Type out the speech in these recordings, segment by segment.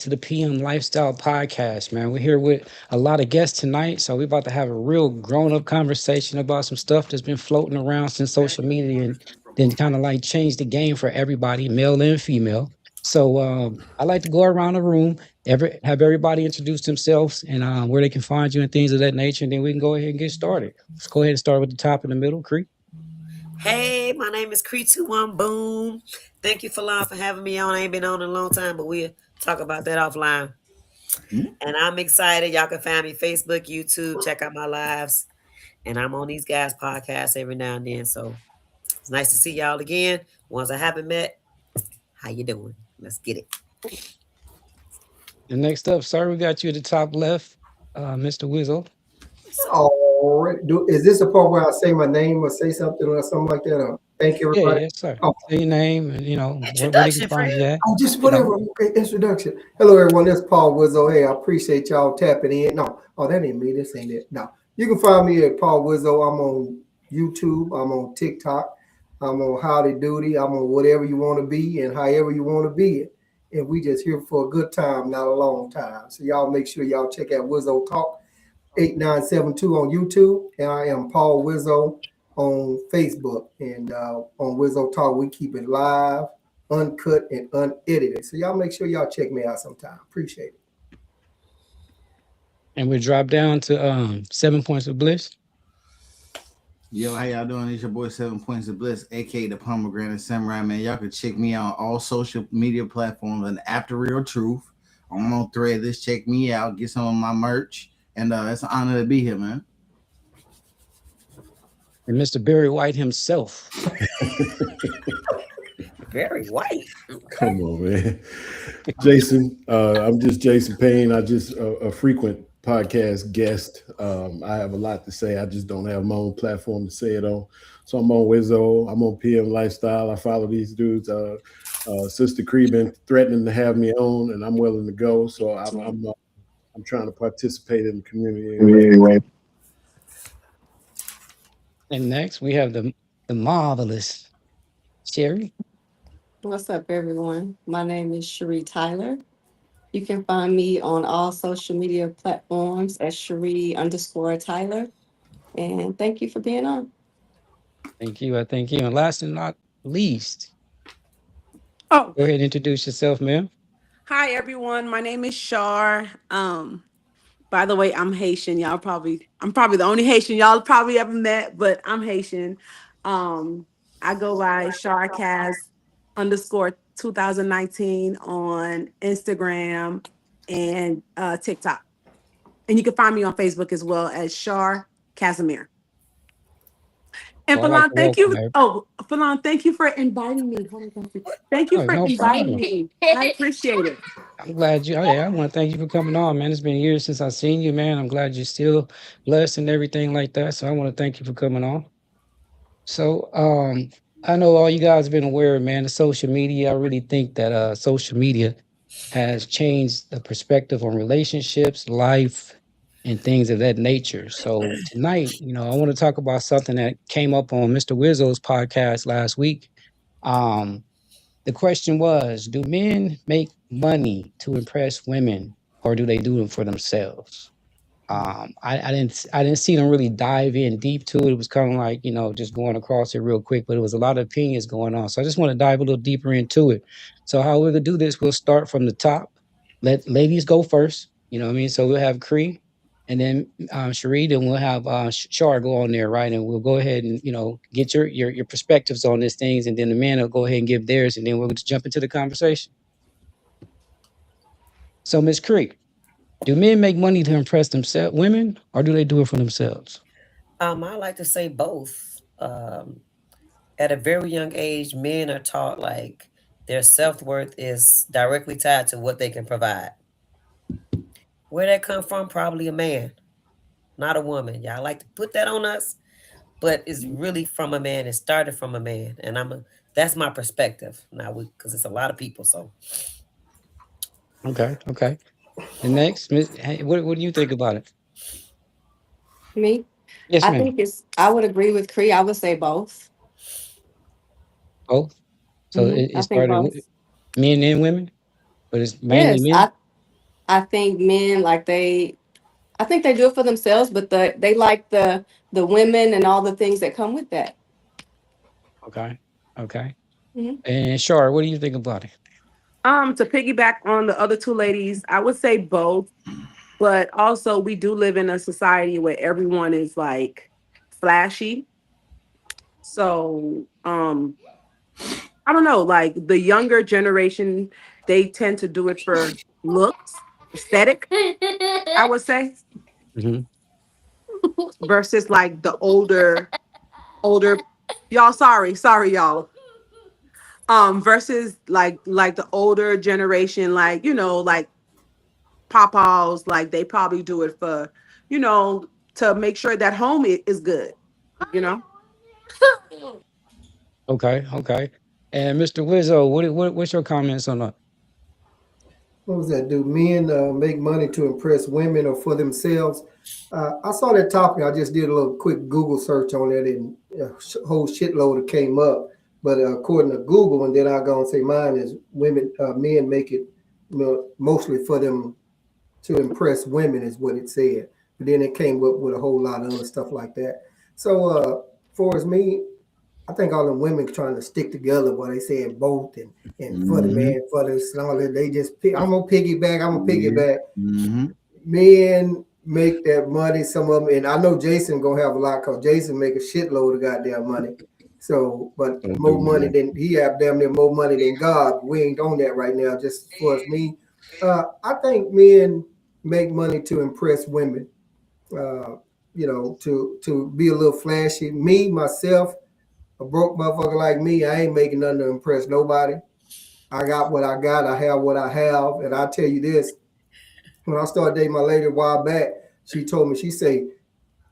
to the PM Lifestyle Podcast, man. We're here with a lot of guests tonight, so we're about to have a real grown-up conversation about some stuff that's been floating around since social media and then kind of like changed the game for everybody, male and female. So I like to go around the room, have everybody introduce themselves and where they can find you and things of that nature, and then we can go ahead and get started. Let's go ahead and start with the top in the middle, Creek. Hey, my name is Cree21 Boom. Thank you for having me on. I ain't been on in a long time, but we'll talk about that offline. And I'm excited. Y'all can find me Facebook, YouTube, check out my lives. And I'm on these guys' podcasts every now and then. So it's nice to see y'all again. Ones I haven't met, how you doing? Let's get it. And next up, sir, we got you at the top left, Mr. Wizzle. So All right. Is this the part where I say my name or say something or something like that? Thank you, Yeah, everybody. yes, sir. Oh, Say your name and where they can introduction, find you friend. at. just You know, whatever. Okay, introduction. Hello, everyone. This is Paul Wizzo. Hey, I appreciate y'all tapping in. No, that ain't me. This ain't it. No, you can find me at Paul Wizzo. I'm on YouTube. I'm on TikTok. I'm on Howdy Doody. I'm on whatever you want to be and however you want to be it. And we just here for a good time, not a long time. So y'all make sure y'all check out Wizzo Talk 8972 on YouTube, and I am Paul Wizzo on Facebook. And on Wizzo Talk, we keep it live, uncut, and unedited. So y'all make sure y'all check me out sometime. Appreciate it. and we drop down to 7 points of bliss. Yo, how y'all doing? It's your boy 7 Points of Bliss, aka the Pomegranate Samurai, man. Y'all can check me out on all social media platforms and After Real Truth. I'm on Threadless. Check me out. Get some of my merch. And it's an honor to be here, man. And Mr. Barry White himself. Very white. Come on, man. Jason, I'm just Jason Payne. I just a frequent podcast guest. I have a lot to say. I just don't have my own platform to say it on. So I'm on Wizzo. I'm on PM Lifestyle. I follow these dudes. Sister Cree been threatening to have me on, and I'm willing to go. So I'm trying to participate in the community anyway. And next we have the marvelous Sherry. What's up, everyone? My name is Cherie Tyler. You can find me on all social media platforms at Cherie_Tyler. And thank you for being on. Thank you. I thank you. And last and not least, Oh, go ahead and introduce yourself, ma'am. hi everyone. My name is Shar. By the way, I'm Haitian. I'm probably the only Haitian y'all probably ever met, but I'm Haitian. Um, I go by Sharcast_2019 on Instagram and TikTok. And you can find me on Facebook as well as Shar Casimir. And Well, I'd like Falon, to thank welcome you. her. Oh, Falon, thank you for inviting me. Hold on, thank you Oh, for no inviting problem. me. I appreciate it. I'm glad you. Oh, yeah, I want to thank you for coming on, man. It's been years since I've seen you, man. I'm glad you're still blessed and everything like that. So I want to thank you for coming on. So I know all you guys have been aware, man, of social media. I really think that social media has changed the perspective on relationships, life, and things of that nature. So tonight, I want to talk about something that came up on Mr. Wizzo's podcast last week. Um, the question was, do men make money to impress women or do they do it for themselves? I didn't see them really dive in deep to it. It was kind of like, just going across it real quick, but it was a lot of opinions going on. So I just want to dive a little deeper into it. So how we're gonna do this, we'll start from the top. Let ladies go first. You know what I mean? So we'll have Cree and then Cherie, then we'll have Shar go on there, right? And we'll go ahead and get your perspectives on these things, and then the men will go ahead and give theirs, and then we'll just jump into the conversation. So Miss Cree, do men make money to impress themselves, women, or do they do it for themselves? I like to say both. At a very young age, men are taught like their self worth is directly tied to what they can provide. Where that come from? Probably a man, not a woman. Y'all like to put that on us, but it's really from a man. It started from a man, and that's my perspective now, because it's a lot of people. So Okay, okay. And next, Miss, hey, what do you think about it? Me? Yes, I ma'am. think I would agree with Cree. I would say both. Both. So it I think started with both. men and women, but it's mainly Yes, men. I think men like I think they do it for themselves, but they like the women and all the things that come with that. Okay. Okay. Mhm. And Shar, what do you think about it? To piggyback on the other two ladies, I would say both, but also we do live in a society where everyone is like flashy. So, I don't know, like the younger generation, they tend to do it for looks, aesthetic, I would say, Hmm. versus like the older y'all, sorry y'all. Versus like the older generation, like, like papaws, like they probably do it for, you know, to make sure that home is good, you know. Okay. Okay. And Mr. Wizzo, what's your comments on that? What was that? Do men make money to impress women or for themselves? I saw that topic. I just did a little quick Google search on it, and a whole shitload came up. But according to Google, and then I go and say mine is women, men make it, mostly for them to impress women, is what it said. But then it came up with a whole lot of other stuff like that. So, for as me, I think all the women trying to stick together while they saying both and for the Mm-hmm. man, for this and all that. They just pick, I'm gonna piggyback, I'm gonna Yeah. piggyback. Mm-hmm. Men make that money, some of them, and I know Jason gonna have a lot because Jason make a shitload of goddamn money. So, but Don't do more me, money man. than he have damn near more money than God. We ain't on that right now. Just as far as me, I think men make money to impress women. Uh, to be a little flashy. Me myself, a broke motherfucker like me, I ain't making nothing to impress nobody. I got what I got. I have what I have, and I tell you this: when I started dating my lady a while back, she told me, she say,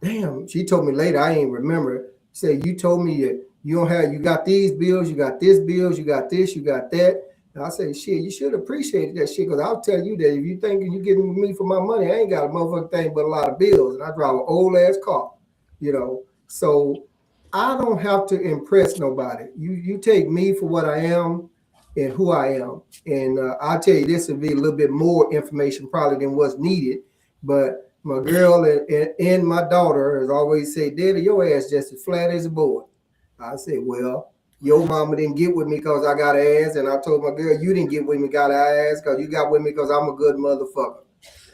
damn, she told me later, I ain't remember. She said, you told me that you got these bills, you got this bills, you got this, you got that. And I said, shit, you should appreciate that shit, because I'll tell you that if you thinking you getting me for my money, I ain't got a motherfucking thing but a lot of bills. And I drive an old ass car, you know. So I don't have to impress nobody. You take me for what I am and who I am. And I'll tell you, this would be a little bit more information probably than what's needed. But my girl and my daughter has always said, Daddy, your ass just as flat as a board. I said, well, your mama didn't get with me because I got an ass. And I told my girl, you didn't get with me, got an ass, because you got with me because I'm a good motherfucker.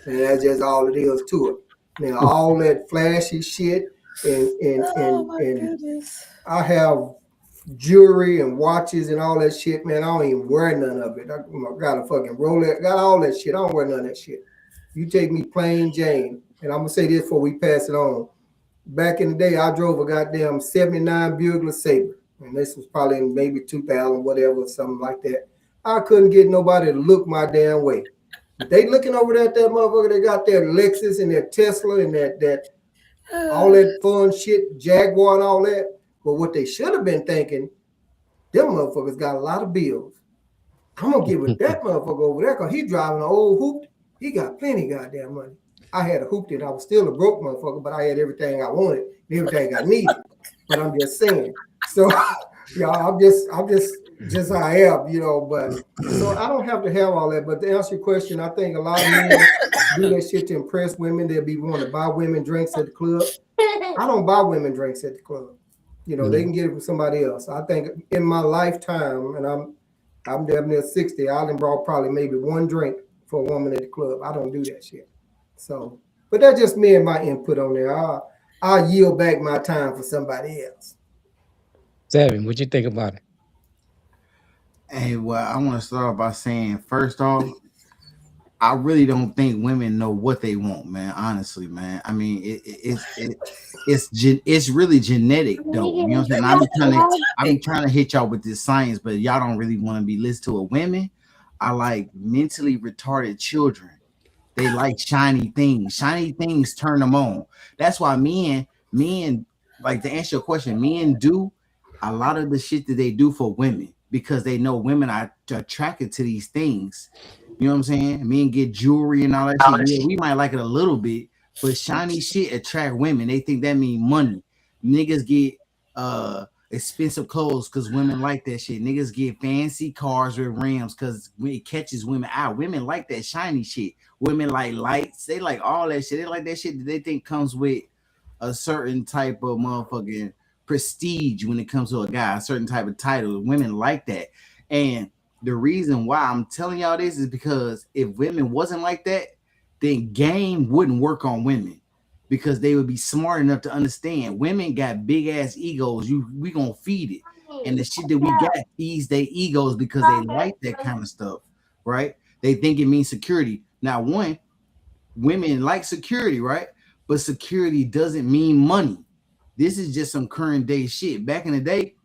And that's just all it is to it. Now, all that flashy shit Oh my and goodness. I have jewelry and watches and all that shit, man. I don't even wear none of it. I got a fucking Rolex, got all that shit. I don't wear none of that shit. You take me plain Jane, and I'm gonna say this before we pass it on. Back in the day, I drove a goddamn '79 Buick LeSabre, and this was probably in maybe 2000, whatever, something like that. I couldn't get nobody to look my damn way. But they looking over at that motherfucker. They got their Lexus and their Tesla and that all that fun shit, Jaguar and all that. But what they should have been thinking, them motherfuckers got a lot of bills. I'm gonna get with that motherfucker over there because he driving an old hoop. He got plenty of goddamn money. I had a hoop that I was still a broke motherfucker, but I had everything I wanted and everything I needed. But I'm just saying. So yeah, I'm just how I am, but so I don't have to have all that. But to answer your question, I think a lot of men do that shit to impress women. They'll be wanting to buy women drinks at the club. I don't buy women drinks at the club. They Mhm. can get it from somebody else. I think in my lifetime, and I'm damn near 60, I done brought probably maybe one drink for a woman at the club. I don't do that shit. So, but that's just me and my input on there. I'll yield back my time for somebody else. Seven, what you think about it? Hey, well, I want to start off by saying, first off, I really don't think women know what they want, man. Honestly, man. I mean, it's really genetic, though. You know what I'm saying? I be trying to hit y'all with this science, but y'all don't really want to be listening to a women. I like mentally retarded children. They like shiny things. Shiny things turn them on. That's why men, like to answer your question, men do a lot of the shit that they do for women because they know women are attracted to these things. You know what I'm saying? Men get jewelry and all that shit. Yeah, we might like it a little bit, but shiny shit attract women. They think that mean money. Niggas get expensive clothes because women like that shit. Niggas get fancy cars with rims because it catches women out. Women like that shiny shit. Women like lights. They like all that shit. They like that shit that they think comes with a certain type of motherfucking prestige when it comes to a guy, a certain type of title. Women like that. And the reason why I'm telling y'all this is because if women wasn't like that, then game wouldn't work on women because they would be smart enough to understand women got big ass egos. We gonna feed it. And the shit that we got feeds their egos because they like that kind of stuff, right? They think it means security. Now, one, women like security, right? But security doesn't mean money. This is just some current day shit. Back in the day,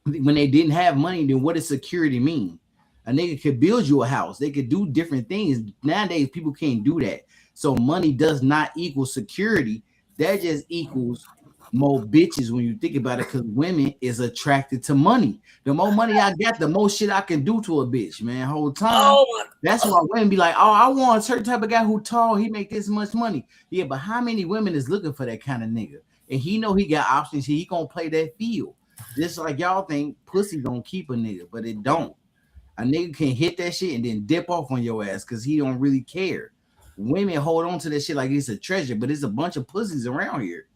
when they didn't have money, then what does security mean? A nigga could build you a house. They could do different things. Nowadays, people can't do that. So money does not equal security. That just equals more bitches when you think about it, because women is attracted to money. The more money I got, the more shit I can do to a bitch, man. Whole time. Oh That's why women be like, oh, I want a certain type of guy who tall, he make this much money. Yeah, but how many women is looking for that kind of nigga? And he know he got options. He gonna play that field. Just like y'all think pussy gonna keep a nigga, but it don't. A nigga can hit that shit and then dip off on your ass because he don't really care. Women hold on to that shit like it's a treasure, but it's a bunch of pussies around here.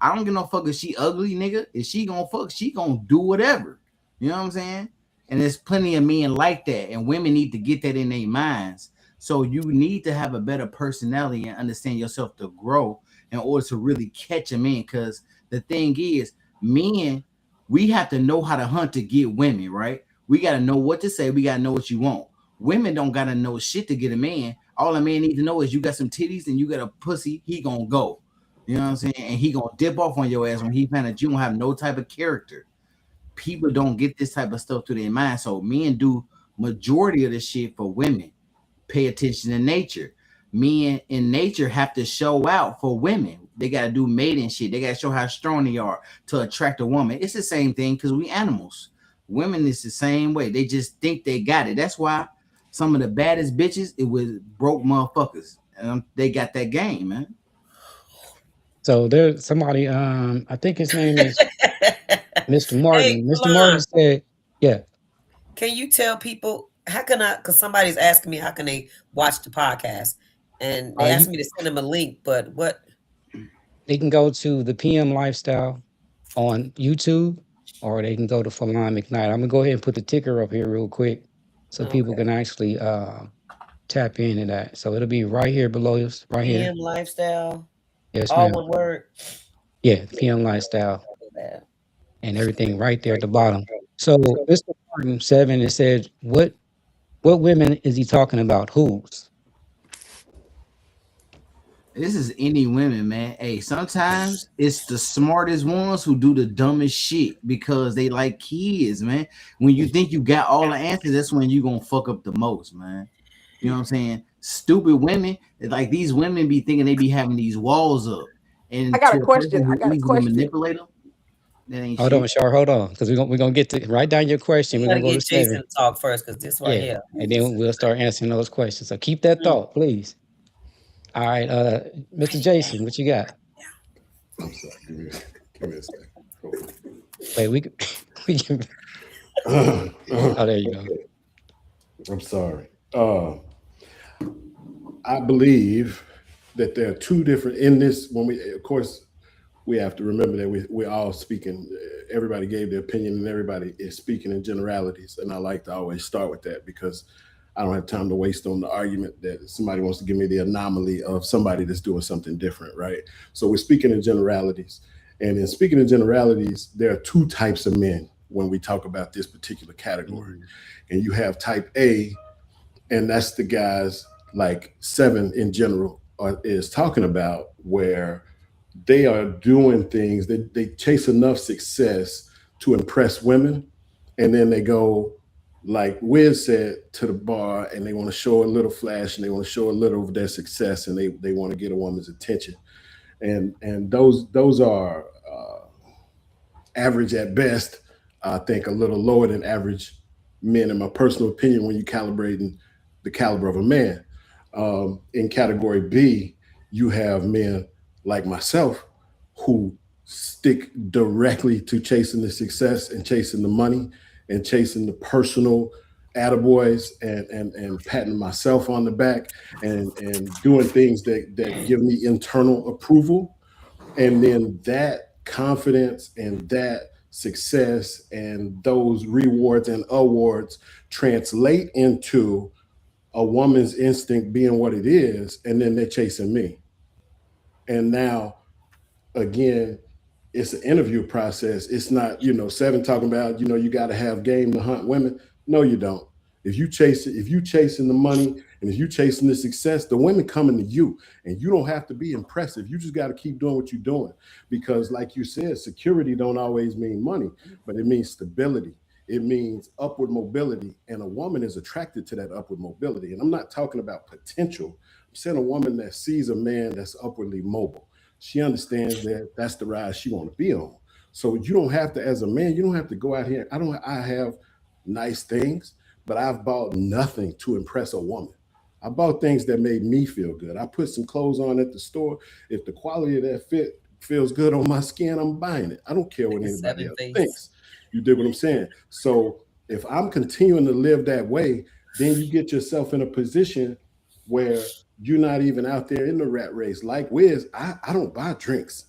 I don't give no fuck if she ugly, nigga. If she gonna fuck, she gonna do whatever. You know what I'm saying? And there's plenty of men like that, and women need to get that in their minds. So you need to have a better personality and understand yourself to grow in order to really catch a man. Because the thing is, men, we have to know how to hunt to get women, right? We gotta know what to say. We gotta know what you want. Women don't gotta know shit to get a man. All a man need to know is you got some titties and you got a pussy. He gonna go. You know what I'm saying? And he gonna dip off on your ass when he find that you don't have no type of character. People don't get this type of stuff to their mind. So men do majority of the shit for women. Pay attention to nature. Men in nature have to show out for women. They gotta do mating shit. They gotta show how strong they are to attract a woman. It's the same thing because we animals. Women is the same way. They just think they got it. That's why some of the baddest bitches it was broke motherfuckers. They got that game, man. So there's somebody, I think his name is Mr. hey, Martin. Mr. Martin Milan, said, yeah, can you tell people how can I? Because somebody's asking me how can they watch the podcast, and they asked you me to send them a link. But what? they can go to the PM Lifestyle on YouTube, or they can go to Falon McKnight. I'm gonna go ahead and put the ticker up here real quick so people Okay, can actually tap into that. So it'll be right here below us, right here. PM lifestyle, Yes, all ma'am. one word. Yeah, PM Lifestyle That. and everything right there at the bottom. So Mr. Martin 7, it said, what women is he talking about? Who's? This is any women, man. Hey, sometimes it's the smartest ones who do the dumbest shit because they like kids, man. When you think you got all the answers, that's when you gonna fuck up the most, man. You know what I'm saying? Stupid women, like these women be thinking they be having these walls up. I And got a to a question. person I who got a easily question. manipulate them, that ain't Hold on, shit. Shar, hold on, because we're gonna get to write down your question. We We're got to gonna go to get Jason 7. to talk first because this right Yeah, here. and then we'll start answering those questions. So keep that Mm. thought, please. All right, Mr. Jason, what you got? I'm sorry. Give me a second. Hold Wait, we can, we can. on. Oh, there you go. Okay, I'm sorry. I believe that there are two different in this. When we, of course, we have to remember that we're all speaking. Everybody gave their opinion, and everybody is speaking in generalities. And I like to always start with that because I don't have time to waste on the argument that somebody wants to give me the anomaly of somebody that's doing something different, right? So we're speaking in generalities. And in speaking in generalities, there are two types of men when we talk about this particular category. Mhm. And you have type A, and that's the guys like 7 in general is talking about, where they are doing things that they chase enough success to impress women, and then they go, like Wiz said, to the bar, and they want to show a little flash, and they want to show a little of their success, and they want to get a woman's attention, and those are average at best. I think a little lower than average men, in my personal opinion, when you calibrating the caliber of a man. In category B, you have men like myself who stick directly to chasing the success and chasing the money and chasing the personal attaboys and patting myself on the back and doing things that give me internal approval. And then that confidence and that success and those rewards and awards translate into a woman's instinct being what it is, and then they're chasing me. And now, again, it's an interview process. It's not, Seven talking about, you got to have game to hunt women. No, you don't. If you chasing the money and if you chasing the success, the women coming to you, and you don't have to be impressive. You just got to keep doing what you're doing, because, like you said, security don't always mean money, but it means stability. It means upward mobility, and a woman is attracted to that upward mobility. And I'm not talking about potential. I'm saying a woman that sees a man that's upwardly mobile. She understands that that's the ride she want to be on. So you don't have to, as a man, you don't have to go out here. I have nice things, but I've bought nothing to impress a woman. I bought things that made me feel good. I put some clothes on at the store. If the quality of that fit feels good on my skin, I'm buying it. I don't care what anybody Seven else face. thinks. You dig what I'm saying? So if I'm continuing to live that way, then you get yourself in a position where you're not even out there in the rat race. Like Wiz, I don't buy drinks.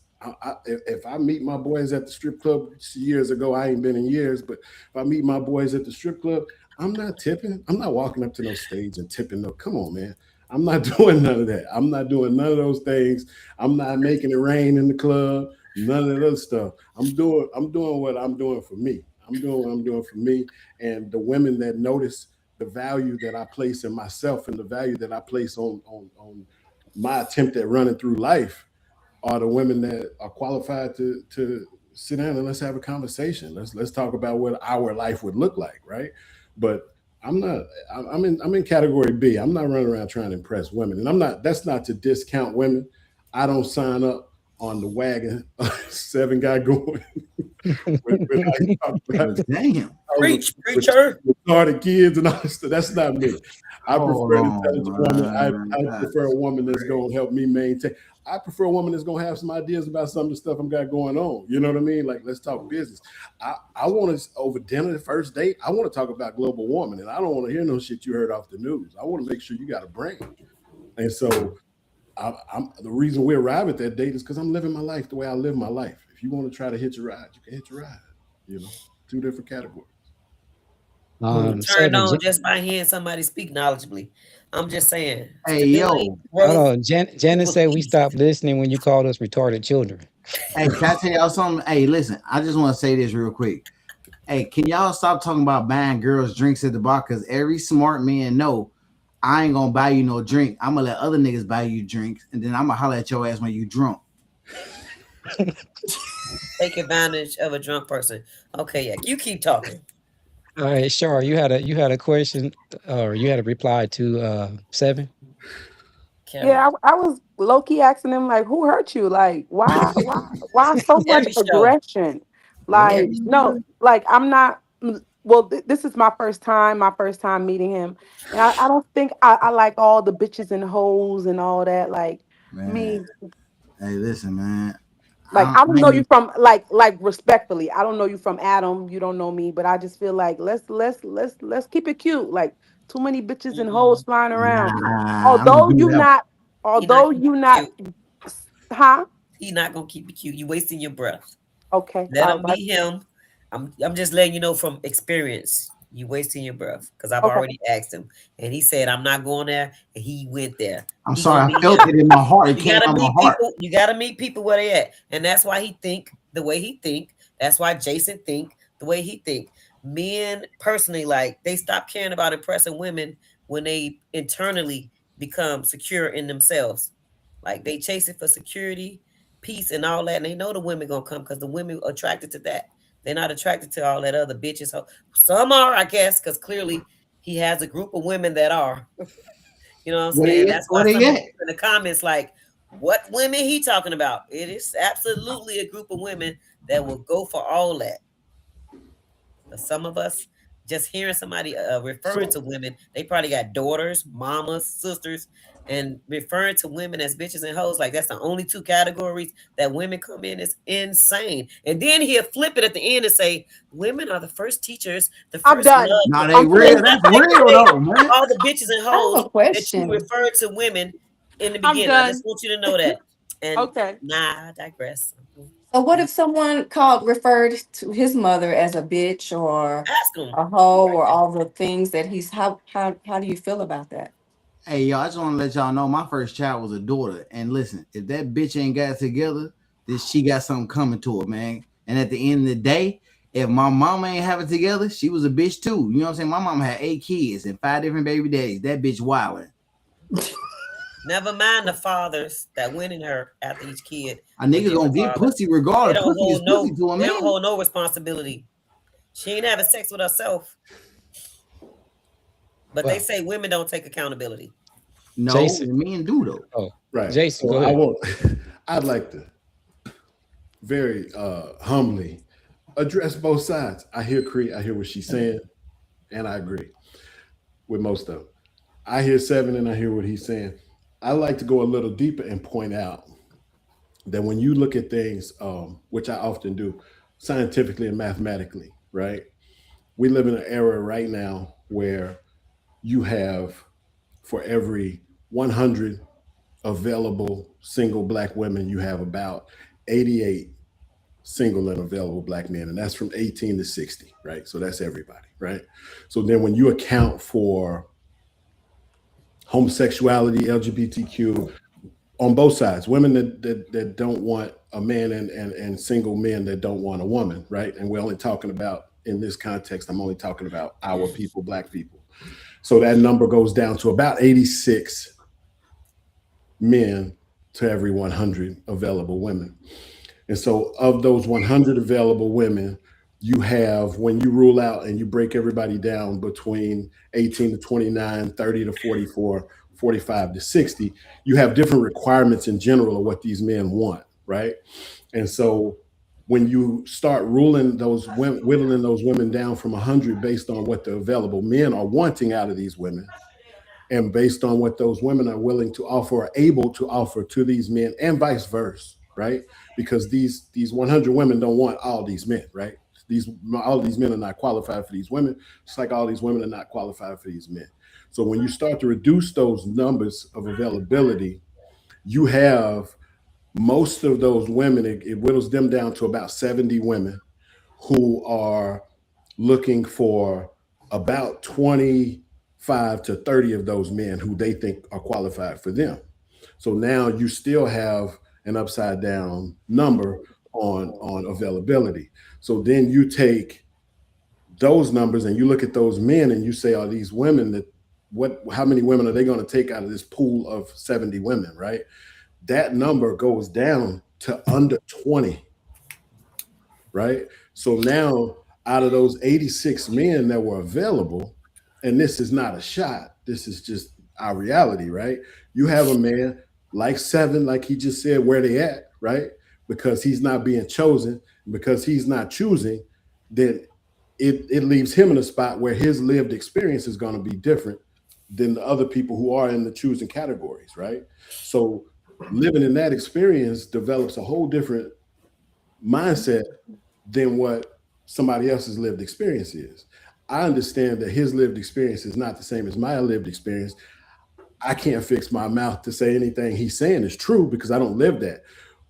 If I meet my boys at the strip club years ago, I ain't been in years, but if I meet my boys at the strip club, I'm not tipping. I'm not walking up to no stage and tipping. No, come on, man. I'm not doing none of that. I'm not doing none of those things. I'm not making it rain in the club. None of that stuff. I'm doing what I'm doing for me. I'm doing what I'm doing for me. And the women that notice the value that I place in myself and the value that I place on my attempt at running through life are the women that are qualified to sit down and let's have a conversation. Let's talk about what our life would look like, right? But I'm not. I'm in category B. I'm not running around trying to impress women, and I'm not. That's not to discount women. I don't sign up on the wagon. Seven guy going when I talk about Well, damn. Preach, with preacher. retarded kids and all this stuff. That's not me. I Hold prefer an on, intelligent woman. man. I prefer a That's woman that's crazy. going to help me maintain. I prefer a woman that's going to have some ideas about some of the stuff I'm got going on. You know what I mean? Like, let's talk business. I want to, over dinner, the first date, I want to talk about global warming. And I don't want to hear no shit you heard off the news. I want to make sure you got a brain. And so the reason we arrive at that date is because I'm living my life the way I live my life. If you want to try to hitch a ride, you can hitch a ride. You know, two different categories. You were turned Seven. on just by hearing somebody speak knowledgeably. I'm just saying, Hey, stability, yo. Hold growth on. Janice equals said we peace. stopped listening when you called us retarded children. Hey, can I tell y'all something? Hey, listen, I just want to say this real quick. Hey, can y'all stop talking about buying girls drinks at the bar? Because every smart man know I ain't gonna buy you no drink. I'm gonna let other niggas buy you drinks, and then I'm gonna holler at your ass when you drunk. Take advantage of a drunk person. Okay, yeah, you keep talking. All right, sure. You had a question, or you had a reply to Seven. Karen. Yeah, I was low key asking him like, who hurt you? Like, why so much Every show. aggression? Like, Every no, like I'm not. Well, this is my first time meeting him, and I don't think I like all the bitches and hoes and all that. Like Man, me, hey, listen, man. like I I don't know you ain't, from like respectfully. I don't know you from Adam. You don't know me, but I just feel like let's keep it cute. Like too many bitches and hoes Mm-mm. flying around. nah, I'm gonna Although do you whatever. not, He not although keep you it not, cute. huh? He not gonna keep it cute. You wasting your breath. Okay, Let all him right, be him. I'm just letting you know from experience. You wasting your breath because I've okay, already asked him, and he said I'm not going there, and he went there. I'm He sorry, gonna I be felt him. it in my heart. It You came gotta out my meet heart. people. You gotta meet people where they at, and that's why he think the way he think. That's why Jason think the way he think. Men personally, like they stop caring about impressing women when they internally become secure in themselves. Like they chase it for security, peace, and all that, and they know the women gonna come because the women are attracted to that. They're not attracted to all that other bitches. Some are, I guess, because clearly he has a group of women that are. You know what I'm Where saying? they at? That's why Where they some of at? you in the comments like, what women he talking about? It is absolutely a group of women that will go for all that. But some of us, just hearing somebody referring So to women, they probably got daughters, mamas, sisters, and referring to women as bitches and hoes, like that's the only two categories that women come in, is insane. And then he'll flip it at the end and say, women are the first teachers, the I'm first done. love. Nah, they I'm So let's real. finished. not That's take real away though, man. all the bitches and I have hoes a that you question. referred to women in the I'm beginning. I just done. want you to know that. And Okay. nah, I digress. So what if someone referred to his mother as a bitch or Ask them. a hoe or all the things that he's how do you feel about that? Hey, y'all, I just want to let y'all know my first child was a daughter. And listen, if that bitch ain't got it together, then she got something coming to her, man. And at the end of the day, if my mama ain't have it together, she was a bitch too. You know what I'm saying? My mama had 8 kids and 5 different baby daddies. That bitch wilding. Never mind the fathers that went in her after each kid A was nigga gonna different get father. pussy They regardless. don't Pussy is hold pussy no. to a They don't man. hold no responsibility. She ain't having sex with herself, but they Well, say women don't take accountability. No, Jason. the men do though. Oh, Right. Jason, So go I ahead. want I'd like to very humbly address both sides. I hear Cree, I hear what she's saying, and I agree with most of it. I hear Seven and I hear what he's saying. I like to go a little deeper and point out that when you look at things, which I often do, scientifically and mathematically, right? We live in an era right now where you have for every 100 available single black women, you have about 88 single and available black men, and that's from 18 to 60, right? So that's everybody, right? So then when you account for homosexuality, LGBTQ, on both sides, women that don't want a man and single men that don't want a woman, right? And we're only talking about, in this context, I'm only talking about our people, black people. So that number goes down to about 86 men to every 100 available women. And so, of those 100 available women, you have, when you rule out and you break everybody down between 18 to 29, 30 to 44, 45 to 60, you have different requirements in general of what these men want, right? And so, when you start ruling those women, whittling those women down from 100 based on what the available men are wanting out of these women, and based on what those women are willing to offer or able to offer to these men, and vice versa, right? Because these 100 women don't want all these men, right? These All these men are not qualified for these women, just like all these women are not qualified for these men. So when you start to reduce those numbers of availability, you have most of those women, it whittles them down to about 70 women who are looking for about 25 to 30 of those men who they think are qualified for them. So now you still have an upside down number on availability. So then you take those numbers and you look at those men and you say, are these women that what how many women are they going to take out of this pool of 70 women, right? That number goes down to under 20, right? So now, out of those 86 men that were available, and this is not a shot, this is just our reality, right? You have a man like Seven, like he just said, where they at, right? Because he's not being chosen, because he's not choosing, then it leaves him in a spot where his lived experience is going to be different than the other people who are in the choosing categories, right? So living in that experience develops a whole different mindset than what somebody else's lived experience is. I understand that his lived experience is not the same as my lived experience. I can't fix my mouth to say anything he's saying is true because I don't live that.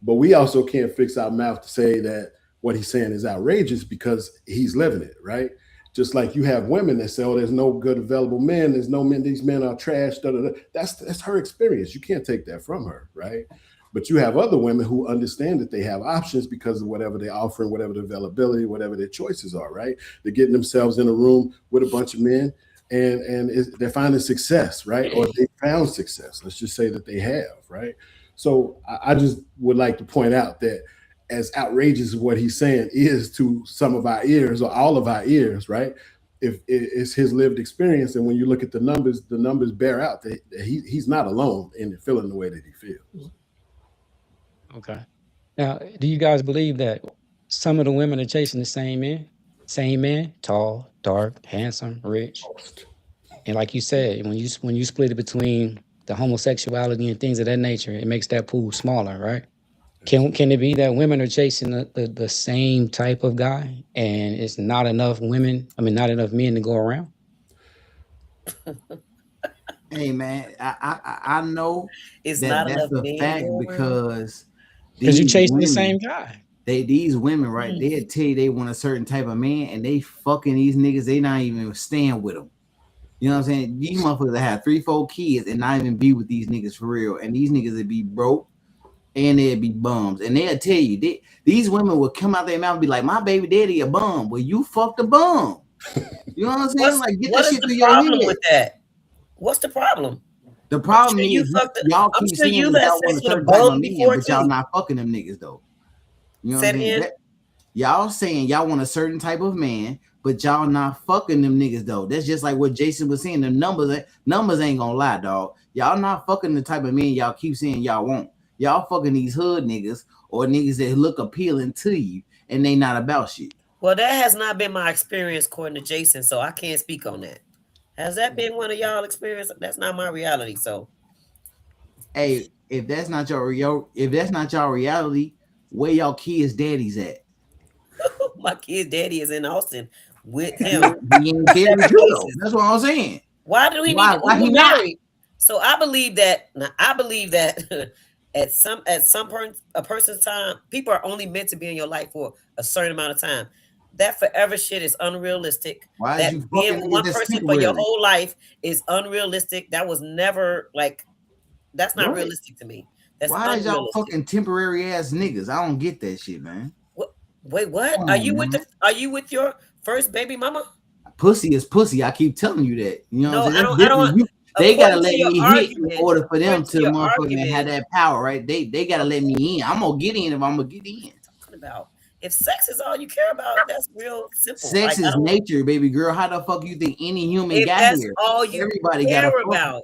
But we also can't fix our mouth to say that what he's saying is outrageous because he's living it, right? Just like you have women that say, "Oh, there's no good available men. There's no men. These men are trash." Da, da, da. That's her experience. You can't take that from her, right? But you have other women who understand that they have options because of whatever they're offering, whatever the availability, whatever their choices are, right? They're getting themselves in a room with a bunch of men and they're finding success, right? Or they found success. Let's just say that they have, right? So I just would like to point out that as outrageous as what he's saying is to some of our ears or all of our ears, right? If it's his lived experience, and when you look at the numbers bear out that he's not alone in feeling the way that he feels. Okay. Now, do you guys believe that some of the women are chasing the same men? Same man, tall, dark, handsome, rich. Most. And like you said, when you split it between the homosexuality and things of that nature, it makes that pool smaller, right? That's Can it be that women are chasing the same type of guy and it's not enough women, I mean not enough men to go around? Hey man, I know It's that not that's enough the men to fact go around. because Because you're these chasing the same women, guy. these women, right? Mm. They tell you they want a certain type of man, and they fucking these niggas. They not even staying with them. You know what I'm saying? These motherfuckers that have 3, 4 kids and not even be with these niggas for real, and these niggas would be broke and they'd be bums, and they'll tell you these women will come out their mouth and be like, "My baby daddy a bum." Well, you fucked a bum. You know what I'm saying? Like, get that What is shit the through your problem head. with that? What's the problem? The I'm problem sure is you fucked. y'all I'm keep sure saying you've that had y'all want sex a with a certain type of bum man, before but y'all too. not fucking them niggas though. You know what I'm Say it saying? again. Y'all saying y'all want a certain type of man, but y'all not fucking them niggas though. That's just like what Jason was saying. The numbers ain't gonna lie, dog. Y'all not fucking the type of men y'all keep saying y'all want. Y'all fucking these hood niggas or niggas that look appealing to you, and they not about shit. Well, that has not been my experience, according to Jason. So I can't speak on that. Has that been one of y'all experience? That's not my reality. So Hey, if that's not your reality, where y'all kids' daddies at? my kid's daddy is in Austin with He him ain't, he ain't there with seven you though. places. That's what I'm saying. Why do we need Why? to, Why who he are not? married? So I believe that now I believe that at some point a person's time, people are only meant to be in your life for a certain amount of time. That forever shit is unrealistic. Why is That you being fucking with niggas one that's person for your temporary? whole life is unrealistic. That was never like that's not What? realistic to me. That's Why is y'all unrealistic. fucking temporary ass niggas? I don't get that shit, man. What, wait, what? Come on, man. Are you with your first baby mama? Pussy is pussy. I keep telling you that. You know what I'm No, saying? That's I different. don't They gotta according to let your me hit in argument, order for them according to to your motherfucking have argument, that power, right? They gotta let okay, me in. I'm gonna get in if I'm gonna get in. talking about if sex is all you care about, that's real simple. Sex Like I is don't nature, baby girl. How the fuck you think any human if got that's here? all you Everybody gotta care fuck. about,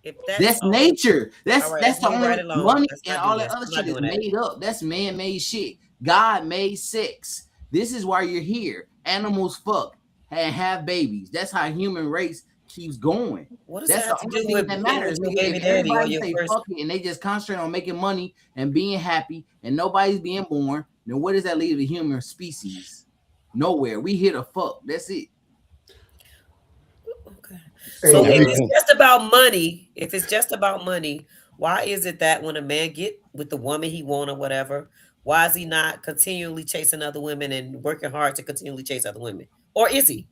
if that's That's all nature. all right, That's let's the move right only along. money Let's and not do all that this. other I'm shit not is doing that. made up. That's man-made shit. God made sex. This is why you're here. Animals fuck and have babies. That's how human race keeps going. What does that That's have the to only do thing with that being with matters, your nigga. If baby daddy or everybody your say first fuck it and they just concentrate on making money and being happy and nobody's being born, then where does that leave the human species? Nowhere. We here to fuck. That's it. okay. So Hey, All if hey, it's right. just about money, if it's just about money, why is it that when a man get with the woman he want or whatever, why is he not continually chasing other women and working hard to continually chase other women? Or is he?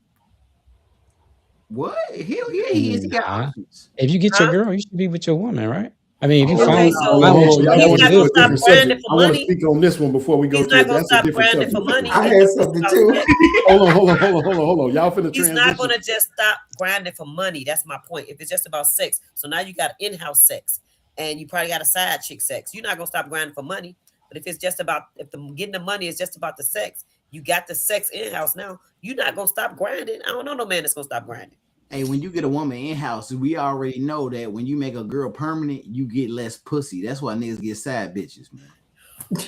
What? Hell yeah, he is. He got Nah. options. If you get your Huh? girl, you should be with your woman, right? I mean, if you Hold Okay, on, find so hold on, find hold what on. you Y'all he's like want to to not get gonna do. to a stop different grinding subject. for I want to money. speak on this one before we go He's to not it. gonna That's a stop different grinding for subject. money I if had it's just something about too. sex. Hold on. Y'all finna He's not transition. gonna just stop grinding for money. That's my point. If it's just about sex, so now you got in-house sex, and you probably got a side chick sex. You're not gonna stop grinding for money. But if it's just about if the getting the money is just about the sex, you got the sex in-house now. You're not gonna stop grinding. I don't know no man that's gonna stop grinding. Hey, when you get a woman in house, we already know that when you make a girl permanent, you get less pussy. That's why niggas get side bitches, man.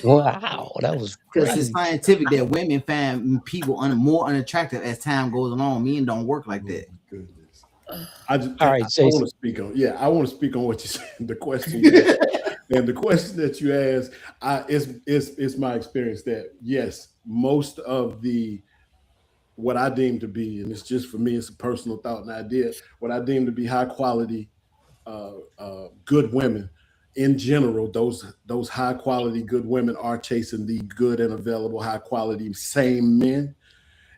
Wow, that was Because it's crazy. scientific that women find people more unattractive as time goes along. Men don't work like Oh that. my goodness. Ugh. I All right, want to Jason. speak on, yeah, I want to speak on what you said, the question you asked. And the question that you asked, is my experience that yes, most of the what I deem to be, and it's just for me, it's a personal thought and idea, what I deem to be high quality, good women in general, those high quality good women are chasing the good and available high quality same men.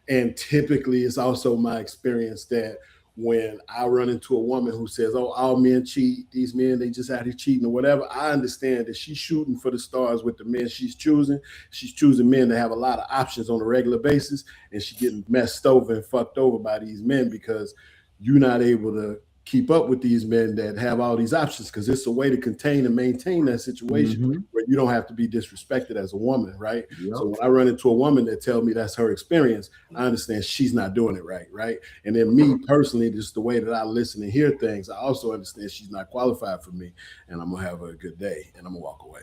And typically, it's also my experience that when I run into a woman who says, "Oh, all men cheat. These men, they just out here cheating or whatever," I understand that she's shooting for the stars with the men she's choosing. She's choosing men that have a lot of options on a regular basis, and she's getting messed over and fucked over by these men because you're not able to keep up with these men that have all these options because it's a way to contain and maintain that situation Mm-hmm. where you don't have to be disrespected as a woman, right? So Yep. when I run into a woman that tells me that's her experience, I understand she's not doing it right, right? And then me personally, just the way that I listen and hear things, I also understand she's not qualified for me, and I'm gonna have a good day, and I'm gonna walk away.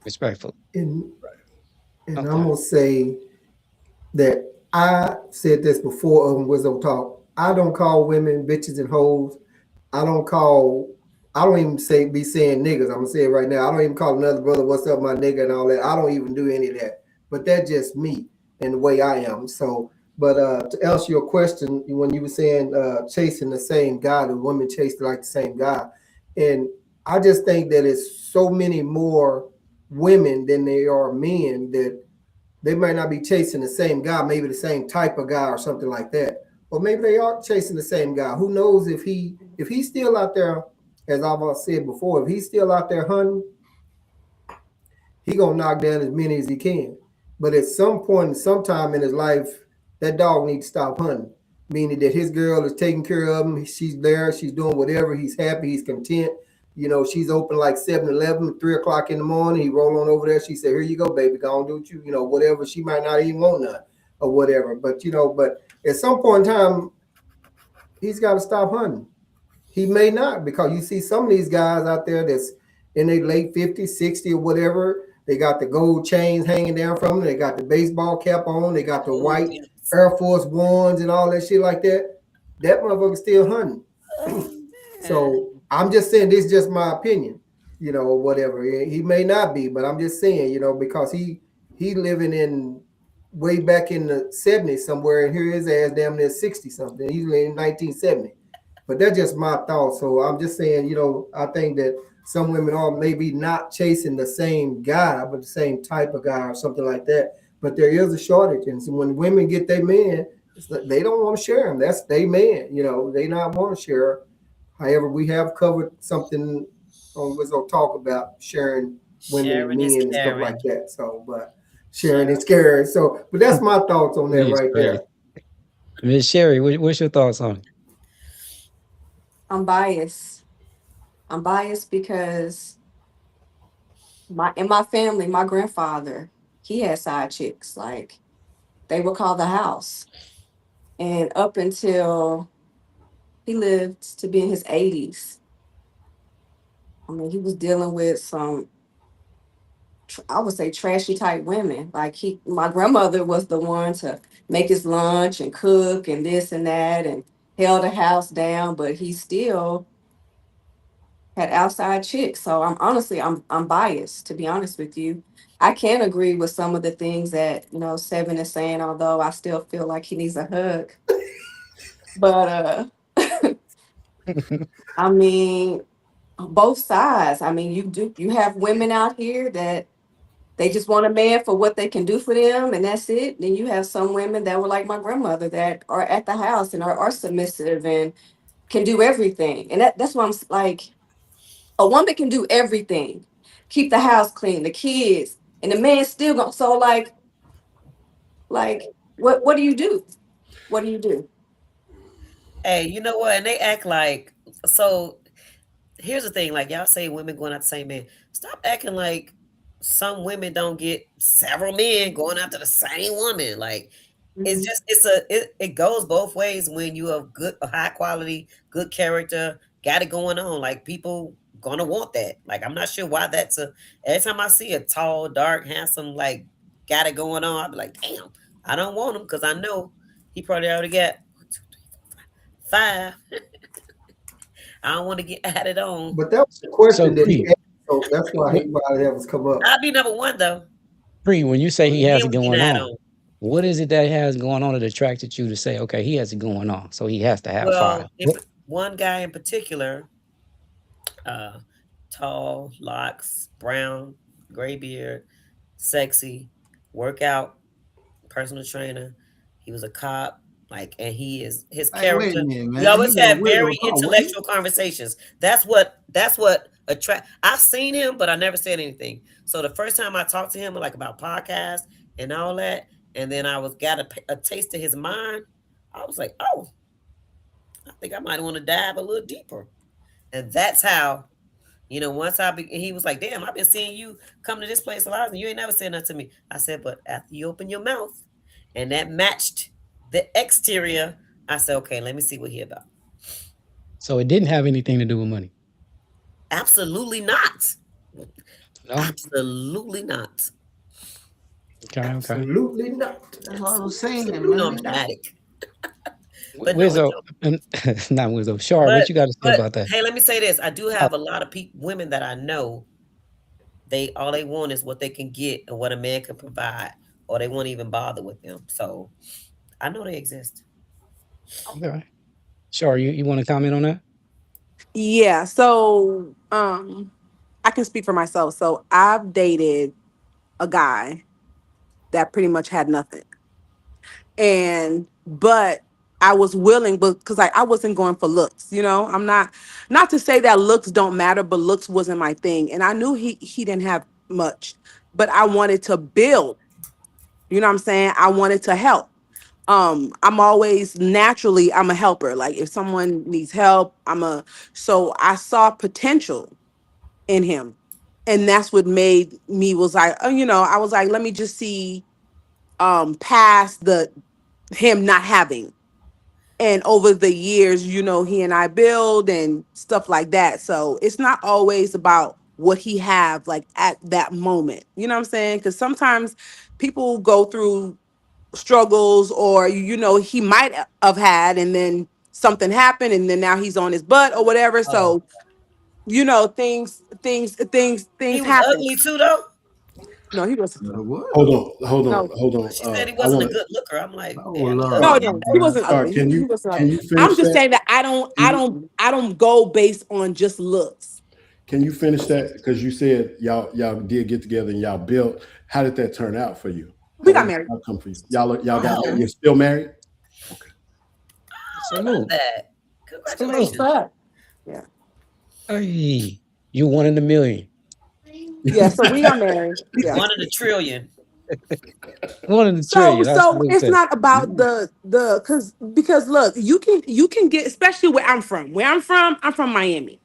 Respectful. and and I'm Okay. gonna say that I said this before on Wisdom Talk. I don't call women bitches and hoes. I don't call I don't even say be saying niggas. I'm gonna say it right now. I don't even call another brother "What's up, my nigga" and all that. I don't even do any of that. But that's just me and the way I am. So, but to answer your question, when you were saying chasing the same guy, the women chase like the same guy, and I just think that it's so many more women than there are men that they might not be chasing the same guy, maybe the same type of guy or something like that. Or maybe they are chasing the same guy. Who knows if he's still out there, as I've said before, if he's still out there hunting, he gonna knock down as many as he can. But at some point, sometime in his life, that dog needs to stop hunting. Meaning that his girl is taking care of him. She's there. She's doing whatever. He's happy. He's content. You know, she's open like 7-Eleven, 3 o'clock in the morning. He roll on over there. She said, "Here you go, baby. Go on, do what you know, whatever." She might not even want none or whatever. But but at some point in time, he's got to stop hunting. He may not, because you see some of these guys out there that's in their late 50s, 60 or whatever. They got the gold chains hanging down from them. They got the baseball cap on. They got the Oh white yes. Air Force Ones and all that shit like that. That motherfucker's still hunting. Oh man. So I'm just saying this is just my opinion, or whatever. He may not be, but I'm just saying, because he living in way back in the 70s somewhere, and here his ass damn near 60 something. He's in 1970. But that's just my thoughts. So I'm just saying, I think that some women are maybe not chasing the same guy, but the same type of guy or something like that. But there is a shortage, and so when women get their man, they don't want to share him. That's their man. They not want to share. However, we have covered something on we're gonna talk about sharing women and Sharon is men and stuff Karen. like that. So, but sharing Sharon. is scary. So, but that's my thoughts on that It's right crazy. there. Miss Sherry, what's your thoughts on it? I'm biased. I'm biased because in my family, my grandfather, he had side chicks. Like they would call the house. And up until he lived to be in his 80s, I mean, he was dealing with some, I would say, trashy type women. Like my grandmother was the one to make his lunch and cook and this and that and held the house down, but he still had outside chicks. So I'm biased, to be honest with you. I can agree with some of the things that Seven is saying, although I still feel like he needs a hug. But I mean, both sides. I mean, you have women out here that they just want a man for what they can do for them, and that's it. Then you have some women that were like my grandmother that are at the house and are submissive and can do everything. And that's why like, a woman can do everything, keep the house clean, the kids, and the man still going. So like, what do you do? What do you do? Hey, you know what? And they act like so. Here's the thing, like y'all say women going after the same man. Stop acting like some women don't get several men going after the same woman. Like it's Mhm. just it goes both ways when you have good high quality, good character, got it going on. Like people gonna want that. Like I'm not sure why that's a every time I see a tall, dark, handsome, like got it going on, I'll be like, damn, I don't want him because I know he probably already got 1, 2, 3, 4, 5. I don't want to get added on. But that was the So question that he Pre, asked, so that's why what that was come up. I'll be number one though. Pre, when you say he Then has it we can going add on, on. what is it that he has going on that attracted you to say, okay, he has it going on, so he has to have five? Well, one guy in particular, uh, tall, locks, brown, gray beard, sexy, workout, personal trainer. He was a cop, like, and he is his Hey, wait a character. minute, We man. He always was have with very Paul, wasn't he? intellectual conversations. That's what attract. I've seen him, but I never said anything. So the first time I talked to him, like about podcasts and all that, and then I was got a taste of his mind. I was like, oh, I think I might want to dive a little deeper. And that's how, once he was like, damn, I've been seeing you come to this place a lot and you ain't never said nothing to me. I said, but after you open your mouth and that matched the exterior, I said, okay, let me see what he about. So it didn't have anything to do with money. Absolutely not. No. Absolutely not. Okay. Okay. Absolutely not. That's what I was saying, Absolutely man. nomadic. But no, it Wizzo, don't. not Wizzo, Shar, what But you got to say but about that? hey, let me say this: I do Oh, have a lot of women that I know. They all they want is what they can get and what a man can provide, or they won't even bother with them. So I know they exist. okay. Shar, you want to comment on that? Yeah. So I can speak for myself. So I've dated a guy that pretty much had nothing. And but I was willing, but because I wasn't going for looks, I'm not to say that looks don't matter, but looks wasn't my thing. And I knew he didn't have much, but I wanted to build, you know what I'm saying? I wanted to help. I'm always naturally I'm a helper. Like if someone needs help, so I saw potential in him. And that's what made me was like, I was like, let me just see past the him not having. And over the years, he and I build and stuff like that. So it's not always about what he have like at that moment. You know what I'm saying? Because sometimes people go through struggles or he might have had and then something happened and then now he's on his butt or whatever. Oh, So things he was happen. ugly too, though. No, he was What? no, Hold on. She said he I wasn't a want good looker. I'm like, Oh damn, he no, ugly. Lord, no, he man. wasn't Star, ugly. He wasn't can ugly. you I'm finish just that? saying that I don't Can I you don't I don't go based on just looks. can you finish that? Because you said y'all did get together and y'all built. How did that turn out for you? We How got did married. that come for you? Y'all got married. Oh, You're still married? Okay. how about Salute. that? That's Salute. Congratulations. up. Yeah. Hey, you one in a million. Yeah, so we are married. Yeah. One in a trillion. One in a So trillion. I so salute it's that. not about the because look, you can get, especially where I'm from. I'm from Miami.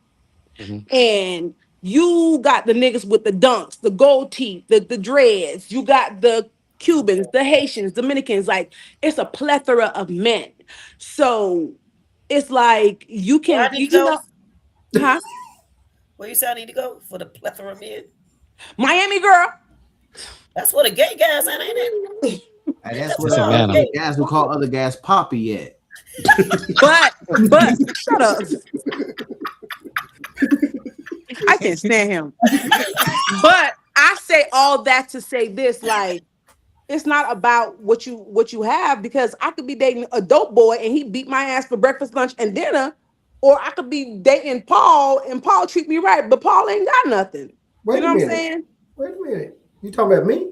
Mhm. And you got the niggas with the dunks, the gold teeth, the dreads. You got the Cubans, the Haitians, Dominicans. Like it's a plethora of men. So it's like you Where I can, need to you go? know, huh? Where you say I need to go for the plethora of men? Miami girl. That's what the gay guys ain't it? And Ain't that's that where It's where the in all the Atlanta. gay? guys who call other guys poppy at. But shut up. I can't stand him. But I say all that to say this, like it's not about what you have because I could be dating a dope boy and he beat my ass for breakfast, lunch, and dinner, or I could be dating Paul and Paul treat me right, but Paul ain't got nothing. You Wait know a what I'm minute. saying? Wait a minute. You talking about me?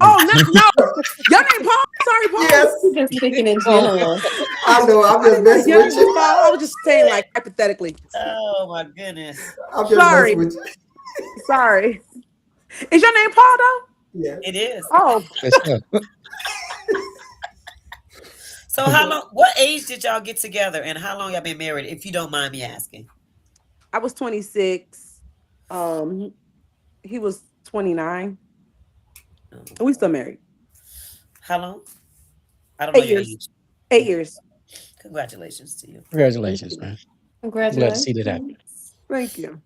Oh no, your name Paul. Sorry, Paul. Yes. Just speaking in Oh, general. I know. I'm I just didn't know messing your with name was you. Paul. I was just saying like hypothetically. Oh my goodness. I'm just messing Sorry, with you. sorry. Is your name Paul though? Yeah. It is. Oh, that's tough. So how long? What age did y'all get together, and how long y'all been married? If you don't mind me asking. I was 26. Um, he was 29. And we Oh, still married. how long? I don't know 8 your years. age. 8 years. Congratulations to you. Thank Congratulations, you. man. Glad to see that happen. Congratulations. Thank you.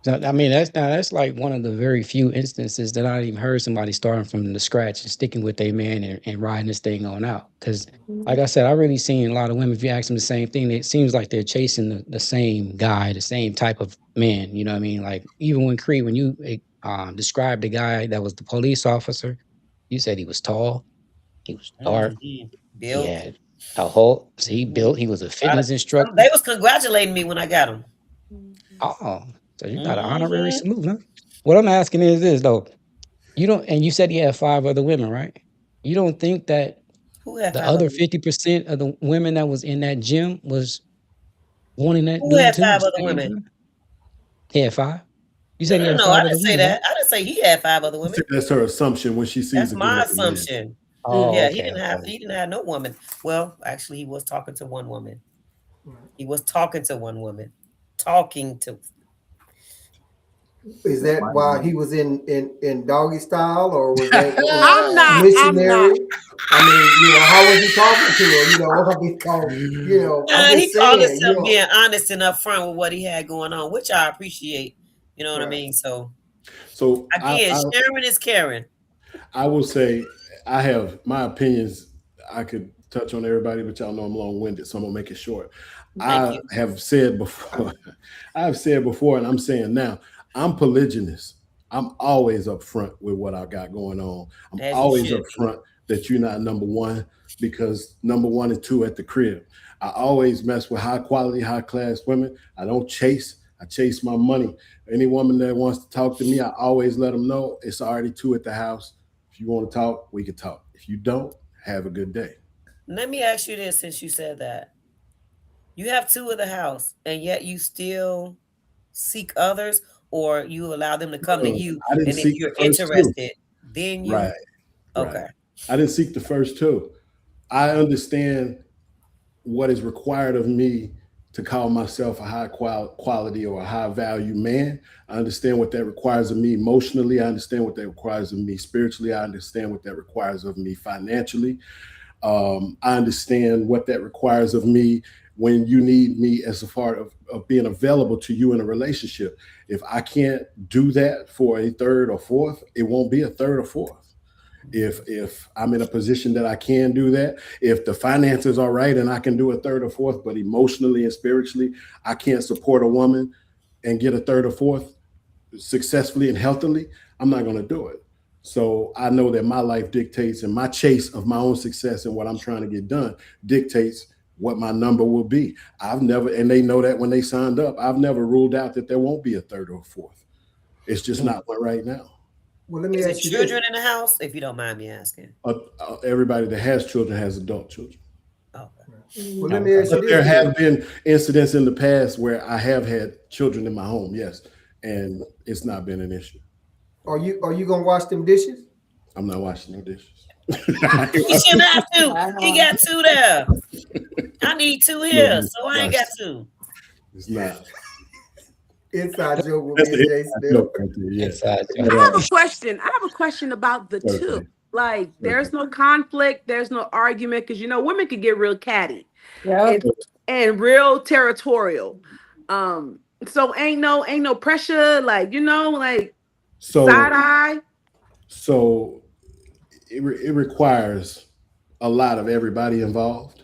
So, I mean, that's like one of the very few instances that I even heard somebody starting from the scratch and sticking with their man and riding this thing on out. Because, like I said, I really seen a lot of women. If you ask them the same thing, it seems like they're chasing the same guy, the same type of man. You know what I mean? Like even when Cree, when you described the guy that was the police officer, you said he was tall, he was dark, he Built. had a whole. He Mhm. built. He was a A lot of- fitness instructor. They was congratulating me when I got them. Oh, so you got an honorary Hmm. salute, huh? What I'm asking is this though. You don't, and you said he had 5 other women, right? You don't think that Who had the five other other women? 50% of the women that was in that gym was wanting that Who dude had too, five the other same women? time? He had 5? You No, said he no, had no. I 5 didn't other say women, right? that. I didn't say he had five other She said women. that's her assumption when she sees That's a good my looking man. assumption. Oh, Yeah, Mhm. he okay, didn't have okay. he didn't have no woman. Well, actually, he was talking to one woman. Right. He was talking to one woman. Talking to. Is that why he was in doggy style, or was that I'm not. missionary? I mean, how was he talking to her? Because I'm He just called saying, himself being honest and upfront with what he had going on, which I appreciate. You know what I right. mean? So So again, sharing is caring. I will say I have my opinions. I could touch on everybody, but y'all know I'm long winded, so I'm gonna make it short. Thank I you. have said before, I've said before, and I'm saying now, I'm polygynous. I'm always upfront with what I got going on. I'm As you always should be. upfront that you're not number one because number one and two at the crib. I always mess with high quality, high class women. I don't chase. I chase my money. Any woman that wants to talk to me, I always let them know it's already two at the house. If you want to talk, we can talk. If you don't, have a good day. Let me ask you this since you said that. You have two of the house, and yet you still seek others, or you allow them to come to No, you, I didn't and if seek the you're first two. interested, then Right, you right. okay. I didn't seek the first two. I understand what is required of me to call myself a high quality or a high value man. I understand what that requires of me emotionally. I understand what that requires of me spiritually. I understand what that requires of me financially. I understand what that requires of me when you need me as a part of being available to you in a relationship. If I can't do that for a third or fourth, it won't be a third or fourth. If I'm in a position that I can do that, if the finances are right and I can do a third or fourth, but emotionally and spiritually I can't support a woman and get a third or fourth successfully and healthily, I'm not going to do it. So I know that my life dictates and my chase of my own success and what I'm trying to get done dictates what my number will be. I've never, and they know that when they signed up, I've never ruled out that there won't be a third or a fourth. It's just not one right now. Well, let me Is it ask you this. children in the house? If you don't mind me asking. Everybody that has children has adult children. Okay. Well, let me Okay. ask you But this there then. have been incidents in the past where I have had children in my home, yes, and it's not been an issue. Are you gonna wash them dishes? I'm not washing no dishes. He shouldn't have to. He Wow. got two there. I need two No, here, so I ain't gosh, got two. it's not. Inside joke with That's me and the Jason inside there. joke right there. Yeah. Inside But, joke. I have a question. I have a question about the two. okay. Like, there's Okay. no conflict, there's no argument, because women could get real catty and Yep. real territorial. So ain't no pressure, like like side So, eye. so it requires a lot of everybody involved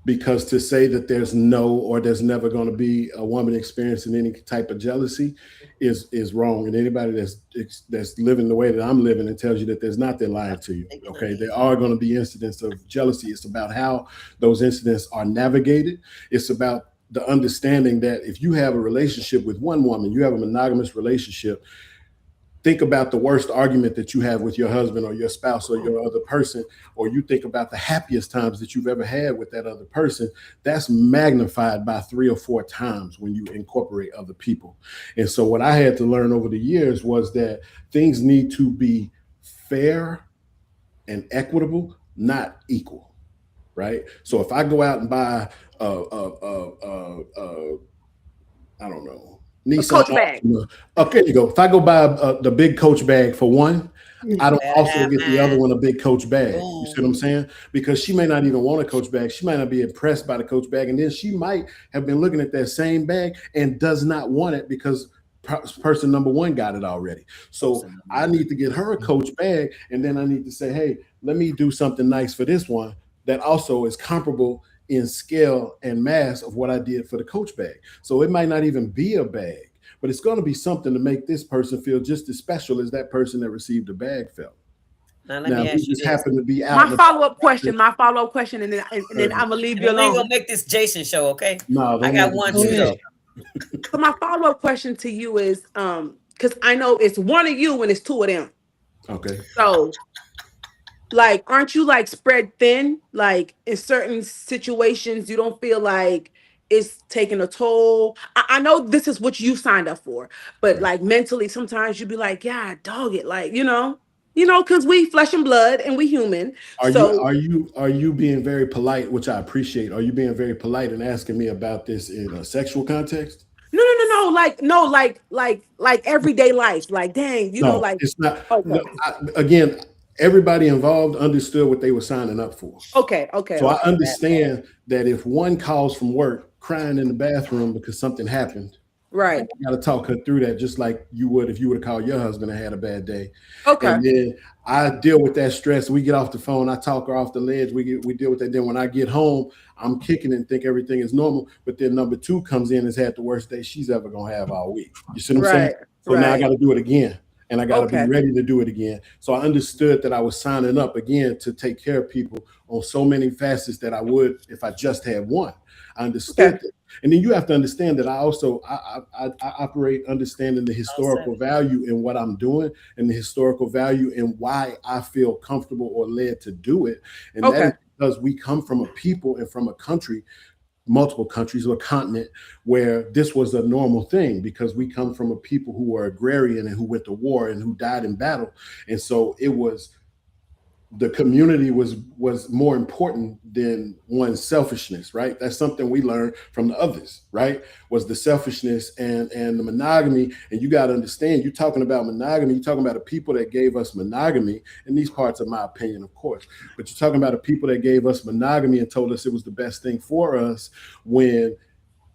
because to say that there's no or there's never going to be a woman experiencing any type of jealousy is wrong, and anybody that's living the way that I'm living and tells you that there's not, they're lying to you. Taking the Okay, lead. there are going to be incidents of jealousy. It's about how those incidents are navigated. It's about the understanding that if you have a relationship with one woman, you have a monogamous relationship. Think about the worst argument that you have with your husband or your spouse or your other person, or you think about the happiest times that you've ever had with that other person. That's magnified by 3 or 4 times when you incorporate other people. And so, what I had to learn over the years was that things need to be fair and equitable, not equal. Right. So, if I go out and buy I don't know, A Nissan coach bag. Altima. Okay, you go. If I go buy the big Coach bag for one, I You don't better also have get the other mine. one a big Coach bag. You see what I'm Boom. saying? Because she may not even want a Coach bag. She might not be impressed by the Coach bag, and then she might have been looking at that same bag and does not want it because person number one got it already. So Person number I one. need to get her a Coach bag, and then I need to say, hey, let me do something nice for this one that also is comparable in scale and mass of what I did for the Coach bag. So it might not even be a bag, but it's going to be something to make this person feel just as special as that person that received the bag felt. Now let Now, me if we ask you just this. happen to be out My and follow-up about. question, my follow-up question, and then Okay. I'm gonna leave you And we ain't alone. gonna make this Jason show, okay? No, I don't got make it one Go too Jason. ahead. though. So my follow-up question to you is because I know it's one of you and it's two of them. Okay. So, like, aren't you like spread thin? Like, in certain situations, you don't feel like it's taking a toll. I know this is what you signed up for, but Right. like mentally, sometimes you'd be like, yeah, dog it, like, because we flesh and blood and we human. Are you So are you are you being very polite, which I appreciate? Are you being very polite and asking me about this in a sexual context? no, no, no, no, like no, like everyday life. Like, dang, No, like it's not. okay, No, again, everybody involved understood what they were signing up for. okay, okay, So I okay. That part. understand that if one calls from work crying in the bathroom because something happened, Right. Got to talk her through that, just like you would if you would have called your husband and had a bad day. Okay. And then I deal with that stress. We get off the phone. I talk her off the ledge. We deal with that. Then when I get home, I'm kicking and think everything is normal. But then number two comes in and has had the worst day she's ever gonna have all week. You see what I'm saying? Right. So now I got Right. to do it again, and I got to be Okay. ready to do it again. So I understood that I was signing up again to take care of people on so many facets that I would if I just had one. I Okay. understood that. And then you have to understand that I also I operate understanding the All seven. historical value in what I'm doing and the historical value in why I feel comfortable or led to do it. And that is Okay. because we come from a people and from a country, multiple countries or a continent, where this was a normal thing because we come from a people who were agrarian and who went to war and who died in battle. And so it was, the community was more important than one's selfishness, right? That's something we learned from the others, right? Was the selfishness and the monogamy. And you got to understand, you're talking about monogamy, you're talking about the people that gave us monogamy, and these parts are my opinion, of course, but you're talking about the people that gave us monogamy and told us it was the best thing for us, when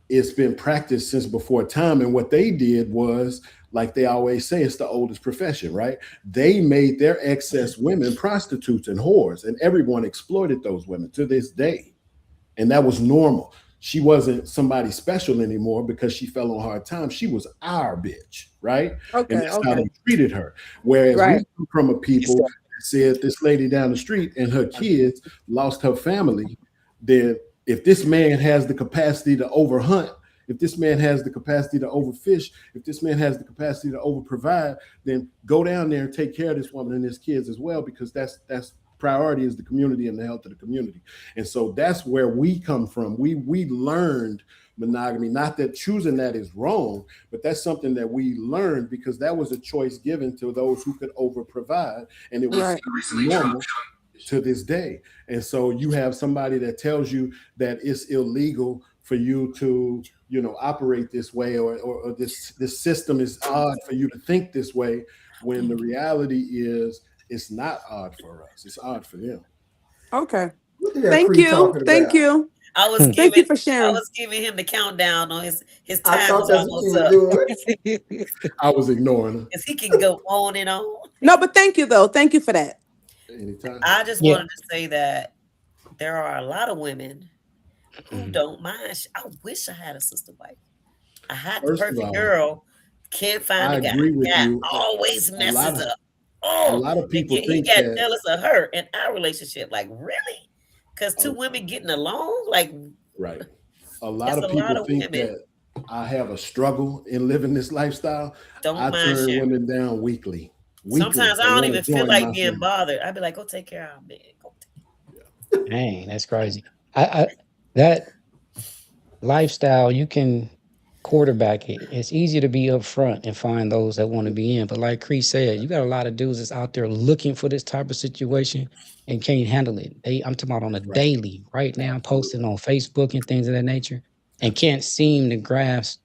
it's been practiced since before time. And what they did was, like they always say, it's the oldest profession, right? They made their excess women prostitutes and whores, and everyone exploited those women to this day. And that was normal. She wasn't somebody special anymore because she fell on hard times. She was our bitch, right? And Okay. that's how Okay. they treated her. Whereas we Right. come from a people So, that said this lady down the street and her kids lost her family, then if this man has the capacity to overhunt, if this man has the capacity to overfish, if this man has the capacity to overprovide, then go down there and take care of this woman and his kids as well, because that's priority is the community and the health of the community. And so that's where we come from. We learned monogamy. Not that choosing that is wrong, but that's something that we learned because that was a choice given to those who could over provide, and it was Right. normal to this day. And so you have somebody that tells you that it's illegal for you to, operate this way, or this system is odd for you to think this way, when the reality is it's not odd for us, it's odd for them. Okay. What the hell Thank Cree you. talking Thank about? you. I was Hmm. Thank giving you for I sharing. was giving him the countdown on his I time thought is that's what you almost was up. doing. I was ignoring her. Because he can go on and on. No, but thank you though. Thank you for that. Anytime. I just Yeah. wanted to say that there are a lot of women who Mhm. don't mind. I wish I had a sister wife. I had the First of perfect all, girl, can't find I the guy. agree with Guy you. always A lot messes of up. a Oh, lot of people he think got that. jealous of her in our relationship. Like, really? Because two uh, women getting along? Like, right. A lot it's of a lot people of think women that I have a struggle in living this lifestyle. don't I mind turn sharing. women down weekly, Sometimes I that don't want even to feel join like my being family. bothered. I'd be like, go take care of our man. Go Dang, that's crazy. I that lifestyle, you can quarterback it. It's easier to be upfront and find those that want to be in. But like Chris said, you got a lot of dudes that's out there looking for this type of situation and can't handle it. I'm talking about on a Right. daily, right now, Absolutely. posting on Facebook and things of that nature, and can't Absolutely. seem to grasp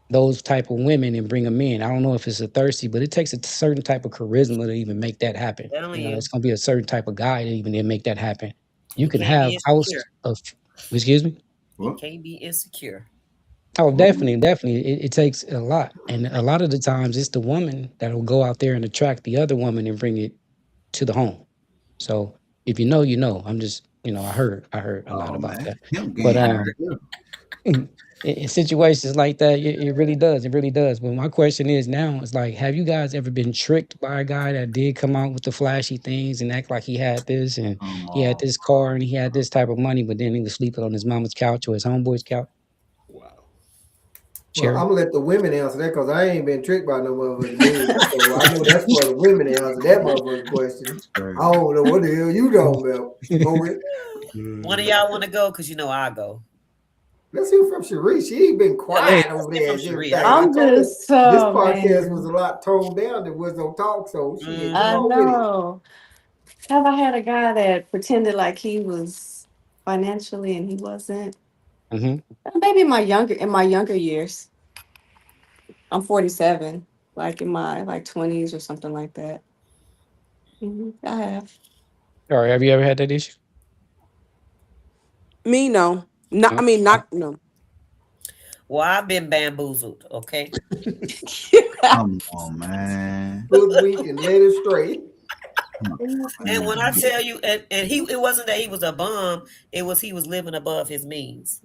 those type of women and bring them in. I don't know if it's a thirsty, but it takes a certain type of charisma to even make that happen. telling It's you, gonna be a certain type of guy to even make that happen. You he can can't be have house insecure. of, excuse me. He What? can't be insecure. Oh, Well, definitely, definitely. It takes a lot. And a lot of the times it's the woman that will go out there and attract the other woman and bring it to the home. So if you know, you know. I'm just, I heard a lot Oh about man, that. him But game right there. in situations like that, it really does. It really does. But my question is now, is like, have you guys ever been tricked by a guy that did come out with the flashy things and act like he had this and he had Oh, this car and he had this type of money, but then he was sleeping on his mama's couch or his homeboy's couch? wow. Well, I'm Sherry? gonna let the women answer that because I ain't been tricked by no motherfucking man. So I know that's for the women to answer that motherfucking question. that's I crazy. don't know what the hell you talking about. Go with. One of Mm. y'all want to go? Because you know I go. Let's hear from Cherie. She ain't been Yeah, quiet let's over hear there from as Cherie. everything. I I'm told her just, this oh podcast was a man, lot toned down. There was no talk, so shit. Come I Mm-hmm. on with it. know. Have I had a guy that pretended like he was financially and he wasn't? Hmm. Maybe in my younger years. I'm 47, like in my like 20s or something like that. I have. Or have you ever had that issue? Me, no. Not. I No. mean, Oh, not no. Well, I've been bamboozled, okay? Come on, man. Hoodwinked and led astray. Come And when on, I man. tell you, and he, it wasn't that he was a bum, it was he was living above his means.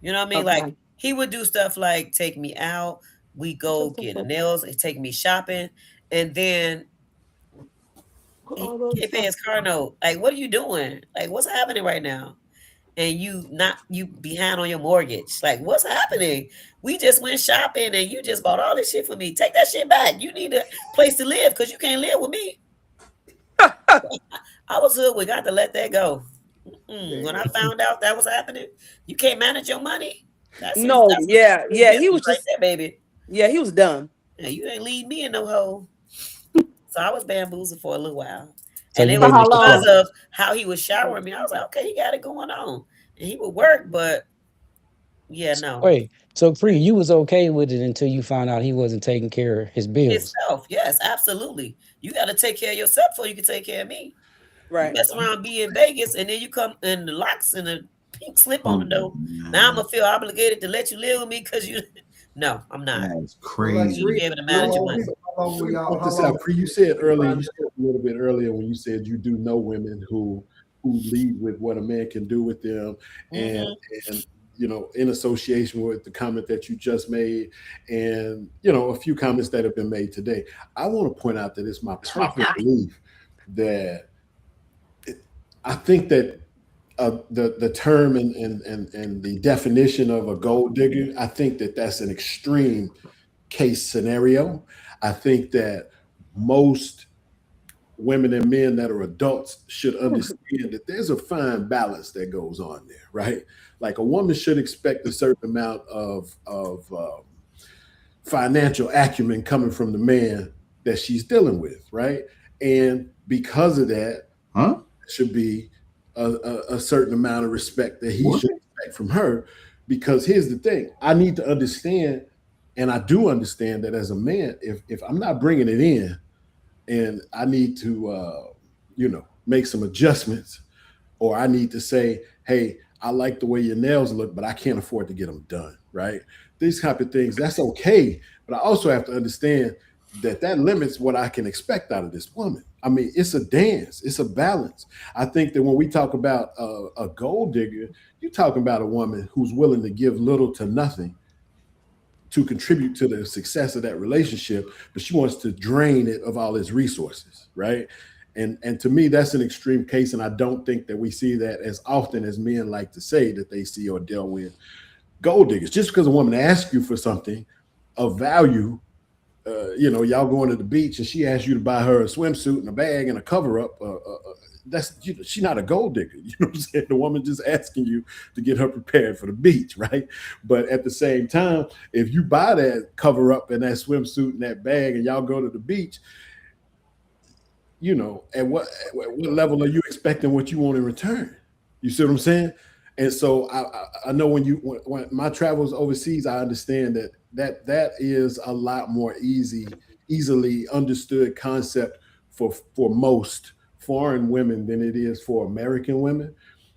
You know what I mean? Like Okay. he would do stuff like take me out, we go get nails, and take me shopping, and then he All those can't pay stuff. his car note. Like, what are you doing? Like, what's happening right now? And you behind on your mortgage. Like, what's happening? We just went shopping and you just bought all this shit for me. Take that shit back. You need a place to live because you can't live with me. I was hood. We got to let that go. When I Damn. found out that was happening, you can't manage your money. No, That's some yeah, serious yeah. He business was right just, there, baby. yeah, he was done. Yeah, you ain't leave me in no hole. So I was bamboozled for a little while. So And you it For was made how it to because long? of how he was showering me. I was like, okay, he got it going on. And he would work, but yeah, no. wait. So free, you was okay with it until you found out he wasn't taking care of his bills. Himself. Yes, absolutely. You got to take care of yourself before you can take care of me. You Right. mess around, be in Vegas, and then you come and the locks and the pink slip on the Come on, door. Now I'm man. gonna feel obligated to let you live with me because you. No, I'm not. That's So like You need to Sheree, be crazy. able to how manage your long money. were Let me y'all point how this long out. Pre, you said earlier, find you out? said a little bit earlier when you said you do know women who lead with what a man can do with them, and Hmm. and in association with the comment that you just made, and a few comments that have been made today. I want to point out that it's my personal belief that I think that the term and the definition of a gold digger, I think that that's an extreme case scenario. I think that most women and men that are adults should understand that there's a fine balance that goes on there, right? Like a woman should expect a certain amount of financial acumen coming from the man that she's dealing with, right? And because of that, Huh? should be a certain amount of respect that he What? should expect from her. Because here's the thing: I need to understand, and I do understand that as a man, if I'm not bringing it in, and I need to, make some adjustments, or I need to say, hey, I like the way your nails look, but I can't afford to get them done, right? These type of things, that's okay. But I also have to understand that that limits what I can expect out of this woman. I mean, it's a dance, it's a balance. I think that when we talk about a gold digger, you're talking about a woman who's willing to give little to nothing to contribute to the success of that relationship, but she wants to drain it of all its resources, right? And to me, that's an extreme case, and I don't think that we see that as often as men like to say that they see or deal with gold diggers. Just because a woman asks you for something of value, y'all going to the beach and she asks you to buy her a swimsuit and a bag and a cover up. That's she's not a gold digger. You know what I'm saying? The woman just asking you to get her prepared for the beach, right? But at the same time, if you buy that cover up and that swimsuit and that bag and y'all go to the beach, at what level are you expecting what you want in return? You see what I'm saying? And so I know when my travels overseas, I understand that is a lot more easily understood concept for most foreign women than it is for American women.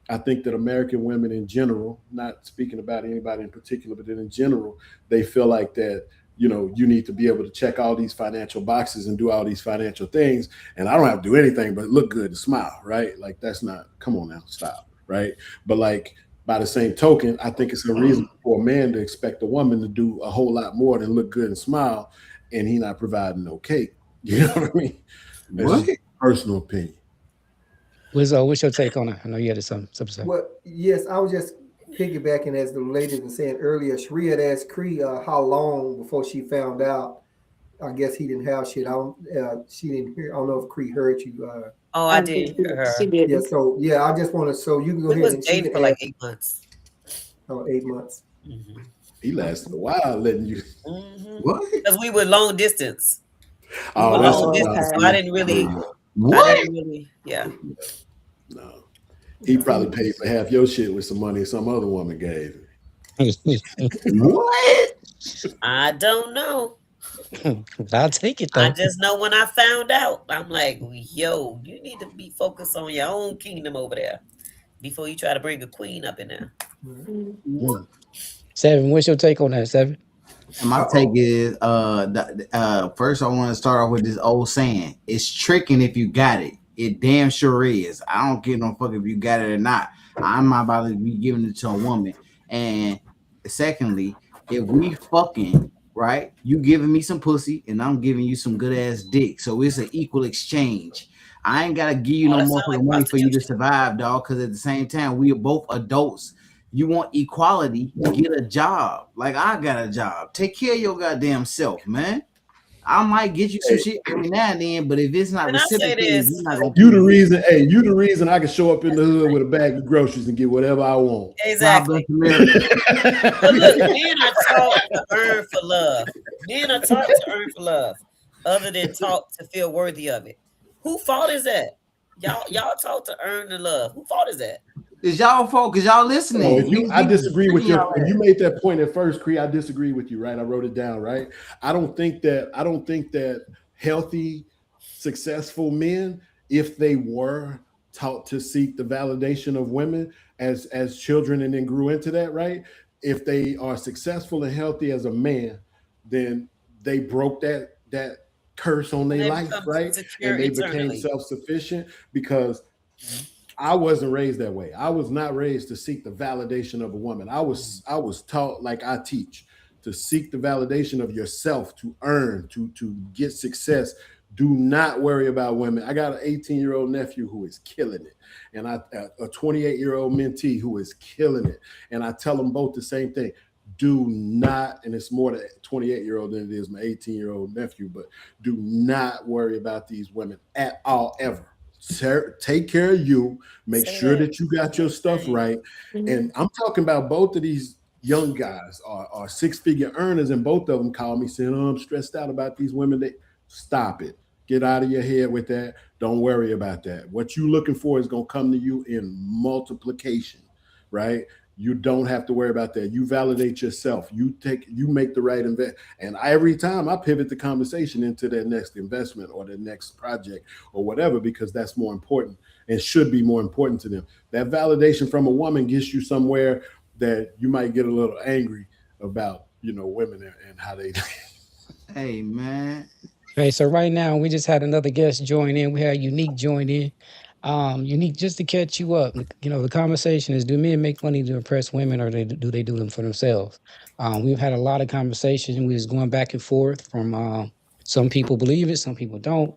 I think that American women in general, not speaking about anybody in particular, but in general, they feel like that, you need to be able to check all these financial boxes and do all these financial things. And I don't have to do anything but look good and smile, right? Like, that's not, come on now, stop, right? But like, by the same token, I think it's unreasonable for a man to expect a woman to do a whole lot more than look good and smile, and he not providing no cake. You know what I mean? That's What? just personal opinion. What's your take on it? I know you had something to say. Well, yes, I was just piggybacking as the lady was saying earlier. Sheree had asked Cree how long before she found out. I guess he didn't have shit. I don't. She didn't hear. I don't know if Cree heard you. Oh, I I did did. hear She her. Yeah. didn't. So yeah, I just want to. So you can go We ahead was and she dating can for like ask. 8 months. 8 months. Hmm. He lasted a while letting you. Hmm. What? Because we were long distance. We Oh, were that's long Oh, distance, so okay. I yeah. didn't Yeah. really. I What? didn't really. Yeah. No. He probably paid for half your shit with some money some other woman gave him. What? I don't know. I'll take it I though. just know when I found out, I'm like, yo, you need to be focused on your own kingdom over there before you try to bring a queen up in there. Right. Mm. Mm. What? Seven, what's your take on that, Seven? And my take Uh-oh. is first I want to start off with this old saying. It's tricking if you got it. It damn sure is. I don't give no fuck if you got it or not. I'm not about to be giving it to a woman. And secondly, if we fucking right, you giving me some pussy and I'm giving you some good ass dick. So it's an equal exchange. I ain't gotta give you Oh, no that sounds like motherfucking money for you to prostitution. survive, dog. Cause at the same time, we are both adults. You want equality, get a job. Like I got a job. Take care of your goddamn self, man. I might get you some Hey, shit every now and then, but if it's not Can I say reciprocated, you're this? not gonna you pay the me. reason. Hey, you the reason I can show up in the hood with a bag of groceries and get whatever I want. God bless Exactly. America. But look, men are taught to earn for love. Men are taught to earn for love, other than taught to feel worthy of it. Who fault is that? Y'all taught to earn the love. Who fault is that? It's y'all fault because y'all Oh, listening. if you, I We disagree with treating your y'all when ass. you made that point at first, Cree. I disagree with you, right? I wrote it down, right? I don't think that healthy, successful men, if they were taught to seek the validation of women as children and then grew into that, right? If they are successful and healthy as a man, then they broke that curse on And their they life, become right? secure And they became internally. self-sufficient because I wasn't raised that way. I was not raised to seek the validation of a woman. I was taught like I teach to seek the validation of yourself, to earn, to get success. Do not worry about women. I got an 18-year-old nephew who is killing it, and a 28-year-old mentee who is killing it. And I tell them both the same thing. Do not, and it's more the 28-year-old than it is my 18-year-old nephew, but do not worry about these women at all ever. Take care of you. Make Say sure that. that you got your stuff Same. right. Mhm. And I'm talking about both of these young guys are six-figure earners, and both of them call me saying, "Oh, I'm stressed out about these women." They stop it. Get out of your head with that. Don't worry about that. What you're looking for is going to come to you in multiplication, right? You don't have to worry about that. You validate yourself. You make the right invest. And every time I pivot the conversation into that next investment or the next project or whatever, because that's more important and should be more important to them. That validation from a woman gets you somewhere that you might get a little angry about, women and how they. Hey man. Okay, so right now we just had another guest join in. We had Unique join in. Unique, just to catch you up, the conversation is: do men make money to impress women, or do they do them for themselves? We've had a lot of conversation. We was going back and forth from some people believe it, some people don't.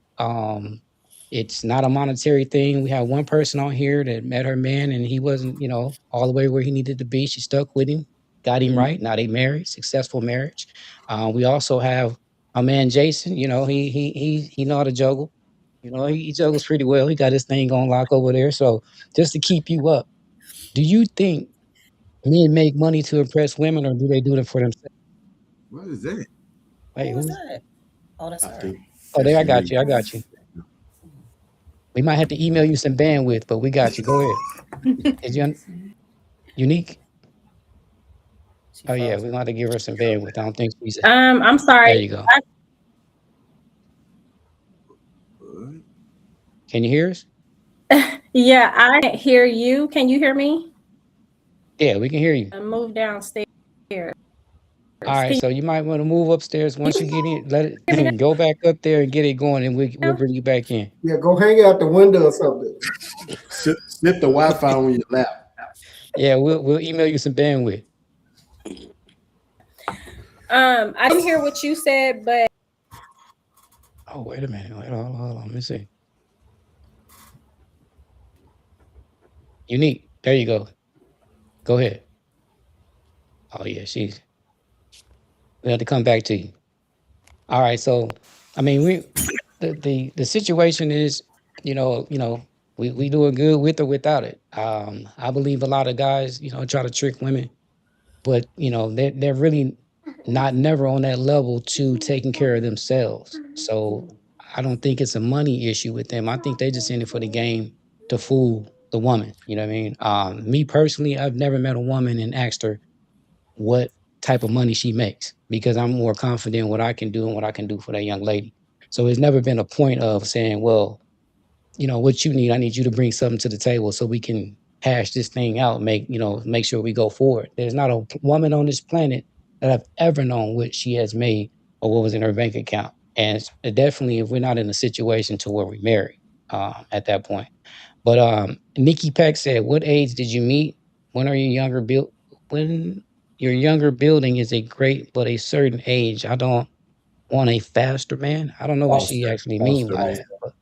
It's not a monetary thing. We have one person on here that met her man, and he wasn't, all the way where he needed to be. She stuck with him, got him right. Now they married, successful marriage. We also have my man Jason, he know how to juggle. He juggles pretty well. He got his thing on lock over there. So just to keep you up, do you think men make money to impress women, or do they do it for themselves? What is that? Wait, Who is who's? that? Oh, that's I her. think Oh, that's there I got Cherie. you. I got you. We might have to email you some bandwidth, but we got you. Go ahead. Is you unique? She Oh yeah, froze. we're gonna have to give her some bandwidth. I don't think she's. I'm There sorry. you go. Can you hear us? Yeah, I can't hear you. Can you hear me? Yeah, we can hear you. Move downstairs. All right, Can so you might want to move upstairs. you Once you get in, let hear me it go back up there and get it going, and we'll now? bring you back in. Yeah, go hang out the window or something. Sit the Wi-Fi on your lap. Yeah, we'll email you some bandwidth. I didn't hear what you said, but Oh, wait a minute. Wait, hold on. Let me see. Unique. There you go. Go ahead. Oh yeah, we have to come back to you. All right, so I mean the situation is, we doing good with or without it. I believe a lot of guys, try to trick women, but they're really not never on that level to taking care of themselves. So I don't think it's a money issue with them. I think they just in it for the game to fool the woman. You know what I mean? Me personally, I've never met a woman and asked her what type of money she makes, because I'm more confident in what I can do and what I can do for that young lady. So it's never been a point of saying, well, what you need, I need you to bring something to the table so we can hash this thing out, make sure we go forward. There's not a woman on this planet that I've ever known what she has made or what was in her bank account. And definitely, if we're not in a situation to where we marry at that point. But Nikki Peck said, "What age did you meet? When are you younger built? When your younger building is a great, but a certain age. I don't want a faster man. I don't know what she Foster, actually mean Foster by man, that. But,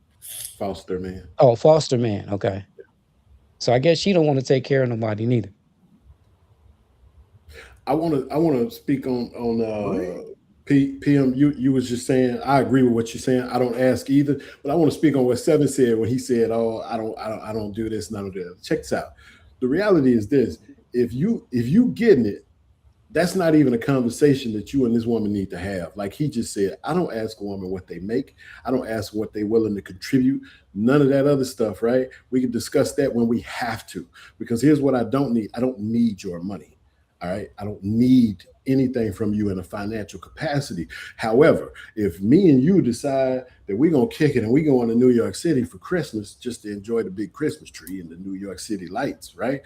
Foster man. oh, foster man. Okay, so I guess she don't want to take care of nobody neither. I want to speak on What? PM. You was just saying I agree with what you're saying. I don't ask either, but I want to speak on what Seven said when he said, "Oh, I don't do this, none of that." Check this out. The reality is this: if you getting it, that's not even a conversation that you and this woman need to have. Like he just said, I don't ask a woman what they make. I don't ask what they willing to contribute. None of that other stuff, right? We can discuss that when we have to. Because here's what I don't need. I don't need your money. All right. I don't need anything from you in a financial capacity. However, if me and you decide that we're gonna kick it and we go into New York City for Christmas just to enjoy the big Christmas tree and the New York City lights, right?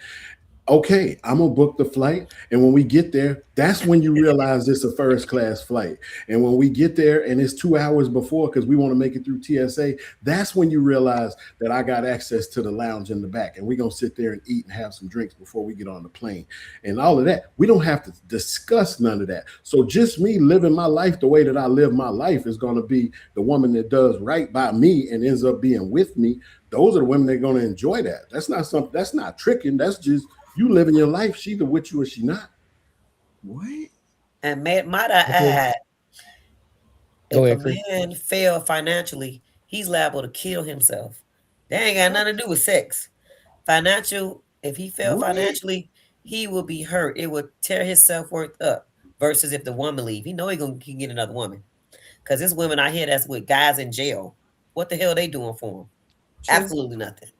Okay, I'm gonna book the flight. And when we get there, that's when you realize it's a first class flight. And when we get there and it's 2 hours before, because we want to make it through TSA, that's when you realize that I got access to the lounge in the back. And we're gonna sit there and eat and have some drinks before we get on the plane. And all of that, we don't have to discuss none of that. So just me living my life the way that I live my life is gonna be the woman that does right by me and ends up being with me. Those are the women that are gonna enjoy that. That's not something, that's not tricking, that's just you living your life. She either with you or she not. What? And might I Okay, add, go if a ahead, Chris. man fail financially, he's liable to kill himself. That ain't got nothing to do with sex. If he fail What? financially, he will be hurt. It will tear his self worth up. Versus if the woman leave, he know he can get another woman. Because there's women out here that's with guys in jail. What the hell they doing for him? True. Absolutely nothing.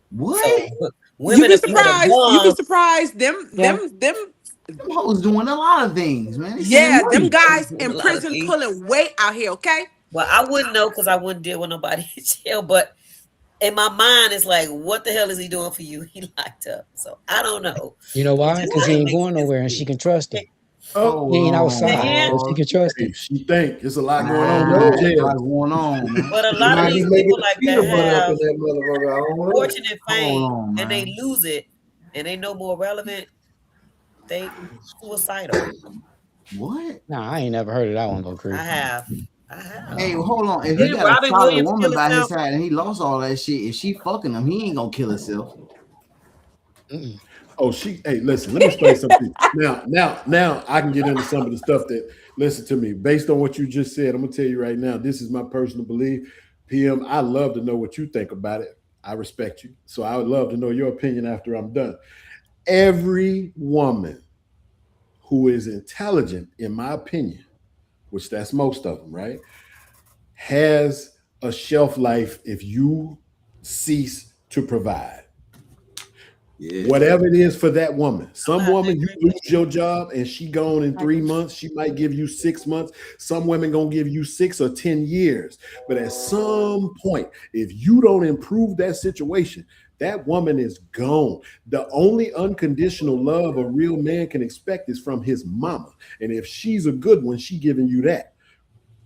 What? So You women be abuse the surprised. You be bomb. surprised. Yeah. Them. Them hoes doing a lot of things, man. They sending Yeah, them money. guys Doing a in lot of prison things. pulling weight out here. Okay. Well, I wouldn't know because I wouldn't deal with nobody in jail. But in my mind, it's like, what the hell is he doing for you? He locked up. So I don't know. You know It why? just Because he ain't ain't make going sense nowhere, to and she me. can trust him. Oh, He ain't The outside, end. so she can trust hey, him. she think it's a lot going I on don't with them know. It's a lot jails. going on, man. But a They lot of might be these making people the like that peanut butter up have in that motherfucker. I don't know. fortune and Hold fame, on, and they man. lose it, and they no more relevant. They suicidal. What? Nah, I ain't never heard of that one though, I Chris. have. I have. Hey, well, hold on. If he Didn't got a Robin solid Williams woman kill by his himself? side and he lost all that shit, if she fucking him, he ain't gonna kill himself. Mm-mm. Oh, hey, listen, let me explain something. Now I can get into some of the stuff that, listen to me, based on what you just said, I'm gonna tell you right now, this is my personal belief. PM, I love to know what you think about it. I respect you. So I would love to know your opinion after I'm done. Every woman who is intelligent, in my opinion, which that's most of them, right, has a shelf life if you cease to provide. Yeah. Whatever it is for that woman. I'm gonna Some have to woman, you agree lose with you. your job and she gone in 3 months. She might give you 6 months. Some women gonna give you 6 or 10 years. But at some point, if you don't improve that situation, that woman is gone. The only unconditional love a real man can expect is from his mama. And if she's a good one, she giving you that.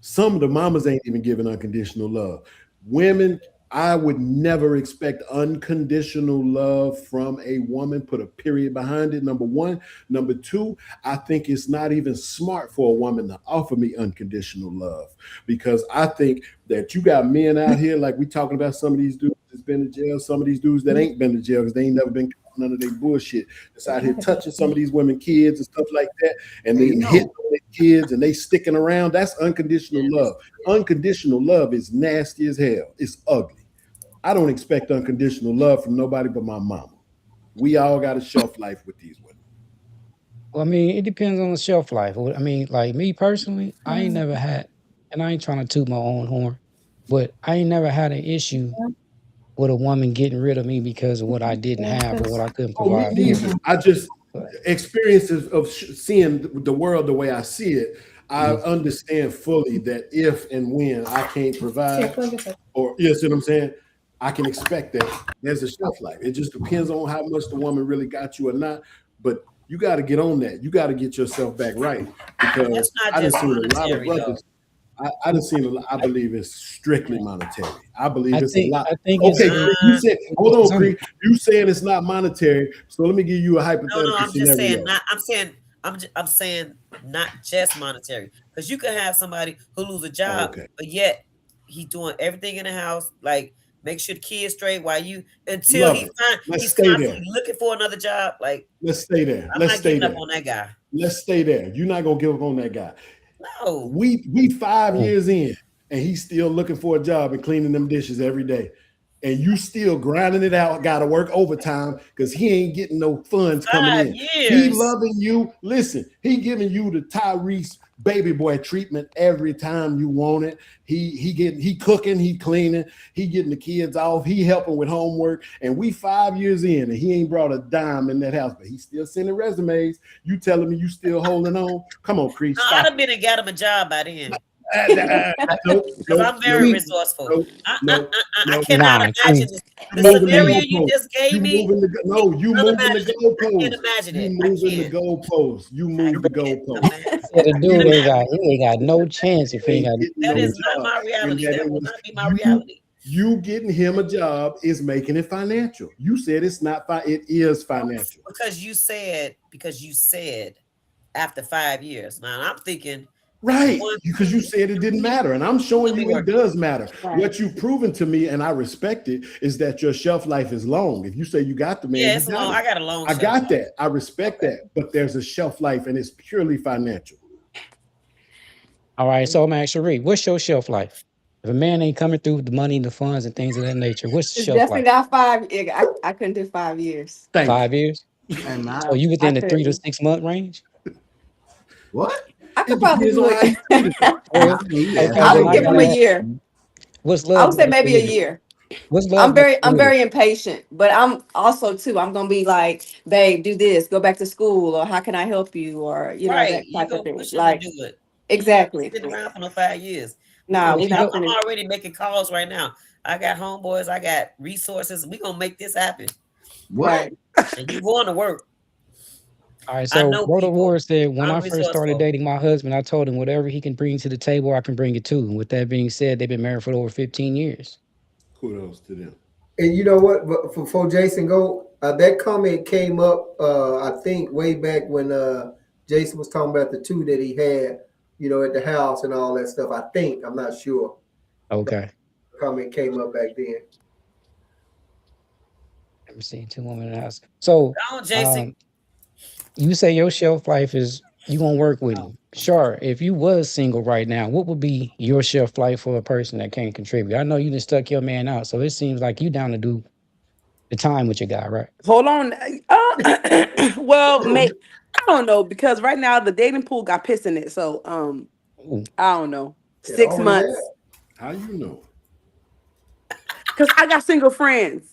Some of the mamas ain't even giving unconditional love. Women, I would never expect unconditional love from a woman. Put a period behind it. Number one. Number two, I think it's not even smart for a woman to offer me unconditional love because I think that you got men out here, like we talking about some of these dudes that's been to jail, some of these dudes that ain't been to jail because they ain't never been caught none of their bullshit. That's out here touching some of these women, kids and stuff like that, and Hey, they hitting yo. on their kids and they sticking around. That's unconditional love. Unconditional love is nasty as hell. It's ugly. I don't expect unconditional love from nobody but my mama. We all got a shelf life with these women. Well, I mean, it depends on the shelf life. I mean, like me personally, I ain't never had, and I ain't trying to toot my own horn, but I ain't never had an issue with a woman getting rid of me because of what I didn't have or what I couldn't Oh, me provide for her. neither. I just But experiences of seeing the world the way I see it. I mhm. understand fully that if and when I can't provide, or you see what I'm saying, I can expect that there's a shelf life. It just depends on how much the woman really got you or not. But you got to get on that. You got to get yourself back right because That's not I done just seen a lot of monetary though. brothers. I done seen a lot. I believe it's strictly monetary. I believe I it's a think lot. I think it's Okay, Cree, you Uh, said, hold on, Cree. You saying it's not monetary. So let me give you a no, hypothetical I'm just saying scenario. not. I'm saying not just monetary because you can have somebody who lose a Oh, job, okay. but yet he's doing everything in the house, like make sure the kids straight while you until Love it. Let's he's stay there. constantly looking for another job. Like Let's stay there. I'm Let's not stay giving up there. on that guy. Let's stay there. You're not gonna give up on that guy. No, We 5 oh, years in, and he's still looking for a job and cleaning them dishes every day. And you still grinding it out, gotta work overtime because he ain't getting no funds coming five in. He years. loving you. Listen, he giving you the Tyrese baby boy treatment every time you want it. He cooking, he cleaning, he getting the kids off, he helping with homework. And we 5 years in, and he ain't brought a dime in that house, but he's still sending resumes. You telling me you still holding on? Come on, Chris, No, I'd stop have been and got him a job by then nope, because nope, I'm very nope, Cree, resourceful. nope, nope, I nope. cannot nah, imagine Cree. You the moving the scenario you goalpost. just You gave me. moving the no. You moving the Unimaginable. I can't goalpost. imagine You it. I moving the can't. goalpost. You I move the can't goalpost. imagine. Yeah, the I can't dude imagine. ain't got no chance if he ain't Ain't got getting That no is not job, my and reality. that That it will was not be my you. reality. You getting him a job is making it financial. You said it's not. It is financial. Because you said after 5 years. Now I'm thinking Right, one, because you said it didn't matter, and I'm showing let me you it work. does matter. Right. What you've proven to me, and I respect it, is that your shelf life is long. If you say you got the man, Yeah, you it's got long. him. I got a long I shelf got life. that. I respect Okay. that. But there's a shelf life, and it's purely financial. all right. So I'm asking Cherie, what's your shelf life? If a man ain't coming through with the money and the funds and things of that nature, what's the It's shelf definitely life? not 5. I couldn't do 5 years. Thank you. 5 years? Hey man, So you I within the 3 to couldn't. 6 month range? what? I It could probably depends do on how you treat it, though. it. Man, I Well, mean, you okay, asking I then would I give for him gotta a ask, year. what's I love would say like for maybe a you? year. What's love like for I'm you? very impatient, but I'm also too. I'm gonna be like, babe, do this, go back to school, or how can I help you, or Right. that You type of go thing. push him to Like do it. You ain't exactly. sitting around for no 5 years. We Nah, gonna If we you make. go, definitely. I'm already making calls right now. I got homeboys. I got resources. We gonna make this happen. what? Right. And you going to work. all right, I so know Rhoda people. Ward said, when I'm I first started resourceful. dating my husband, I told him whatever he can bring to the table, I can bring it too. And with that being said, they've been married for over 15 years. Kudos to them. And you know what? But before Jason go, that comment came up. I think way back when Jason was talking about the two that he had, at the house and all that stuff. I think I'm not sure. That Okay. comment came up back then. Let me see, two women in the house. So Go on, Jason. um, you say your shelf life is you gonna work with him. Sure. If you was single right now, what would be your shelf life for a person that can't contribute? I know you just stuck your man out, so it seems like you down to do the time with your guy, right? Hold on. Well, I don't know because right now the dating pool got piss in it. So Ooh. I don't know. It Six always has. months How you know? because I got single friends.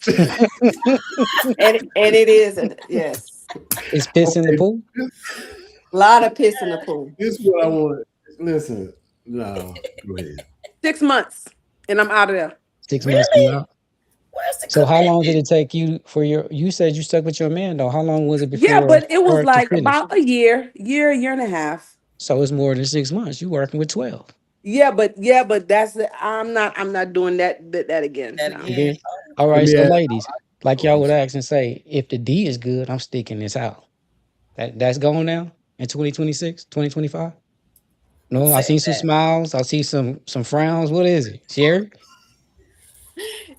And it is, and yes, It's piss in the Okay, pool? this, a lot of piss in the pool. this is what I want. Listen, no, go ahead. 6 months, and I'm out of there. 6 months and you Really? out. Where's the So how long did commitment? it take you for your you said you stuck with your man though? How long was it Yeah, before but it was start to like finish? about a year and a half. So it's more than 6 months. You working with 12. Yeah, but I'm not doing that again. That No. again? Again. All Let right, me so ask. ladies, like Oh, y'all I'm would sorry. ask and say, if the D is good, I'm sticking this out. That's gone now in 2026, 2025. Who No, I said see some that? smiles. I see some frowns. What is it? Sherry?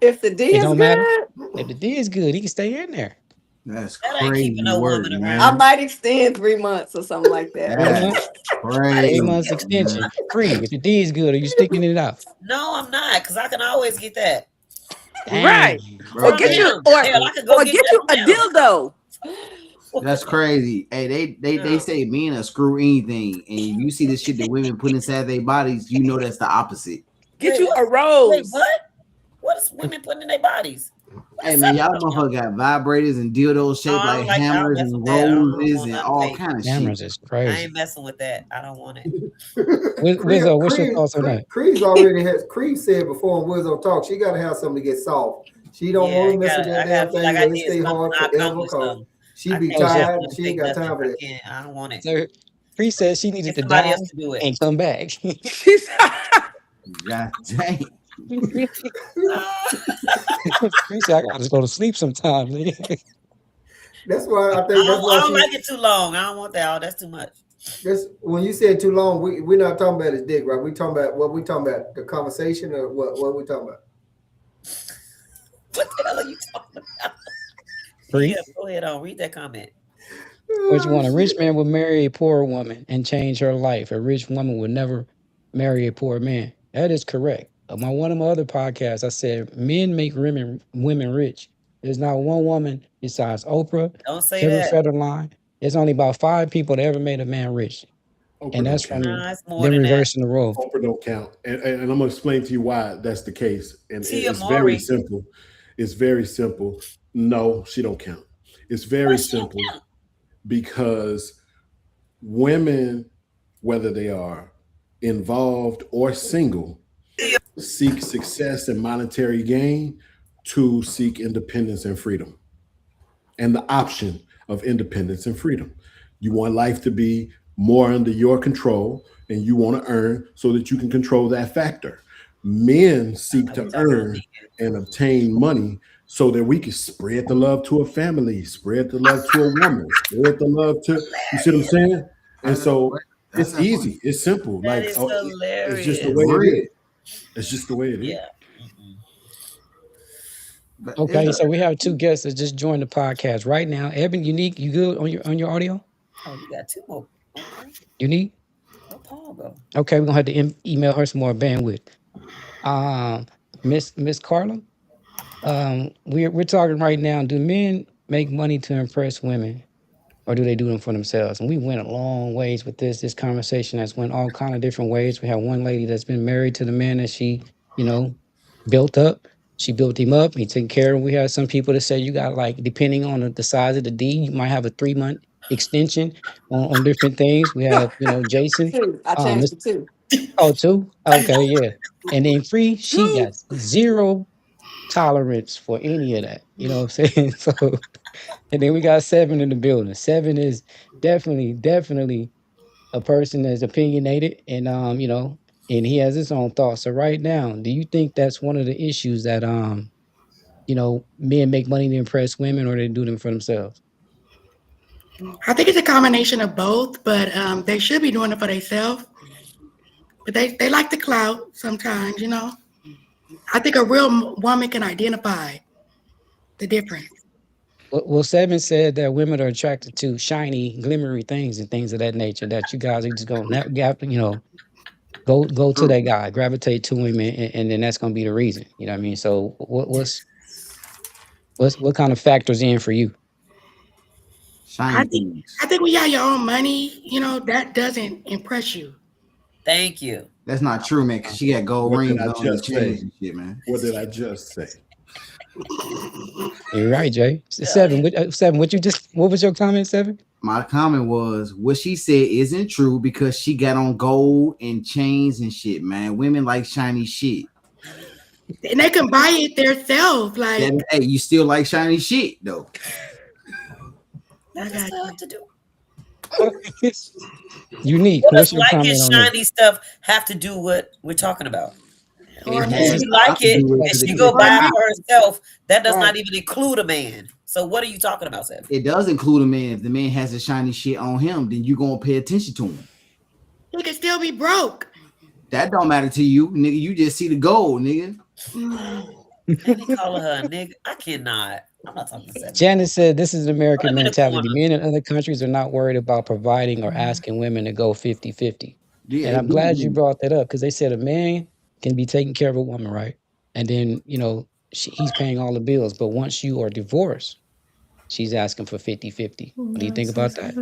If the D It is don't matter. good, If the D is good, he can stay in there. That's That ain't keeping crazy no work, woman I around. man. might extend 3 months or something like that. Three But That's months, I, 3 months crazy, extension. man. Free. If the D is good, are you sticking it out? no, I'm not, because I can always get that Dang. Right. Or Bro, from get hey, you him. or Hell, hey, I could go or get get that you a from him. dildo. that's crazy. Hey, they No. say men are screw anything, and if you see the shit that women put inside their bodies, you know that's the opposite. Get Wait, you what? a Wait, rose. what? What is women putting in their bodies? What Hey is man, seven y'all come from? motherfucker got vibrators and dildos No, shaped I like don't like. I don't hammers mess with and that. I don't roses want and nothing all fake. kind of shit. Cameras is I crazy. ain't messing with that. I don't want it. Wizzo, what's your thoughts on that? Creed's already has. Creed said before in Wizzo talk, she got to have something to get soft. She don't Yeah, want to mess with that I gotta damn feel like thing, I let it did stay something. hard I forever, accomplished cause something. she I be can't Oh, sit so up tired there and and she ain't fake got nothing. time for I that. can't. I don't want it. so Free said she needed Get to somebody die else to do it. and come back. She's God dang. Free said, I gotta just go to sleep sometimes. Nigga." That's why I think that's I why don't she like it too long. I don't want that. Oh, that's too much. that's when you said too long, we're not talking about his dick, right? We talking about what we talking about, the conversation or what we talking about? What the hell are you talking about? Free. Yeah, go ahead on. Read that comment. Which Oh one? A rich shit. man would marry a poor woman and change her life. A rich woman would never marry a poor man. That is correct. My one of my other podcasts, I said men make women rich. There's not one woman besides Oprah, Don't say Kevin that. Federline. There's only about 5 people that ever made a man rich, Oprah and that's don't count. from Nah, it's more them than that. reversing the role. Oprah don't count. And I'm gonna explain to you why that's the case. And Tia it's very Mowry. simple. It's very simple. No, she don't count. It's Why very she don't simple count? because women, whether they are involved or single, seek success and monetary gain to seek independence and freedom and the option of independence and freedom. You want life to be more under your control and you want to earn so that you can control that factor. Men seek Are we to talking about earn niggas? and obtain money so that we can spread the love to a family, spread the love to a woman, spread the love to, you see what I'm Hilarious. saying? How And did that so what? That's it's not funny. easy, it's simple. That Like, is oh, it's just the way hilarious. it Real. is. It's just the way it is. Yeah. Mm-mm. But it's Okay, so we have two guests that just joined the podcast right now. Eben, Unique, you good on your audio? Oh, you got two more. Okay. Unique. Where Paul go? Okay, we're gonna have to email her some more bandwidth. Um, Miss Carla. We're talking right now. Do men make money to impress women, or do they do them for themselves? And we went a long ways with this. This conversation has went all kind of different ways. We have one lady that's been married to the man that she, you know, built up. She built him up. He took care of him. We have some people that say you got like, depending on the size of the deed, you might have a 3 month extension on different things. We have, Jason. two. I Miss changed it too. Oh, two? Okay, yeah. And then Free, she got zero tolerance for any of that. You know what I'm saying? So, and then we got Seven in the building. Seven is definitely a person that's opinionated and and he has his own thoughts. So right now, do you think that's one of the issues that men make money to impress women or they do them for themselves? I think it's a combination of both, but they should be doing it for themselves. But they like the clout sometimes, you know. I think a real woman can identify the difference. Well, Seven said that women are attracted to shiny, glimmery things and things of that nature. That you guys are just gonna go to true. that guy, gravitate to him, and then that's gonna be the reason. You know what I mean? So what kind of factors in for you? I Shiny think things. I think when you have your own money, you know, that doesn't impress you. Thank you. That's not true, man, because she got gold What did rings I on and just chains say? and shit, man. What did I just say? You're right, Jay. Oh, Seven. Seven. What was your comment, Seven? My comment was what she said isn't true because she got on gold and chains and shit, man. Women like shiny shit. And they can buy it themselves. Like, That hey, you still like shiny shit though. what I does got that have you. to do? Unique. What does What's your liking comment on this? shiny stuff have to do with what we're talking about? It Or If has she men, a lot like to do it with and it she because go or buy it men, for herself, that does right? not even include a man. So what are you talking about, Seven? it does include a man. If the man has a shiny shit on him, then you gonna pay attention to him. He can still be broke. That don't matter to you, nigga. You just see the gold, nigga. Mm. And he calling her a nigga. I cannot. I'm not talking to Seven. Janice said this is Put American him in the mentality. corner. Men in other countries are not worried about providing or asking women to go 50-50. Yeah, And they I'm do glad you believe. brought that up because they said a man can be taking care of a woman, right? And then, he's paying all the bills. But once you are divorced, she's asking for 50-50. What do you think about that?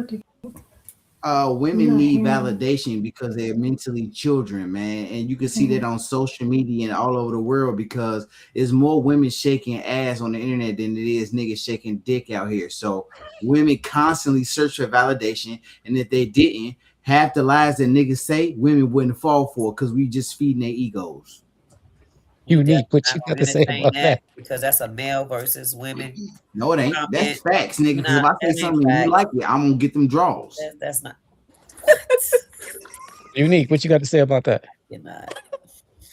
Women need validation because they're mentally children, man. And you can see that on social media and all over the world because there's more women shaking ass on the internet than it is niggas shaking dick out here. So women constantly search for validation. And if they didn't, half the lies that niggas say, women wouldn't fall for because we just feeding their egos. Unique. What not you got gonna to say entertain about that that? because that's a male versus women No, it ain't. That's comment. facts, nigga. You're Because if not. I say That ain't something and you fact. like it, I'm gonna get them draws. That's not what. Unique. What you got to say about that? You're not.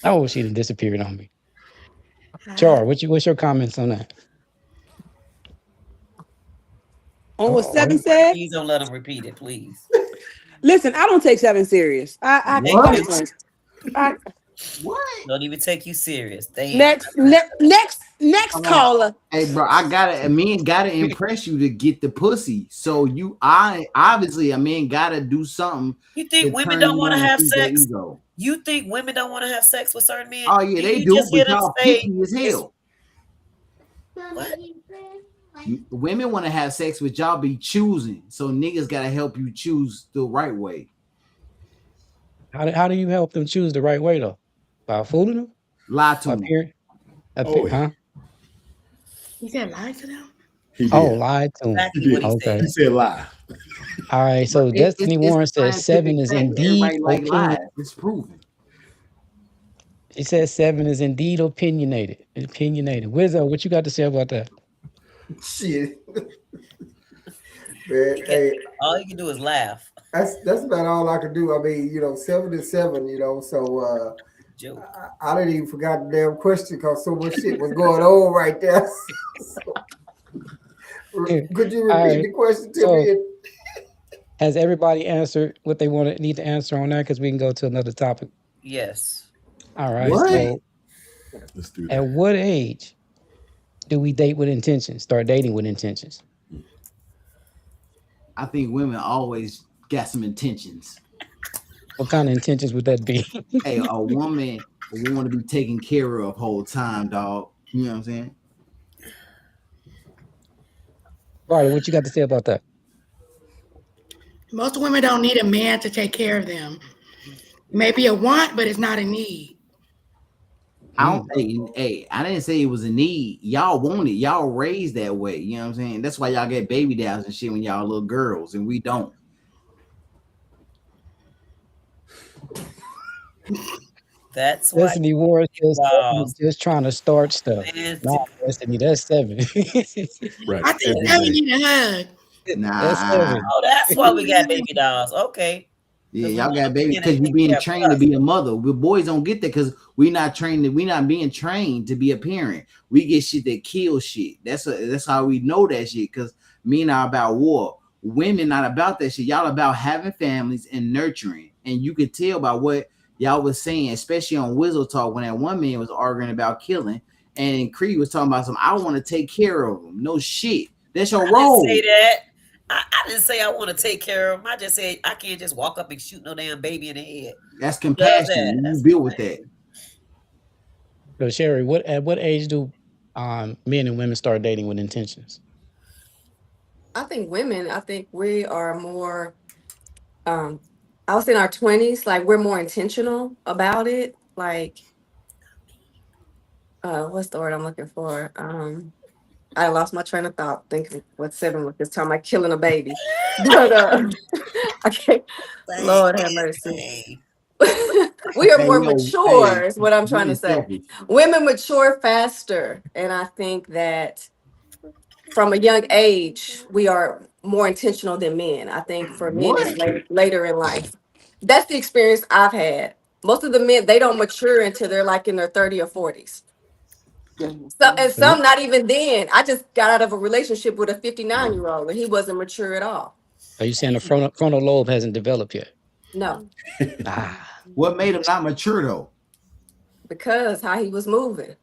Oh, she done disappeared on me. Uh, Char, what's your comments on that? On what Oh, Seven said? Please don't let them repeat it, please. Listen, I don't take Seven serious. They What? do. I What? Don't even take you serious. Damn. next Come on. caller. Hey, bro, I gotta a man gotta impress you to get the pussy. So I obviously a man gotta do something You to think women turn don't you want to on and have feed that sex? ego. You think women don't want to have sex with certain men? Oh yeah, Did they you do, just hear but them y'all say picky as it's hell. what? Women want to have sex, but y'all be choosing. So niggas gotta help you choose the right way. how do you help them choose the right way though? By fooling them? Lie to By them. Oh, huh? he said lie to them. he Oh, did. lied to them. He Exactly what he did. Okay. said. He said lie. All right. But So Destiny it's Warren a says seven scientific is fact. indeed Everybody like opinion. lies. It's proven. He says seven is indeed opinionated. Opinionated. Wizzo, what you got to say about that? Shit, man. He can, Hey, all you can do is laugh. that's about all I could do. I mean, 7 to 7. So Joke. I didn't even forgot the damn question because so much shit was going on right there. So, could you All repeat right. the question to So me? has everybody answered what they need to answer on that? Because we can go to another topic. Yes. All right. What? So Let's do at that. what age do we date with intentions? Start dating with intentions? I think women always got some intentions. What kind of intentions would that be? Hey, a woman will want to be taken care of whole time, dog. You know what I'm saying? Right. What you got to say about that? Most women don't need a man to take care of them. Maybe a want, but it's not a need. I don't Mm. hey, I didn't say it was a need. Y'all want it. Y'all raised that way. You know what I'm saying? That's why y'all get baby dads and shit when y'all little girls and we don't. That's why Destiny Warren says seven is balls. just trying to start stuff. Man, Nah, Destiny, that's seven. Right. I think Every seven day. need a hug. That's Nah. seven. oh, that's why we got baby dolls. Okay. Yeah, Because we y'all want got baby men to because you take being care of trained to us. be a mother. We boys don't get that because we not being trained to be a parent. We get shit that kills shit. That's how we know that shit. Because men are about war. Women not about that shit. Y'all about having families and nurturing. And you could tell by what y'all was saying, especially on Whistle Talk when that one man was arguing about killing, and Creed was talking about some. I want to take care of them. No shit. That's your I didn't say role. that. I didn't say I want to take care of them. I just said I can't just walk up and shoot no damn baby in the head. That's Who does compassion. that? You That's build with insane. that. So Sherry, at what age do men and women start dating with intentions? I think women, I think we are more, um, I was in our 20s, like we're more intentional about it. Like, what's the word I'm looking for? I lost my train of thought thinking what seven was this time, like killing a baby. But okay, Lord have mercy. Dang. We are Hey, more yo, mature, hey, is what I'm trying to women say. selfish. Women mature faster. And I think that from a young age, we are more intentional than men. I think for men, it's What? later in life. That's the experience I've had. Most of the men, they don't mature until they're like in their 30 or 40s. So, and So, some not even then. I just got out of a relationship with a 59-year-old and he wasn't mature at all. are you saying the frontal lobe hasn't developed yet? No, Ah, What made him not mature though? because how he was moving,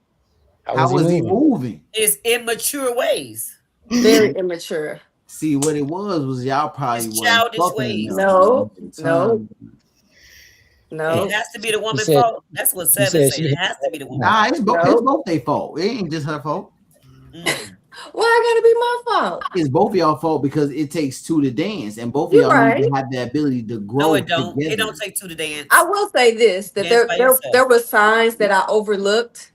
how was How he was he moving? moving? It's immature ways. very immature. See, what it was y'all probably It's wasn't childish fucking ways. enough No, at the no, time. It no, has to be the You woman's said fault. That's what you Seven said said. she It had has to be the woman's nah, Nah, fault. it's no. both their fault. It ain't just her fault. Mm. Why I gotta be my fault? It's both of y'all fault because it takes two to dance, and both of You're y'all need right. to have the ability to No, grow it don't. It together. don't take two to I dance. will say this: that Dance there, by there, yourself. there were signs that I overlooked,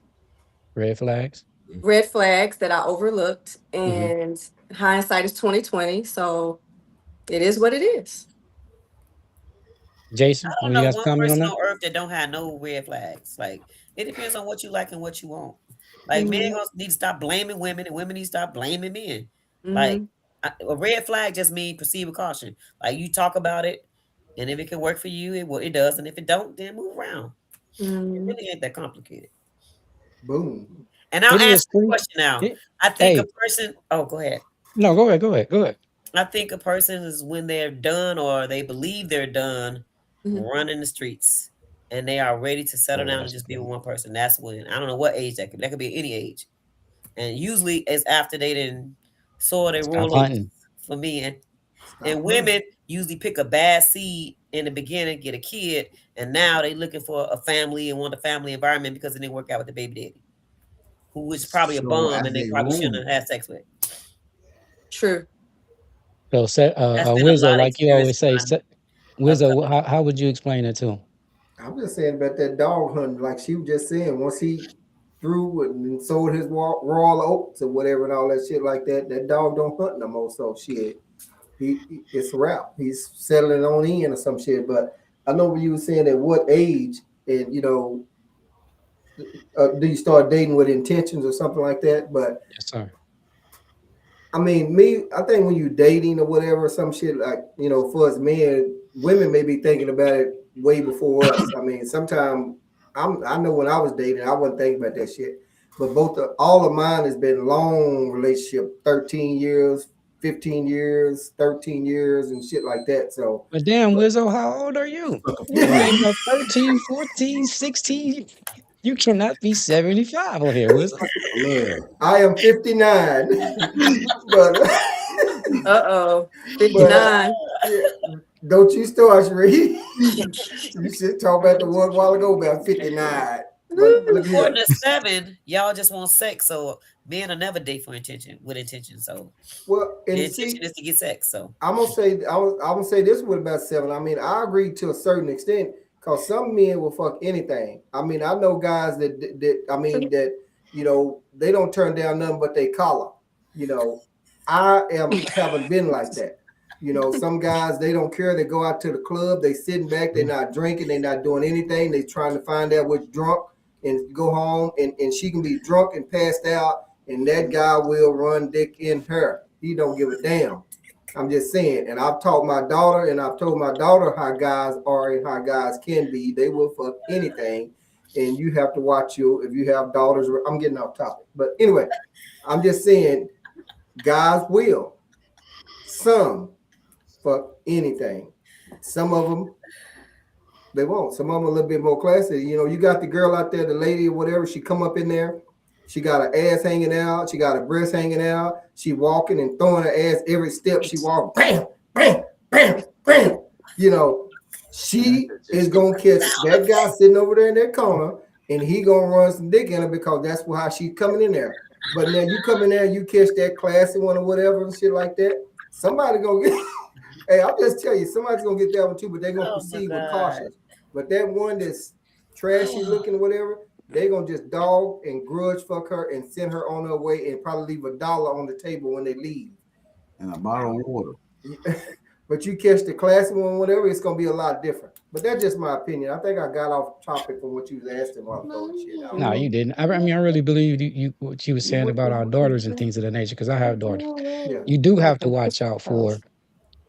red flags. red flags that I overlooked, Hmm. and hindsight is 2020. So it is what it is. Jason, I don't will you know guys one comment on person that? on earth that don't have no red flags. Like it depends on what you like and what you want. Like men Mhm. gonna need to stop blaming women, and women need to stop blaming men. Like Mhm. a red flag just means proceed with caution. Like you talk about it, and if it can work for you, it does, and if it don't, then move around. It Mhm. really ain't that complicated. Boom. And I'll It answer is the true. question now. It, I think a hey, person. Oh, go ahead. no, go ahead, go ahead, go ahead. I think a person is when they're done or they believe they're done Mhm. running the streets and they are ready to settle Oh, down and that's just be with good. one person. That's when I don't know what age that could be any age. And usually it's after they didn't saw their Stop roll ups hunting. for me. And Stop hunting. women usually pick a bad seed in the beginning, get a kid, and now they looking for a family and want a family environment because it didn't work out with the baby daddy, who was probably a So bum as and they a probably shouldn't rule, have had sex with. True. So, That's been a Wizzo, lot of like you experience always of say, mine of Wizzo, coming. how would you explain it to him? I'm just saying about that dog hunting, like she was just saying. Once he threw and sold his raw oats or whatever and all that shit like that, that dog don't hunt no more. So shit, it's a wrap. He's settling on in or some shit. But I know when you were saying at what age, and do you start dating with intentions or something like that? But Yes, sir. I mean, me, I think when you dating or whatever, some shit like, for us men, women may be thinking about it way before us. I mean, sometimes I know when I was dating, I wasn't thinking about that shit. But all of mine has been long relationship, 13 years, 15 years, 13 years, and shit like that. So, But damn, Wizzo, how old are you? Sucker for You life. talking about 13, 14, 16? You cannot be 75 on here, Wizzo. Sucker for love. I am 59, but Uh-oh. but 59. yeah, don't you start, Sheree. You should talk about the one while ago about 59. But look According here. to seven, y'all just want sex. So men will never date for intention with intention. So Well, the and intention see, is to get sex. So I'm gonna say this with about seven. I mean, I agree to a certain extent because some men will fuck anything. I mean, I know guys that I mean that they don't turn down nothing but they collar. You know, haven't been like that. Some guys they don't care. They go out to the club. They sitting back. They're not drinking. They're not doing anything. They trying to find out which drunk and go home. And she can be drunk and passed out, and that guy will run dick in her. He don't give a damn. I'm just saying, and I've taught my daughter, and I've told my daughter how guys are and how guys can be. They will fuck anything, and you have to watch you if you have daughters. I'm getting off topic, but anyway, I'm just saying, guys will. Some fuck anything. Some of them they won't. Some of them a little bit more classy. You got the girl out there, the lady or whatever. She come up in there. She got her ass hanging out. She got her breast hanging out. She walking and throwing her ass every step she walk. Bam, bam, bam, bam. You know, she is gonna catch that guy sitting over there in that corner, and he gonna run some dick in her because that's how she's coming in there. But now you come in there, you catch that classy one or whatever and shit like that. Somebody gonna get. Hey, I'll just tell you, somebody's gonna get that one too, but they're gonna oh my proceed with god. caution. But that one that's trashy looking or whatever, they gonna just dog and grudge fuck her and send her on her way and probably leave $1 on the table when they leave. and a bottle of water. But you catch the classy one, whatever, it's gonna be a lot different. But that's just my opinion. I think I got off topic from what you was asking while ago and shit. I don't No, know. you didn't. I mean, I really believe you what you were saying about our daughters and things of that nature, because I have daughters. Yeah. You do have to watch out for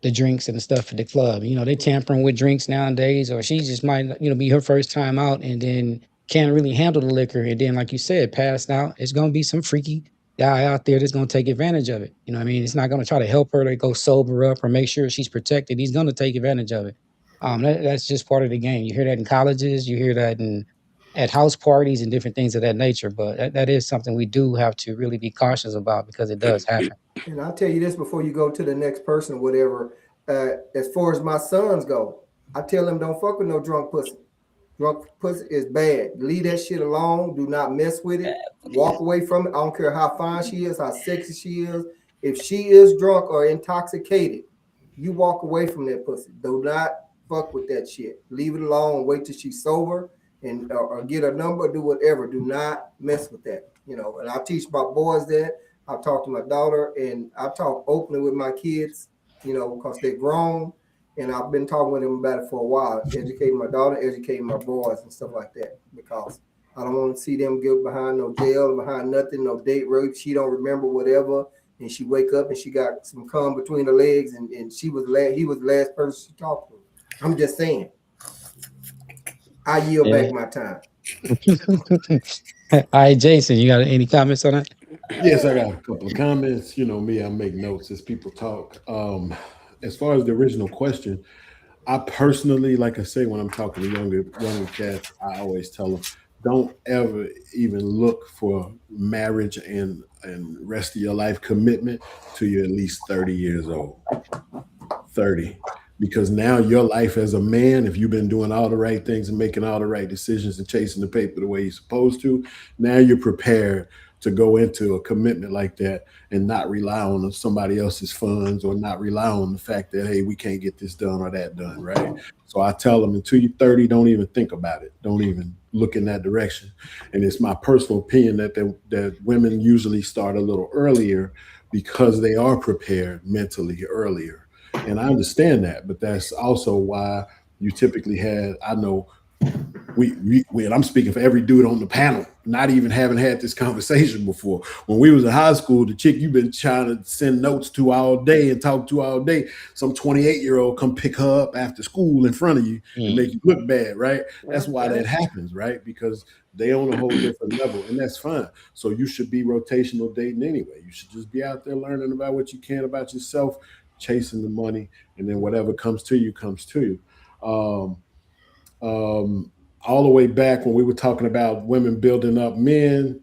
the drinks and the stuff at the club. They tampering with drinks nowadays, or she just might, be her first time out and then can't really handle the liquor. And then, like you said, passed out. It's gonna be some freaky guy out there that's gonna take advantage of it. You know what I mean? It's not gonna try to help her to go sober up or make sure she's protected. He's gonna take advantage of it. That's just part of the game. You hear that in colleges, you hear that in at house parties and different things of that nature. But that is something we do have to really be cautious about because it does happen. And I'll tell you this before you go to the next person, whatever. As far as my sons go, I tell them don't fuck with no drunk pussy. Drunk pussy is bad. Leave that shit alone. Do not mess with it. Walk away from it. I don't care how fine she is, how sexy she is. If she is drunk or intoxicated, you walk away from that pussy. Do not fuck with that shit. Leave it alone. Wait till she's sober and or get a number. Do whatever. Do not mess with that. And I teach my boys that. I talk to my daughter and I talk openly with my kids. Because they're grown And I've been talking with him about it for a while, educating my daughter, educating my boys and stuff like that, because I don't want to see them get behind no jail, behind nothing, no date rape. She don't remember whatever, and she wake up and she got some cum between her legs, and he was the last person she talked to. I'm just saying, I yield Yeah. back my time. All right, Jason, you got any comments on that? Yes, I got a couple of comments. You know me, I make notes as people talk. As far as the original question, I personally, like I say, when I'm talking to younger cats, I always tell them, don't ever even look for marriage and rest of your life commitment till you're at least 30 years old. 30, because now your life as a man, if you've been doing all the right things and making all the right decisions and chasing the paper the way you're supposed to, now you're prepared to go into a commitment like that and not rely on somebody else's funds or not rely on the fact that, hey, we can't get this done or that done, right? So I tell them, until you're 30, don't even think about it, don't even look in that direction. And it's my personal opinion that women usually start a little earlier because they are prepared mentally earlier, and I understand that, but that's also why you typically had, I know and I'm speaking for every dude on the panel, not even having had this conversation before. When we was in high school, the chick you've been trying to send notes to all day and talk to all day, some 28-year-old come pick her up after school in front of you and Mm. make you look bad, right? That's why Okay. that happens, right? Because they on a whole different level, and that's fine. So you should be rotational dating anyway. You should just be out there learning about what you can about yourself, chasing the money, and then whatever comes to you comes to you. Um, all the way back when we were talking about women building up men,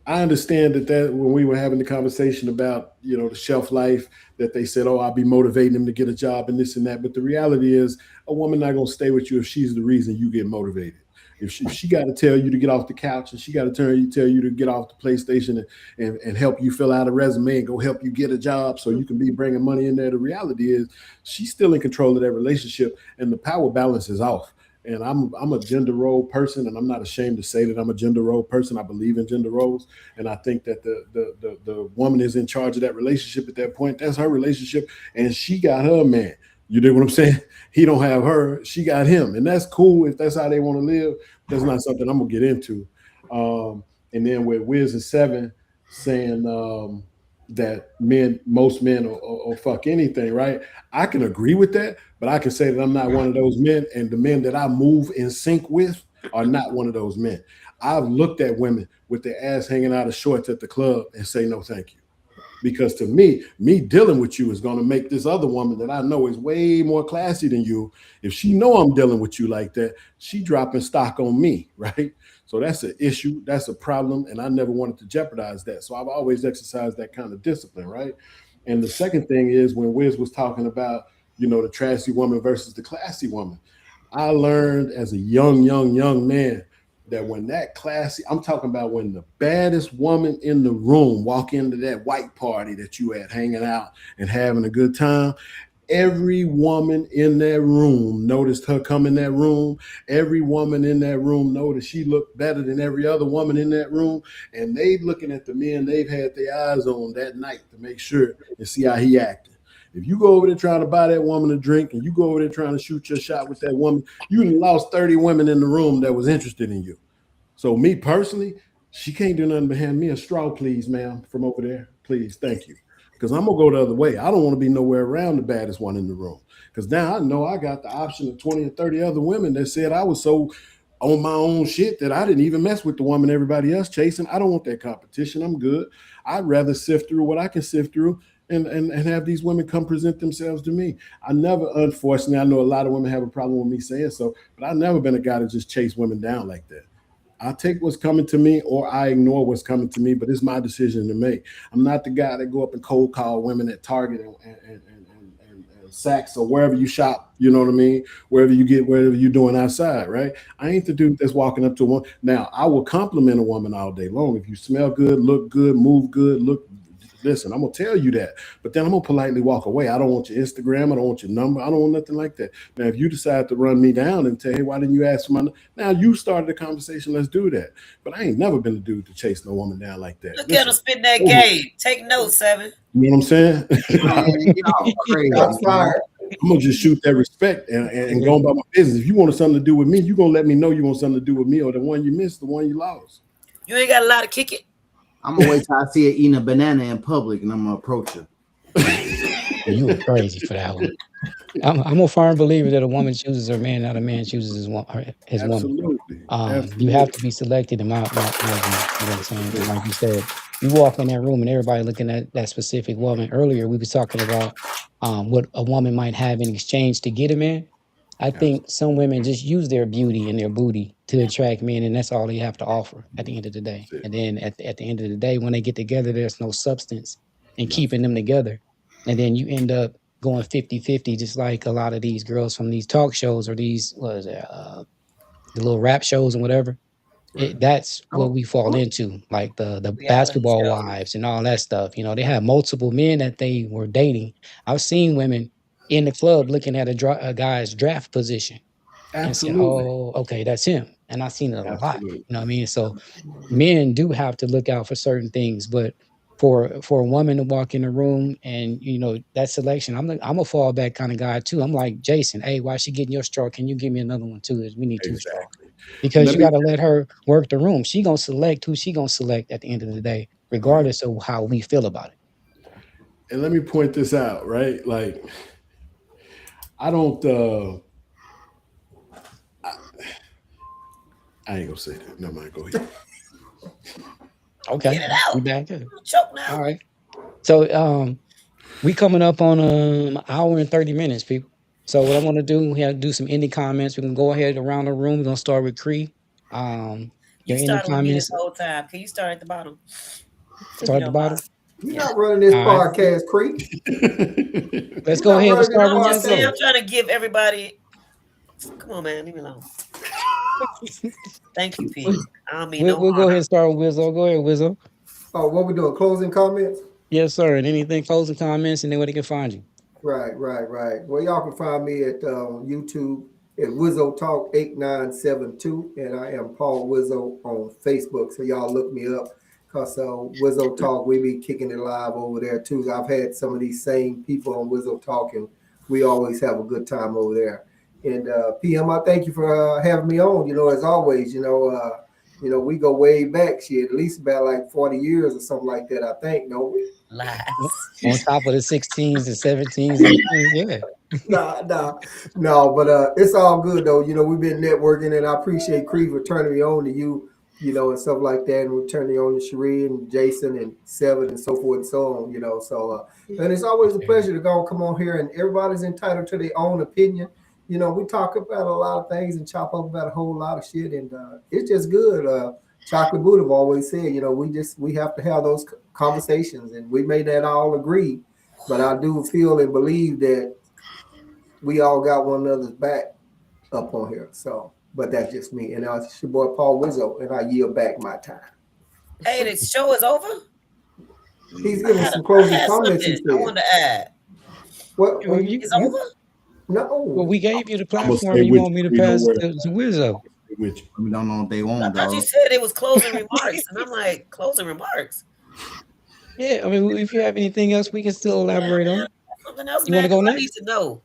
I understand that when we were having the conversation about, the shelf life, that they said, oh, I'll be motivating them to get a job and this and that. But the reality is, a woman not gonna stay with you if she's the reason you get motivated. If she got to tell you to get off the couch and she got to tell you to get off the PlayStation and help you fill out a resume and go help you get a job so you can be bringing money in there, the reality is she's still in control of that relationship and the power balance is off. And I'm a gender role person, and I'm not ashamed to say that I'm a gender role person. I believe in gender roles, and I think that the woman is in charge of that relationship at that point. That's her relationship, and she got her man. You dig what I'm saying? He don't have her, she got him, and that's cool if that's how they want to live. That's not something I'm gonna get into. And then with Wiz and Seven saying that most men will fuck anything, right? I can agree with that, but I can say that I'm not one of those men, and the men that I move in sync with are not one of those men. I've looked at women with their ass hanging out of shorts at the club and say no, thank you. Because to me dealing with you is going to make this other woman that I know is way more classy than you. If she know I'm dealing with you like that, she dropping stock on me, right? So that's an issue, that's a problem, and I never wanted to jeopardize that. So I've always exercised that kind of discipline, right? And the second thing is when Wiz was talking about, the trashy woman versus the classy woman, I learned as a young man that when that classy, I'm talking about when the baddest woman in the room walk into that white party that you at hanging out and having a good time, every woman in that room noticed her come in that room. Every woman in that room noticed she looked better than every other woman in that room. And they looking at the men they've had their eyes on that night to make sure and see how he acted. If you go over there trying to buy that woman a drink and you go over there trying to shoot your shot with that woman, you lost 30 women in the room that was interested in you. So me personally, she can't do nothing but hand me a straw, please, ma'am, from over there. Please, thank you. Because I'm gonna go the other way. I don't want to be nowhere around the baddest one in the room. Because now I know I got the option of 20 or 30 other women that said I was so on my own shit that I didn't even mess with the woman everybody else chasing. I don't want that competition. I'm good. I'd rather sift through what I can sift through and have these women come present themselves to me. I never, unfortunately, I know a lot of women have a problem with me saying so, but I've never been a guy to just chase women down like that. I take what's coming to me or I ignore what's coming to me, but it's my decision to make. I'm not the guy that go up and cold call women at Target and Saks or wherever you shop, you know what I mean? Wherever you're doing outside, right? I ain't the dude that's walking up to one. Now, I will compliment a woman all day long. If you smell good, look good, move good, listen, I'm gonna tell you that, but then I'm gonna politely walk away. I don't want your Instagram, I don't want your number, I don't want nothing like that. Now, if you decide to run me down and say, hey, why didn't you ask for my number? Now you started the conversation, let's do that. But I ain't never been a dude to chase no woman down like that. Look at him Listen, spitting that you game. Take notes, Seven. know what I'm saying? Man, y'all crazy, Shots man. fired. I'm gonna just shoot that respect and go about my business. If you want something to do with me, you're gonna let me know you want something to do with me, or the one you missed, the one you lost. You ain't got a lot of kick it. I'm gonna wait till I see her eating a banana in public, and I'm gonna approach her. You were crazy for that one. I'm a firm believer that a woman chooses her man, not a man chooses his woman. Absolutely, You have absolutely. to be selected in my view. You know what I'm saying? And like you said, you walk in that room and everybody looking at that specific woman. Earlier, we was talking about what a woman might have in exchange to get a man. I think some women just use their beauty and their booty to attract men, and that's all they have to offer at the end of the day. That's it. And then at the end of the day, when they get together, there's no substance in Nothing. keeping them together. And then you end up going 50-50, just like a lot of these girls from these talk shows or these, what is it, the little rap shows and whatever. Right. That's what Oh, we fall into, like the reality basketball shows. wives and all that stuff. You know, they have multiple men that they were dating. I've seen women in the club looking at a guy's draft position and saying, Absolutely. "Oh, okay, that's him." And I've seen it a lot. Absolutely. You know what I mean? So men do have to look out for certain things, but for a woman to walk in the room and that selection, I'm a fallback kind of guy too. I'm like Jason, hey, why she getting your straw? Can you give me another one too? We need two straws Exactly. because Let you me got to let her work the room. She gonna select who she gonna select at the end of the day, right. regardless of how we feel about it. And let me point this out, right? Like I don't I ain't gonna say that. No mind, go ahead. Okay, Get it we out. back good. Choke All now. right. So we coming up on hour and 30 minutes, people. So what I want to do, we have to do some indie comments. We can go ahead around the room. We're gonna start with Cree. Um, You your indie started with me this comments whole time. Can you start at the bottom, if you start at the don't mind? bottom. You're Yeah. not running this All right. podcast, Creek. Let's You're go not ahead. We'll running this start I'm with just saying. I'm podcast. Wizzo. trying to give everybody. Come on, man. Leave me alone. Thank you, P. I don't mean no We'll go harm. ahead and start with Wizzo. Go ahead, Wizzo. Oh, what we doing? Closing comments? Yes, sir. And anything closing comments, and then where they can find you. Right, right, right. Well, y'all can find me at YouTube at Wizzo Talk 8972, and I am Paul Wizzo on Facebook. So y'all look me up because Wizzo Talk, we be kicking it live over there too. I've had some of these same people on Wizzo Talk, and we always have a good time over there. And PM, I thank you for having me on. As always, we go way back, shit, at least about like 40 years or something like that. I think, don't we? Lies. On top of the 16s and 17s and 20s, yeah. No, but it's all good though. We've been networking, and I appreciate Cree for turning me on to you, and stuff like that, and we're turning on to Sheree and Jason and Seven and so forth and so on. And it's always a pleasure to come on here, and everybody's entitled to their own opinion. We talk about a lot of things and chop up about a whole lot of shit, and it's just good. Chocolate Buddha have always said, we have to have those conversations, and we may not all agree, but I do feel and believe that we all got one another's back up on here. So, but that's just me. And it's your boy Paul Wizzo, and I yield back my time. Hey, the show is over. He's I giving had some closing I had comments. He something I said, wanted to add. "What? Well, When you, It's you over. well, no, we gave you the I'm gonna platform, stay and you with want me you. to We know pass where to Wizzo. with you. We don't know what they I want, thought you dog. said it was closing remarks, and I'm like, closing remarks. Yeah, I mean, if you have anything else, we can still Yeah, elaborate on man. it. Something else, You want man, to go because I need next? to know.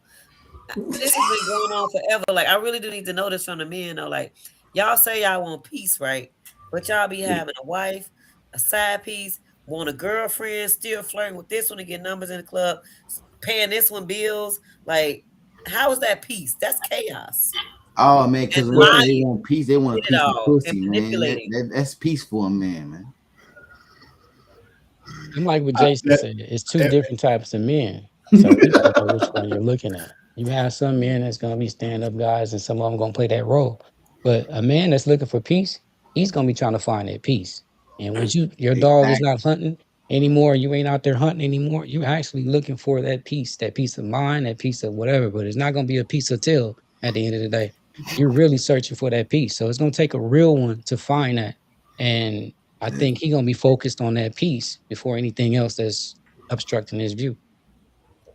This has been going on forever. Like, I really do need to know this from the men, though. Like, y'all say y'all want peace, right? But y'all be Yeah. having a wife, a side piece, want a girlfriend, still flirting with this one to get numbers in the club, paying this one bills. Like, how is that peace? That's chaos. Oh man, And because when they Well, say they lying want peace, they want a with it piece of all and pussy, man. manipulating. That's peace for a man, man. I'm like what I, Jason that, said. It's two that, different types of men. So you got to know which one you're looking at. You have some men that's going to be stand up guys, and some of them going to play that role. But a man that's looking for peace, he's going to be trying to find that peace. And when your dog is Exactly. not hunting anymore, you ain't out there hunting anymore. You're actually looking for that peace of mind, that peace of whatever. But it's not going to be a peace of tail at the end of the day. You're really searching for that peace. So it's going to take a real one to find that. And I think he gonna be focused on that piece before anything else that's obstructing his view.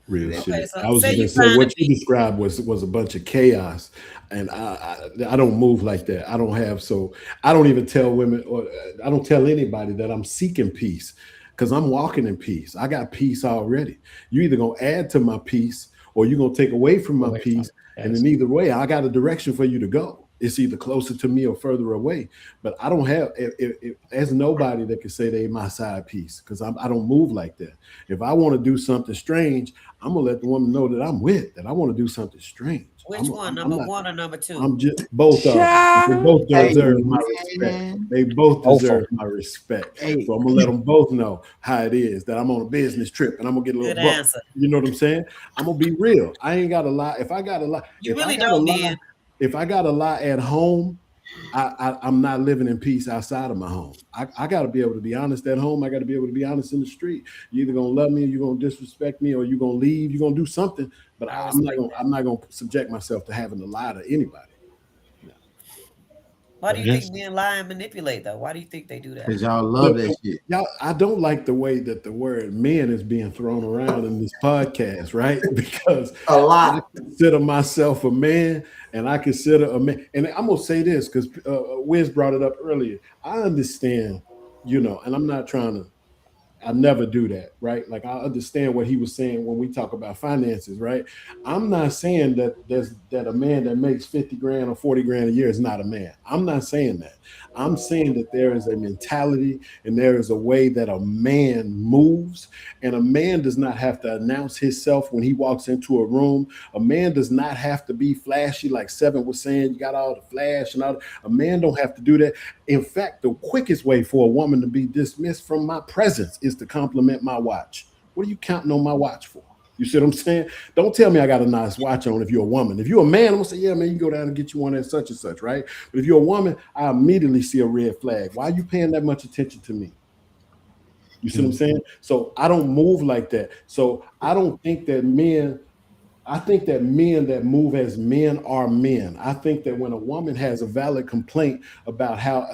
real Okay, shit. so I was say just you gonna say find the what you peace. described was a bunch of chaos, and I don't move like that. I don't have so I don't even tell women or I don't tell anybody that I'm seeking peace because I'm walking in peace. I got peace already. You either gonna add to my peace or you're gonna take away from my Away from peace. it. And Yes. in either way, I got a direction for you to go. It's either closer to me or further away. But I don't have, there's nobody that can say they my side piece because I don't move like that. If I want to do something strange, I'm gonna let the woman know that I'm with that. I want to do something strange. Which one, I'm number not. one or number two? I'm just both of them. They Child. both Hey deserve my respect. man. They both Both of deserve them. my respect. Hey, So I'm gonna let them both know how it is that I'm on a business trip and I'm gonna get a little Good buck. answer. You know what I'm saying? I'm gonna be real. I ain't got to lie. If I got to lie, You really don't, then. if I got to lie at home, I'm not living in peace outside of my home. I got to be able to be honest at home. I got to be able to be honest in the street. You either gonna love me, or you're gonna disrespect me, or you're gonna leave. You're gonna do something. But I respect that. I'm not gonna subject myself to having to lie to anybody. No. Why do But you think just men lie and manipulate, though? Why do you think they do that? cause y'all love But that shit. y'all, I don't like the way that the word men is being thrown around in this podcast, right? Because A I lot. consider myself a man, and I consider a man, and I'm gonna say this because Wiz brought it up earlier. I understand, and I'm not trying to. I never do that, right? Like I understand what he was saying when we talk about finances, right? I'm not saying that a man that makes 50 grand or 40 grand a year is not a man. I'm not saying that. I'm saying that there is a mentality and there is a way that a man moves, and a man does not have to announce himself when he walks into a room. A man does not have to be flashy, like Seven was saying. You got all the flash and all. A man don't have to do that. In fact, the quickest way for a woman to be dismissed from my presence is to compliment my watch. What are you counting on my watch for? You see what I'm saying? Don't tell me I got a nice watch on if you're a woman. If you're a man, I'm gonna say, yeah, man, you go down and get you one at such and such, right? But if you're a woman, I immediately see a red flag. Why are you paying that much attention to me? You see what I'm saying? So I don't move like that. So I don't think that men I think that men that move as men are men. I think that when a woman has a valid complaint about how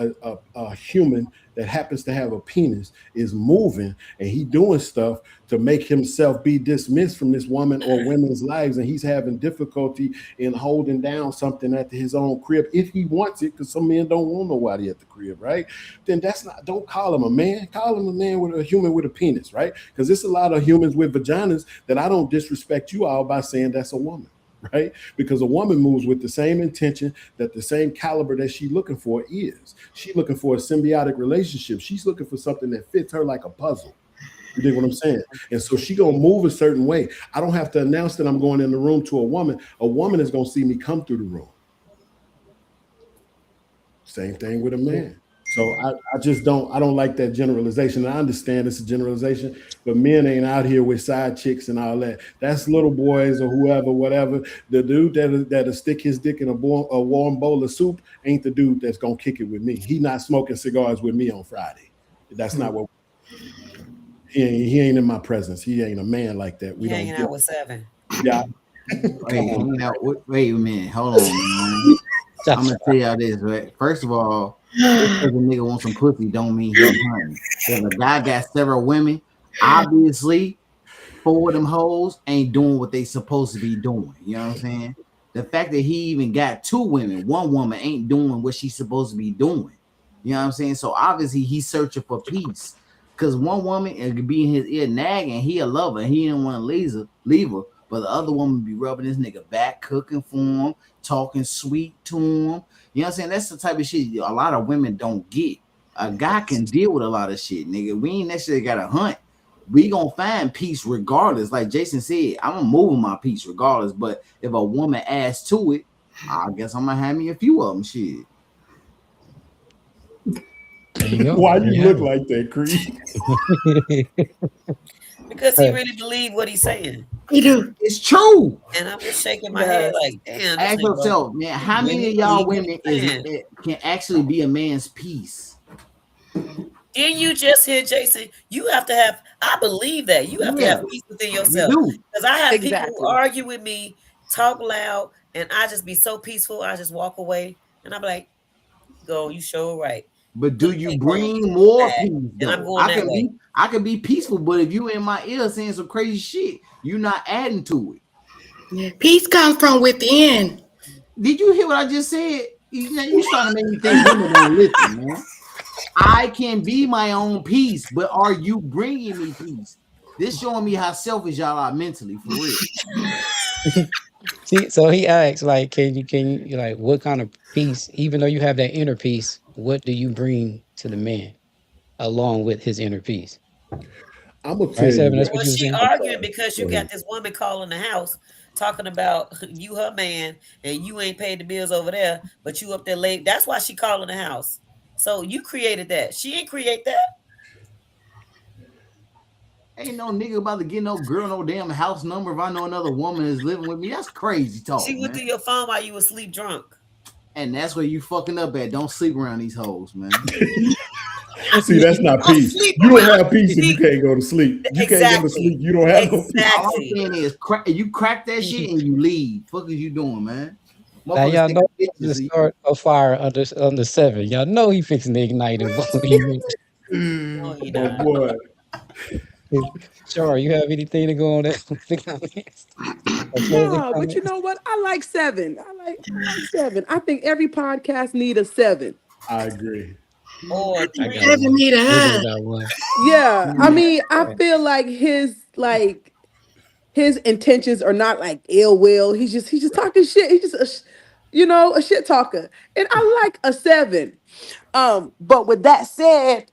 a human that happens to have a penis is moving and he doing stuff to make himself be dismissed from this woman or women's lives, and he's having difficulty in holding down something at his own crib if he wants it, because some men don't want nobody at the crib, right? Then don't call him a man. Call him a man with a human with a penis, right? Because there's a lot of humans with vaginas that I don't disrespect you all by saying that's a woman, right? Because a woman moves with the same intention, that the same caliber that she's looking for is. She's looking for a symbiotic relationship. She's looking for something that fits her like a puzzle. You dig what I'm saying? And so she gonna move a certain way. I don't have to announce that I'm going in the room to a woman. A woman is gonna see me come through the room. Same thing with a man. So I just don't like that generalization. I understand it's a generalization, but men ain't out here with side chicks and all that. That's little boys or whoever, whatever. The dude that'll stick his dick in a warm bowl of soup ain't the dude that's gonna kick it with me. He not smoking cigars with me on Friday. That's not what he ain't in my presence. He ain't a man like that. We Hanging don't out with Seven. yeah. Wait, come wait a minute. Hold on, man. I'm on. gonna tell y'all this, right? First of all, just because a nigga wants some pussy don't mean he hunting. If a guy got several women, obviously four of them hoes ain't doing what they supposed to be doing. You know what I'm saying? The fact that he even got two women, one woman ain't doing what she's supposed to be doing. You know what I'm saying? So obviously he's searching for peace. Cause one woman could be in his ear nagging, he a lover, he didn't want to leave her, but the other woman be rubbing this nigga back, cooking for him, talking sweet to him. You know what I'm saying? That's the type of shit a lot of women don't get. A guy can deal with a lot of shit, nigga. We ain't necessarily got to hunt. We gonna find peace regardless. Like Jason said, I'm moving my peace regardless. But if a woman adds to it, I guess I'm gonna have me a few of them. Shit. There you go. Why There you you look have like that, Creed? it. Because he really believed what he's saying. You do. It's true. And I'm just shaking my head Yes. like, damn, this Ask nigga yourself, man, how many really of y'all believe what women he's saying. can actually be a man's peace? Didn't you just hear Jason? You have to have, I believe that. You have to Yeah, have peace within you yourself. do. Because I have people who Exactly. argue with me, talk loud, and I just be so peaceful. I just walk away. And I'm like, go, you sure right. But do Let me you take one bring more back. peace And I'm though? going that way. I can be peaceful, but if you in my ear saying some crazy shit, you're not adding to it. Yeah. Peace comes from within. Did you hear what I just said? You starting to make me think women don't listen, man. I can be my own peace, but are you bringing me peace? This showing me how selfish y'all are mentally, for real. See, so he asks, like, can you like what kind of peace, even though you have that inner peace, what do you bring to the man along with his inner peace? I'm gonna tell Right, you Seven, what. that's what Well, you were she saying? I'm arguing sorry. because you Go got ahead. this woman calling the house talking about you her man and you ain't paid the bills over there, but you up there late. That's why she calling the house. So you created that. She ain't create that. Ain't no nigga about to get no girl no damn house number if I know another woman is living with me. That's crazy She talk, went man. through your phone while you was sleep drunk. And that's where you fucking up at. Don't sleep around these hoes, man. See, that's not Don't peace. sleep You don't around. have peace if you See, can't go to sleep. You can't go to exactly. sleep. You don't have no peace. All I'm Exactly. saying is, you crack that shit and you leave. Fuck is you doing, man? Now Motherfuckers y'all taking know the pictures. start a fire under seven. Y'all know he fixing to ignite and blow you. No, he Oh not. boy. Sure, you have anything to go on that the comments? A closing No, but you comment? know what? I like seven. I like seven. I think every podcast need a seven. I agree. Or I got three. Seven one. need a Wizzle hug. got one. Yeah, I Yeah. mean, I feel like his intentions are not like ill will. He's just talking shit. He's just a shit talker, and I like a seven. But with that said,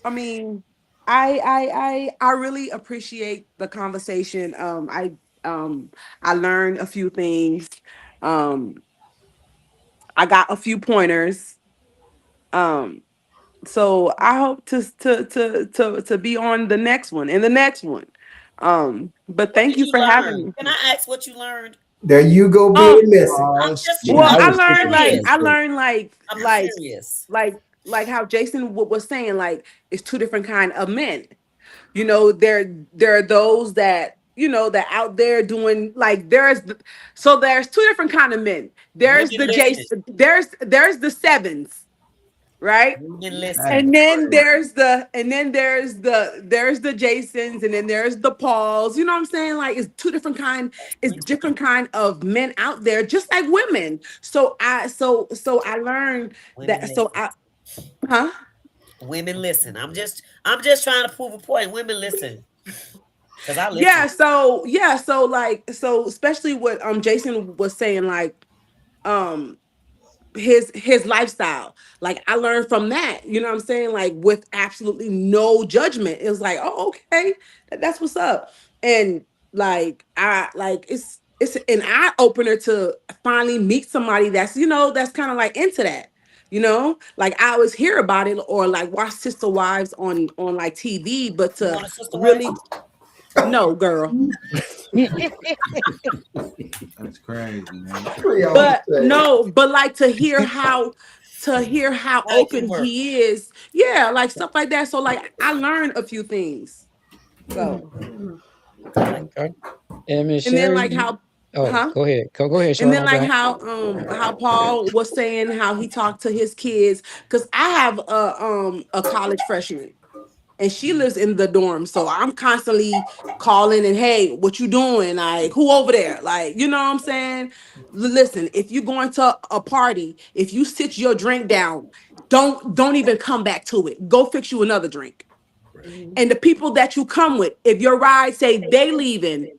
I mean, I really appreciate the conversation. Um I learned a few things. Um, I got a few pointers. Um, so I hope to be on the next one and the next one. But What thank did you you for having learn? me. Can I ask what you learned? There you go, being Um, messy. I'm just Shit, well, I I'm I was learned thinking the like curious. same I thing. learned I'm like curious. like how Jason was saying, like it's two different kind of men. There are those that that out there doing like there's two different kind of men. There's Women the listen. Jason, there's the sevens, right? Women That's listen. And then crazy. there's the Jasons, and then there's the Pauls. You know what I'm saying? Like it's different kind of men out there, just like women. So I learned Women that. So listen. I huh? Women listen. I'm just trying to prove a point. Women listen. Cause I listen. So especially what Jason was saying, like um his lifestyle. Like I learned from that, you know what I'm saying? Like with absolutely no judgment. It was like, oh, okay, that's what's up. And like I like it's an eye opener to finally meet somebody that's kind of like into that. Like I always hear about it or like watch Sister Wives on like TV, but You to want a sister wife? really no, girl. That's crazy, man. We all the But same. no, but like to hear how How it can open work. he is, yeah, like stuff like that. So like I learned a few things. So Okay. And Miss and then Sherry, like how oh, huh? go ahead. Go ahead, And Shar, then my like bad. how Paul was saying how he talked to his kids, because I have a college freshman and she lives in the dorm. So I'm constantly calling and hey, what you doing? Like who over there? Like, you know what I'm saying? Listen, if you're going to a party, if you sit your drink down, don't even come back to it. Go fix you another drink. And the people that you come with, if your ride say they leaving,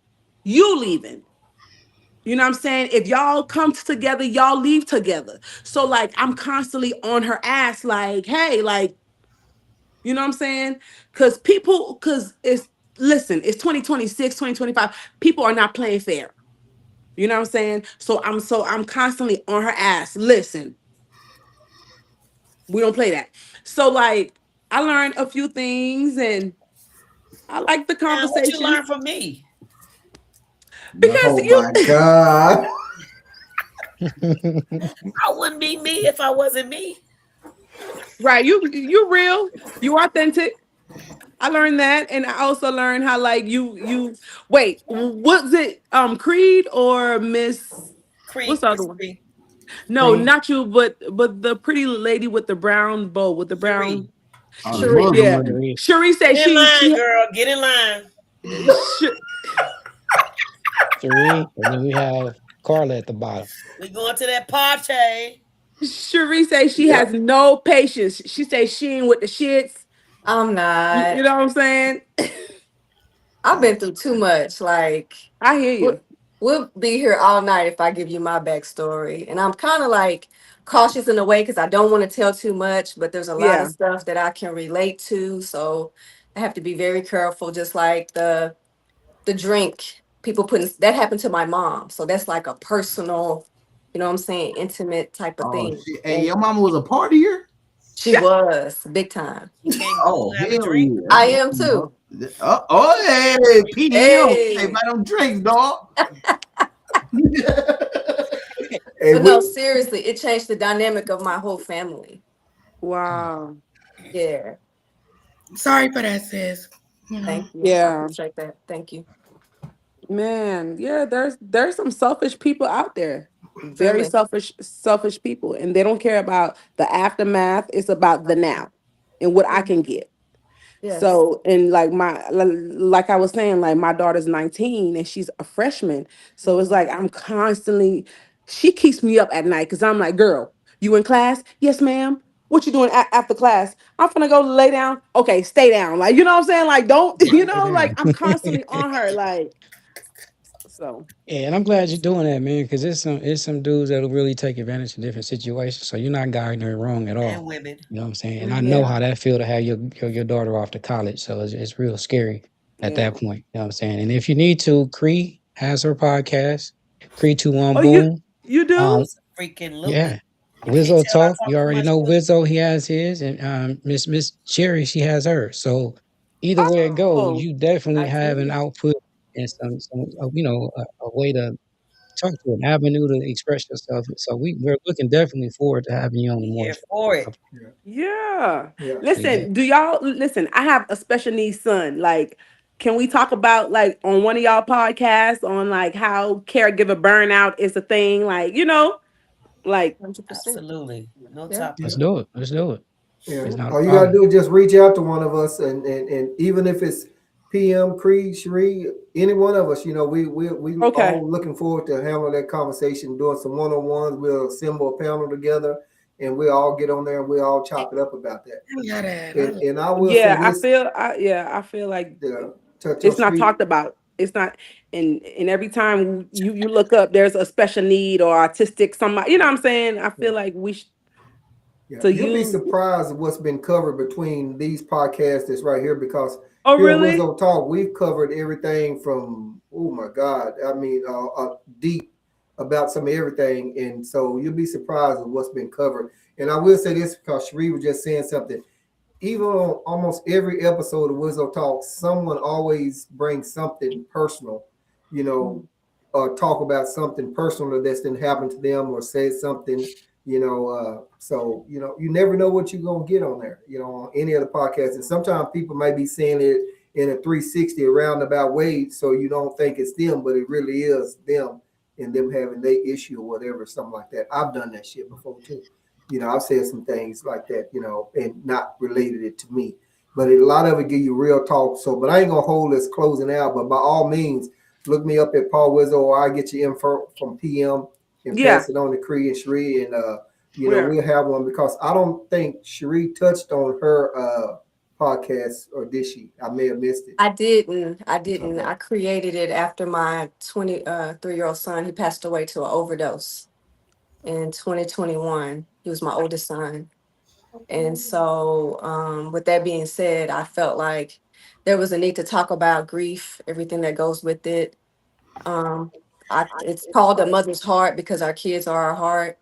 you leaving. You know what I'm saying? If y'all come together, y'all leave together. So like I'm constantly on her ass, like, hey, like you know what I'm saying? Because listen, it's 2026, 2025. People are not playing fair. You know what I'm saying? So I'm constantly on her ass. Listen, we don't play that. So like I learned a few things and I like the Now, what you conversation learn from me? because Oh Nothing. you my God. I wouldn't be me if I wasn't me. right, you real, you authentic. I learned that, and I also learned how like you wait, was it Creed or Miss what's Cree, the other Miss one? Cree, No, Cream. not you, but the pretty lady with the brown bow with the brown. Cherie. Oh, the Cherie, Muslim yeah. lady. Sheree, Cherie said Get in line, she girl. Get in line. Sh- Sheree, and then we have Carla at the bottom. We going to that party. Cherie said she Yep. has no patience. She said she ain't with the shits. I'm You, not. you know what I'm saying? I've been through too much. Like, I hear what you. we'll be here all night if I give you my backstory. And I'm kind of like cautious in a way because I don't want to tell too much, but there's a lot of Yeah. stuff that I can relate to. So I have to be very careful, just like the drink people putting that happened to my mom. So that's like a personal, you know what I'm saying, intimate type of Oh thing. shit! Hey, And your mama was a partier. she was big time. You can't go Oh and have a hell drink. yeah! I am too. Oh hey, PM. Hey, Hey. buy them drinks, dog. Hey, But we, no, seriously, it changed the dynamic of my whole family. Wow. Yeah. Sorry for that, sis. You know. Thank you. I Yeah. appreciate that. Thank you. Man, yeah, there's some selfish people out there. Very Really. selfish people. And they don't care about the aftermath. It's about the now and what I Yeah. can get. Yes. So, and like like I was saying, like my daughter's 19 and she's a freshman. So it's like I'm constantly, she keeps me up at night because I'm like, girl, you in class? Yes, ma'am. What you doing after class? I'm gonna go lay down. Okay, stay down. Like, you know what I'm saying? Like, don't, Yeah, you stay know, like down. I'm constantly on her. Like, so Yeah, and I'm glad you're doing that, man, because it's some dudes that'll really take advantage of different situations. So you're not guiding her wrong at And all. women. You know what I'm saying? And I know Mm-hmm. yeah, how that feel to have your daughter off to college. So it's real scary at yeah. that point. You know what I'm saying? And if you need to, Cree has her podcast, Cree Two One Oh, Boom. you do? Um, Freaking yeah. Luby. You can't Wizzo tell I talk. talk You too already much know women. Wizzo, he has his, and Miss Cherry, she has hers. So either way it go, Oh, you definitely I have an do. output and some a way to talk to an avenue to express yourself. So we're looking definitely forward to having you on the more Here show. for it. yeah, yeah. yeah. Yeah. Listen, do y'all listen? I have a special needs son. Like, can we talk about like on one of y'all podcasts on like how caregiver burnout is a thing? Like, like 100%. Absolutely. No Yeah. topic. Let's do it. Let's do it. Yeah, It's not a all you gotta problem. do is just reach out to one of us, and even if it's PM, Creed, Sheree, any one of us, we okay. all looking forward to having that conversation, doing some one on ones. We'll assemble a panel together, and we all get on there and we all chop it up about that. I love that. And I will say Yeah, this: I feel like to it's not speak, talked about. It's not, and every time you look up, there's a special need or autistic somebody. You know what I'm saying? I yeah. feel like we Yeah, to you'll be use. surprised at what's been covered between these podcasts that's right here because Oh, here on really? Wizzo Talk, we've covered everything from, oh my God, I mean, deep about some of everything. And so you'll be surprised at what's been covered. And I will say this because Sheree was just saying something even on almost every episode of Wizzo Talk, someone always brings something personal, you know, Mhm. talk about something personal that's been happened to them or say something, so you never know what you're gonna get on there, on any of the podcasts. And sometimes people may be saying it in a 360 roundabout way, so you don't think it's them, but it really is them and them having their issue or whatever, something like that. I've done that shit before too. I've said some things like that, and not related it to me. But a lot of it give you real talk. So, but I ain't gonna hold this closing out. But by all means, look me up at Paul Wizzo, or I get your info from PM and Yeah. pass it on to Cree and Sheree, and Where? we'll have one because I don't think Sheree touched on her podcast, or did she? I may have missed it. I didn't. I didn't. Okay. I created it after my 23-year-old son. He passed away to an overdose in 2021. He was my oldest son. And so, with that being said, I felt like there was a need to talk about grief, everything that goes with it. Um, it's called A Mother's Heart because our kids are our heart.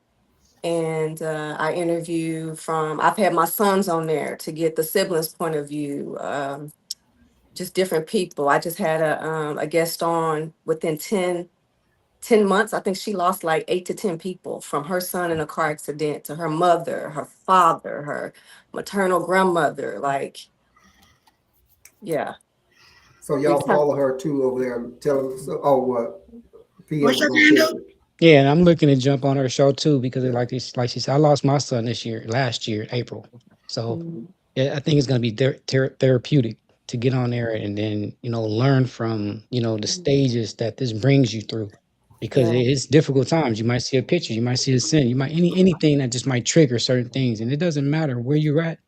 And I interview I've had my sons on there to get the siblings' point of view, just different people. I just had a guest on within 10 months. I think she lost like 8 to 10 people from her son in a car accident to her mother, her father, her maternal grandmother. Like, yeah, So we y'all kind follow her too over there. Tell them. So, oh, what PM What's was your gonna tell handle? you. Yeah, and I'm looking to jump on her show too because Yeah. like she said, I lost my son last year, April. So of. yeah, I think it's going to be therapeutic to get on there and then learn from the stages that this brings you through, because Yeah. it's difficult times. You might see a picture, you might see a sin, you might anything that just might trigger certain things, and it doesn't matter where you're at.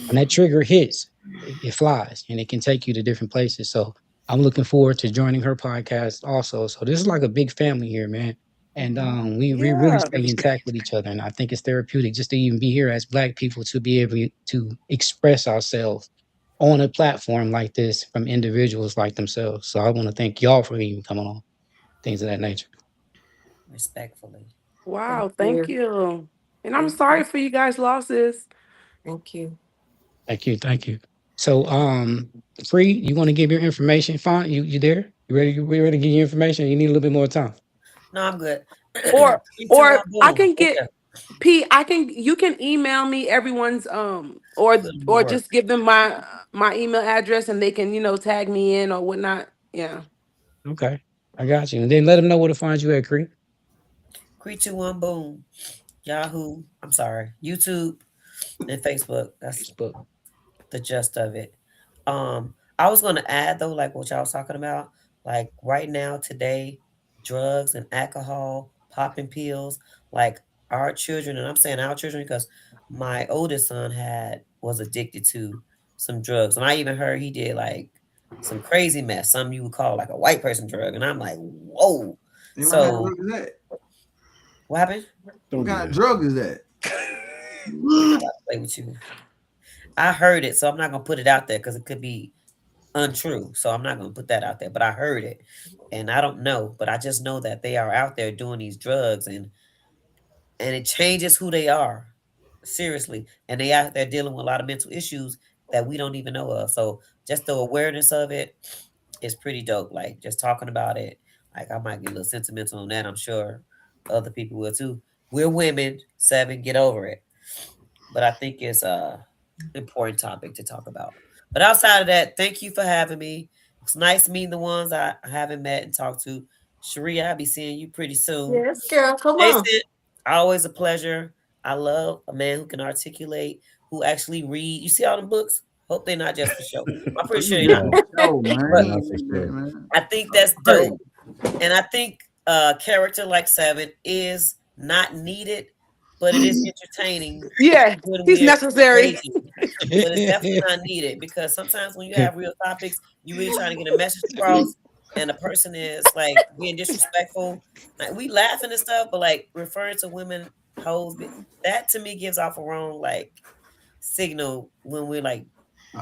When that trigger hits, it flies and it can take you to different places. So I'm looking forward to joining her podcast also. So this is like a big family here, man. And we really Yeah. stay intact with each other. And I think it's therapeutic just to even be here as Black people to be able to express ourselves on a platform like this from individuals like themselves. So I want to thank y'all for even coming on, things of that nature. Respectfully. Wow, Thank thank you. you. And I'm Thank sorry you. for you guys' losses. Thank you. Thank you, thank you. So Free, you want to give your information? Fine, you there? You ready to give your information? You need a little bit more time. No, I'm good. Or Three, two, one, or I boom. can Yeah, get P, I can you can email me everyone's put them to or work. just give them my email address and they can, tag me in or whatnot. Yeah. Okay, I got you. And then let them know where to find you at, Cree. 3, 2, 1, boom. Yahoo. I'm sorry. YouTube and Facebook. That's Facebook. the gist of it. I was gonna add though, like what y'all was talking about, like right now, today, drugs and alcohol, popping pills, like our children, and I'm saying our children because my oldest son was addicted to some drugs. And I even heard he did like some crazy mess, some you would call like a white person drug. And I'm like, whoa. Hey, what kind of So drug is that? what happened? What Don't do kind of that. drug is that? I'm not about to play with you. I heard it, so I'm not gonna put it out there because it could be untrue. So I'm not gonna put that out there. But I heard it, and I don't know. But I just know that they are out there doing these drugs, and it changes who they are. Seriously, and they out there dealing with a lot of mental issues that we don't even know of. So just the awareness of it is pretty dope. Like just talking about it, like I might get a little sentimental on that. I'm sure other people will too. We're women, 7, get over it. But I think it's a important topic to talk about. But outside of that, thank you for having me. It's nice meeting the ones I haven't met and talked to. Sharia, I'll be seeing you pretty soon. Yes, girl. Come on. Jason, always a pleasure. I love a man who can articulate, who actually read. You see all the books? Hope they're not just for show. I'm pretty sure they're not. Yeah, No, no, man. But He not ain't for like that, sure. man. I think that's Crazy. dope. And I think character like 7 is not needed, but it is entertaining Yeah, when he's we're necessary. engaging. But it's definitely not needed because sometimes when you have real topics, you really trying to get a message across, and the person is like being disrespectful. Like we laughing and stuff, but like referring to women hoes, that to me gives off a wrong like signal when we're like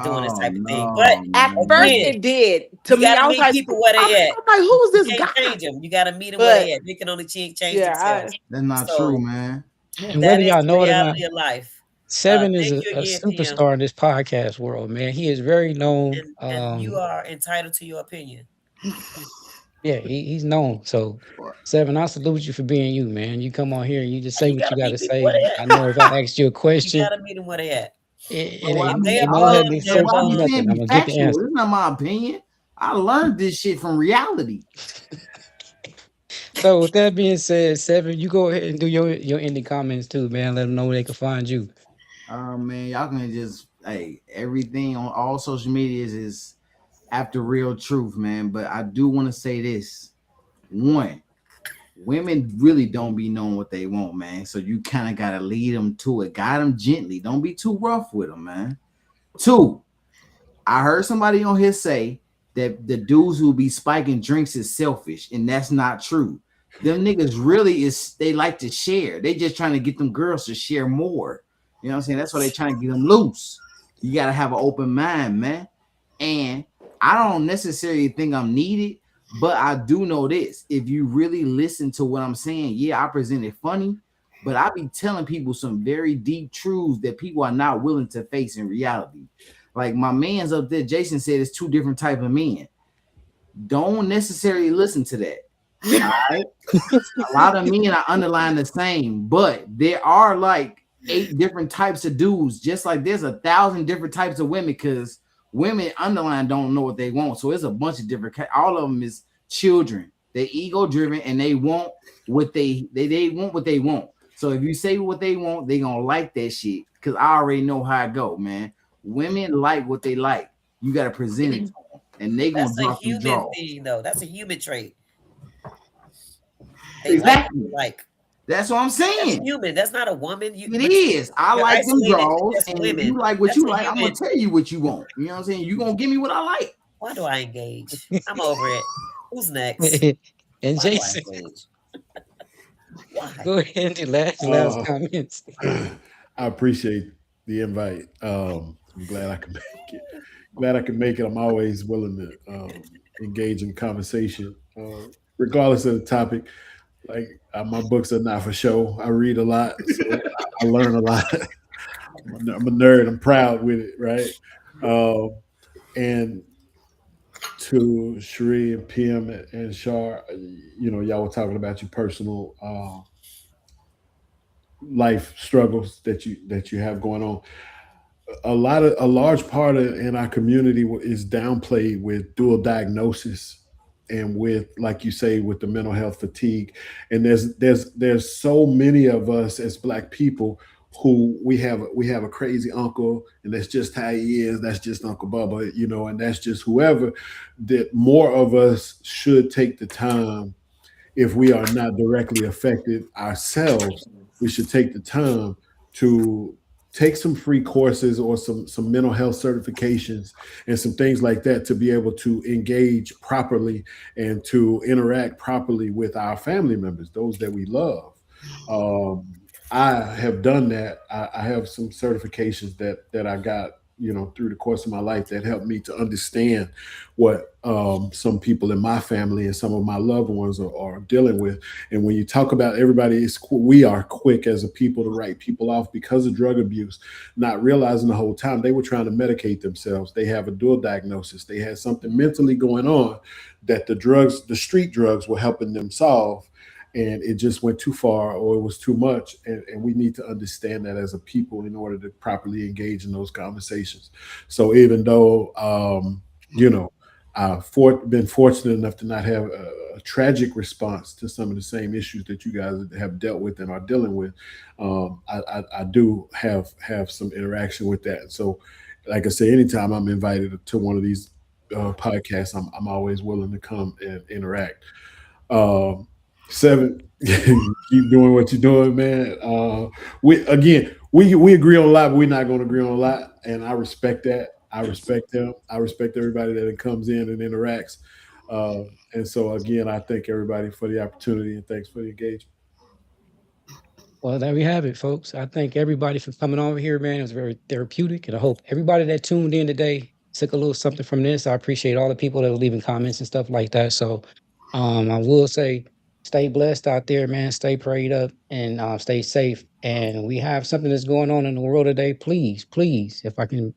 doing this Oh type of thing. But no, At first man. again, it did. To you me, got to I was meet like, people where they at. I'm like, who is You this can't guy? change them. You got to meet them where they But at. They can only change yeah, themselves. That's not true, So man. And that whether is y'all the know it or not, reality of life. Seven is Thank a, you a again, TM. superstar in this podcast world, man. He is very known. And you are entitled to your opinion. Yeah, he's known. So What? Seven, I salute you for being you, man. You come on here and you just And say you what got you to got to meet people where they say. at. I know if I asked you a You question, got to meet them where they at. it But what I ain't mean, They it don't have above, to they're but why search I me be above. nothing. saying I'm be gonna get the factual? answer. This is not my opinion. I learned this shit from reality. So with that being said, Seven, you go ahead and do your ending comments too, man. Let them know where they can find you. Man, y'all can just everything on all social medias is after real truth, man. But I do want to say this: one, women really don't be knowing what they want, man. So you kind of gotta lead them to it, guide them gently. Don't be too rough with them, man. Two, I heard somebody on here say that the dudes who be spiking drinks is selfish, and that's not true. Them niggas really is they like to share. They just trying to get them girls to share more. You know what I'm saying? That's why they trying to get them loose. You gotta have an open mind, man. And I don't necessarily think I'm needed, but I do know this. If you really listen to what I'm saying, yeah, I present it funny, but I be telling people some very deep truths that people are not willing to face in reality. Like my man's up there, Jason said it's two different type of men. Don't necessarily listen to that. All right. A lot of men are underlying the same, but there are like 8 different types of dudes, just like there's 1,000 different types of women, because women underlying don't know what they want. So it's a bunch of different all of them is children. They're ego driven and they want what they want what they want. So if you say what they want, they gonna like that shit. Cause I already know how it go, man. Women like what they like. You gotta present it to them, and they gonna That's a drop them human draws. thing, though. That's a human trait. They like what Exactly. they like. That's what I'm That's saying. human. That's not a woman. It is. I You're like them isolated to draws, just and if women. you like what That's you a like, I'm gonna human. tell you what you want. You know what I'm saying? You gonna give me what I like. Why do I engage? I'm over it. Who's next? And Why do I Jason, engage? Why? go ahead and do last Uh, comments. I appreciate the invite. I'm glad I can make it. Glad I can make it. I'm always willing to engage in conversation, regardless of the topic. Like my books are not for show. I read a lot, so I learn a lot. I'm a nerd. I'm proud with it, right? Um, and to Sheree and PM and Shar, y'all were talking about your personal life struggles that you have going on. A large part of in our community is downplayed with dual diagnosis and with, like you say, with the mental health fatigue. And there's so many of us as Black people who we have a crazy uncle, and that's just how he is. That's just Uncle Bubba, and that's just whoever. That more of us should take the time, if we are not directly affected ourselves, we should take the time to take some free courses or some mental health certifications and some things like that to be able to engage properly and to interact properly with our family members, those that we love. Um, I have done that. I have some certifications that I got, through the course of my life that helped me to understand what some people in my family and some of my loved ones are dealing with. And when you talk about everybody, we are quick as a people to write people off because of drug abuse, not realizing the whole time they were trying to medicate themselves. They have a dual diagnosis. They had something mentally going on that the street drugs were helping them solve. And it just went too far or it was too much. And we need to understand that as a people in order to properly engage in those conversations. So even though, you know, been fortunate enough to not have a tragic response to some of the same issues that you guys have dealt with and are dealing with. I do have some interaction with that. So, like I say, anytime I'm invited to one of these podcasts, I'm always willing to come and interact. Um, Seven, keep doing what you're doing, man. We agree on a lot, but we're not going to agree on a lot, and I respect that. I respect them. I respect everybody that comes in and interacts. And so again, I thank everybody for the opportunity and thanks for the engagement. Well, there we have it, folks. I thank everybody for coming over here, man. It was very therapeutic, and I hope everybody that tuned in today took a little something from this. I appreciate all the people that were leaving comments and stuff like that. So, I will say, stay blessed out there, man. Stay prayed up and stay safe. And we have something that's going on in the world today. Please, please, if I can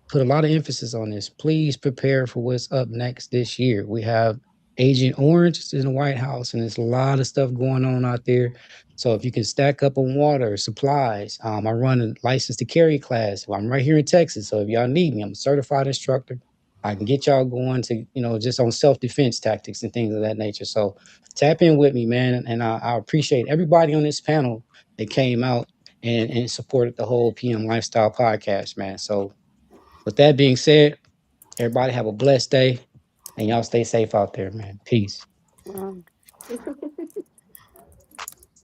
put a lot of emphasis on this. Please prepare for what's up next this year. We have Agent Orange in the White House, and there's a lot of stuff going on out there. So if you can stack up on water, supplies, I run a license to carry class. Well, I'm right here in Texas, so if y'all need me, I'm a certified instructor. I can get y'all going to, just on self-defense tactics and things of that nature. So tap in with me, man. And I appreciate everybody on this panel that came out and supported the whole PM Lifestyle podcast, man. So with that being said, everybody have a blessed day and y'all stay safe out there, man. Peace. Wow.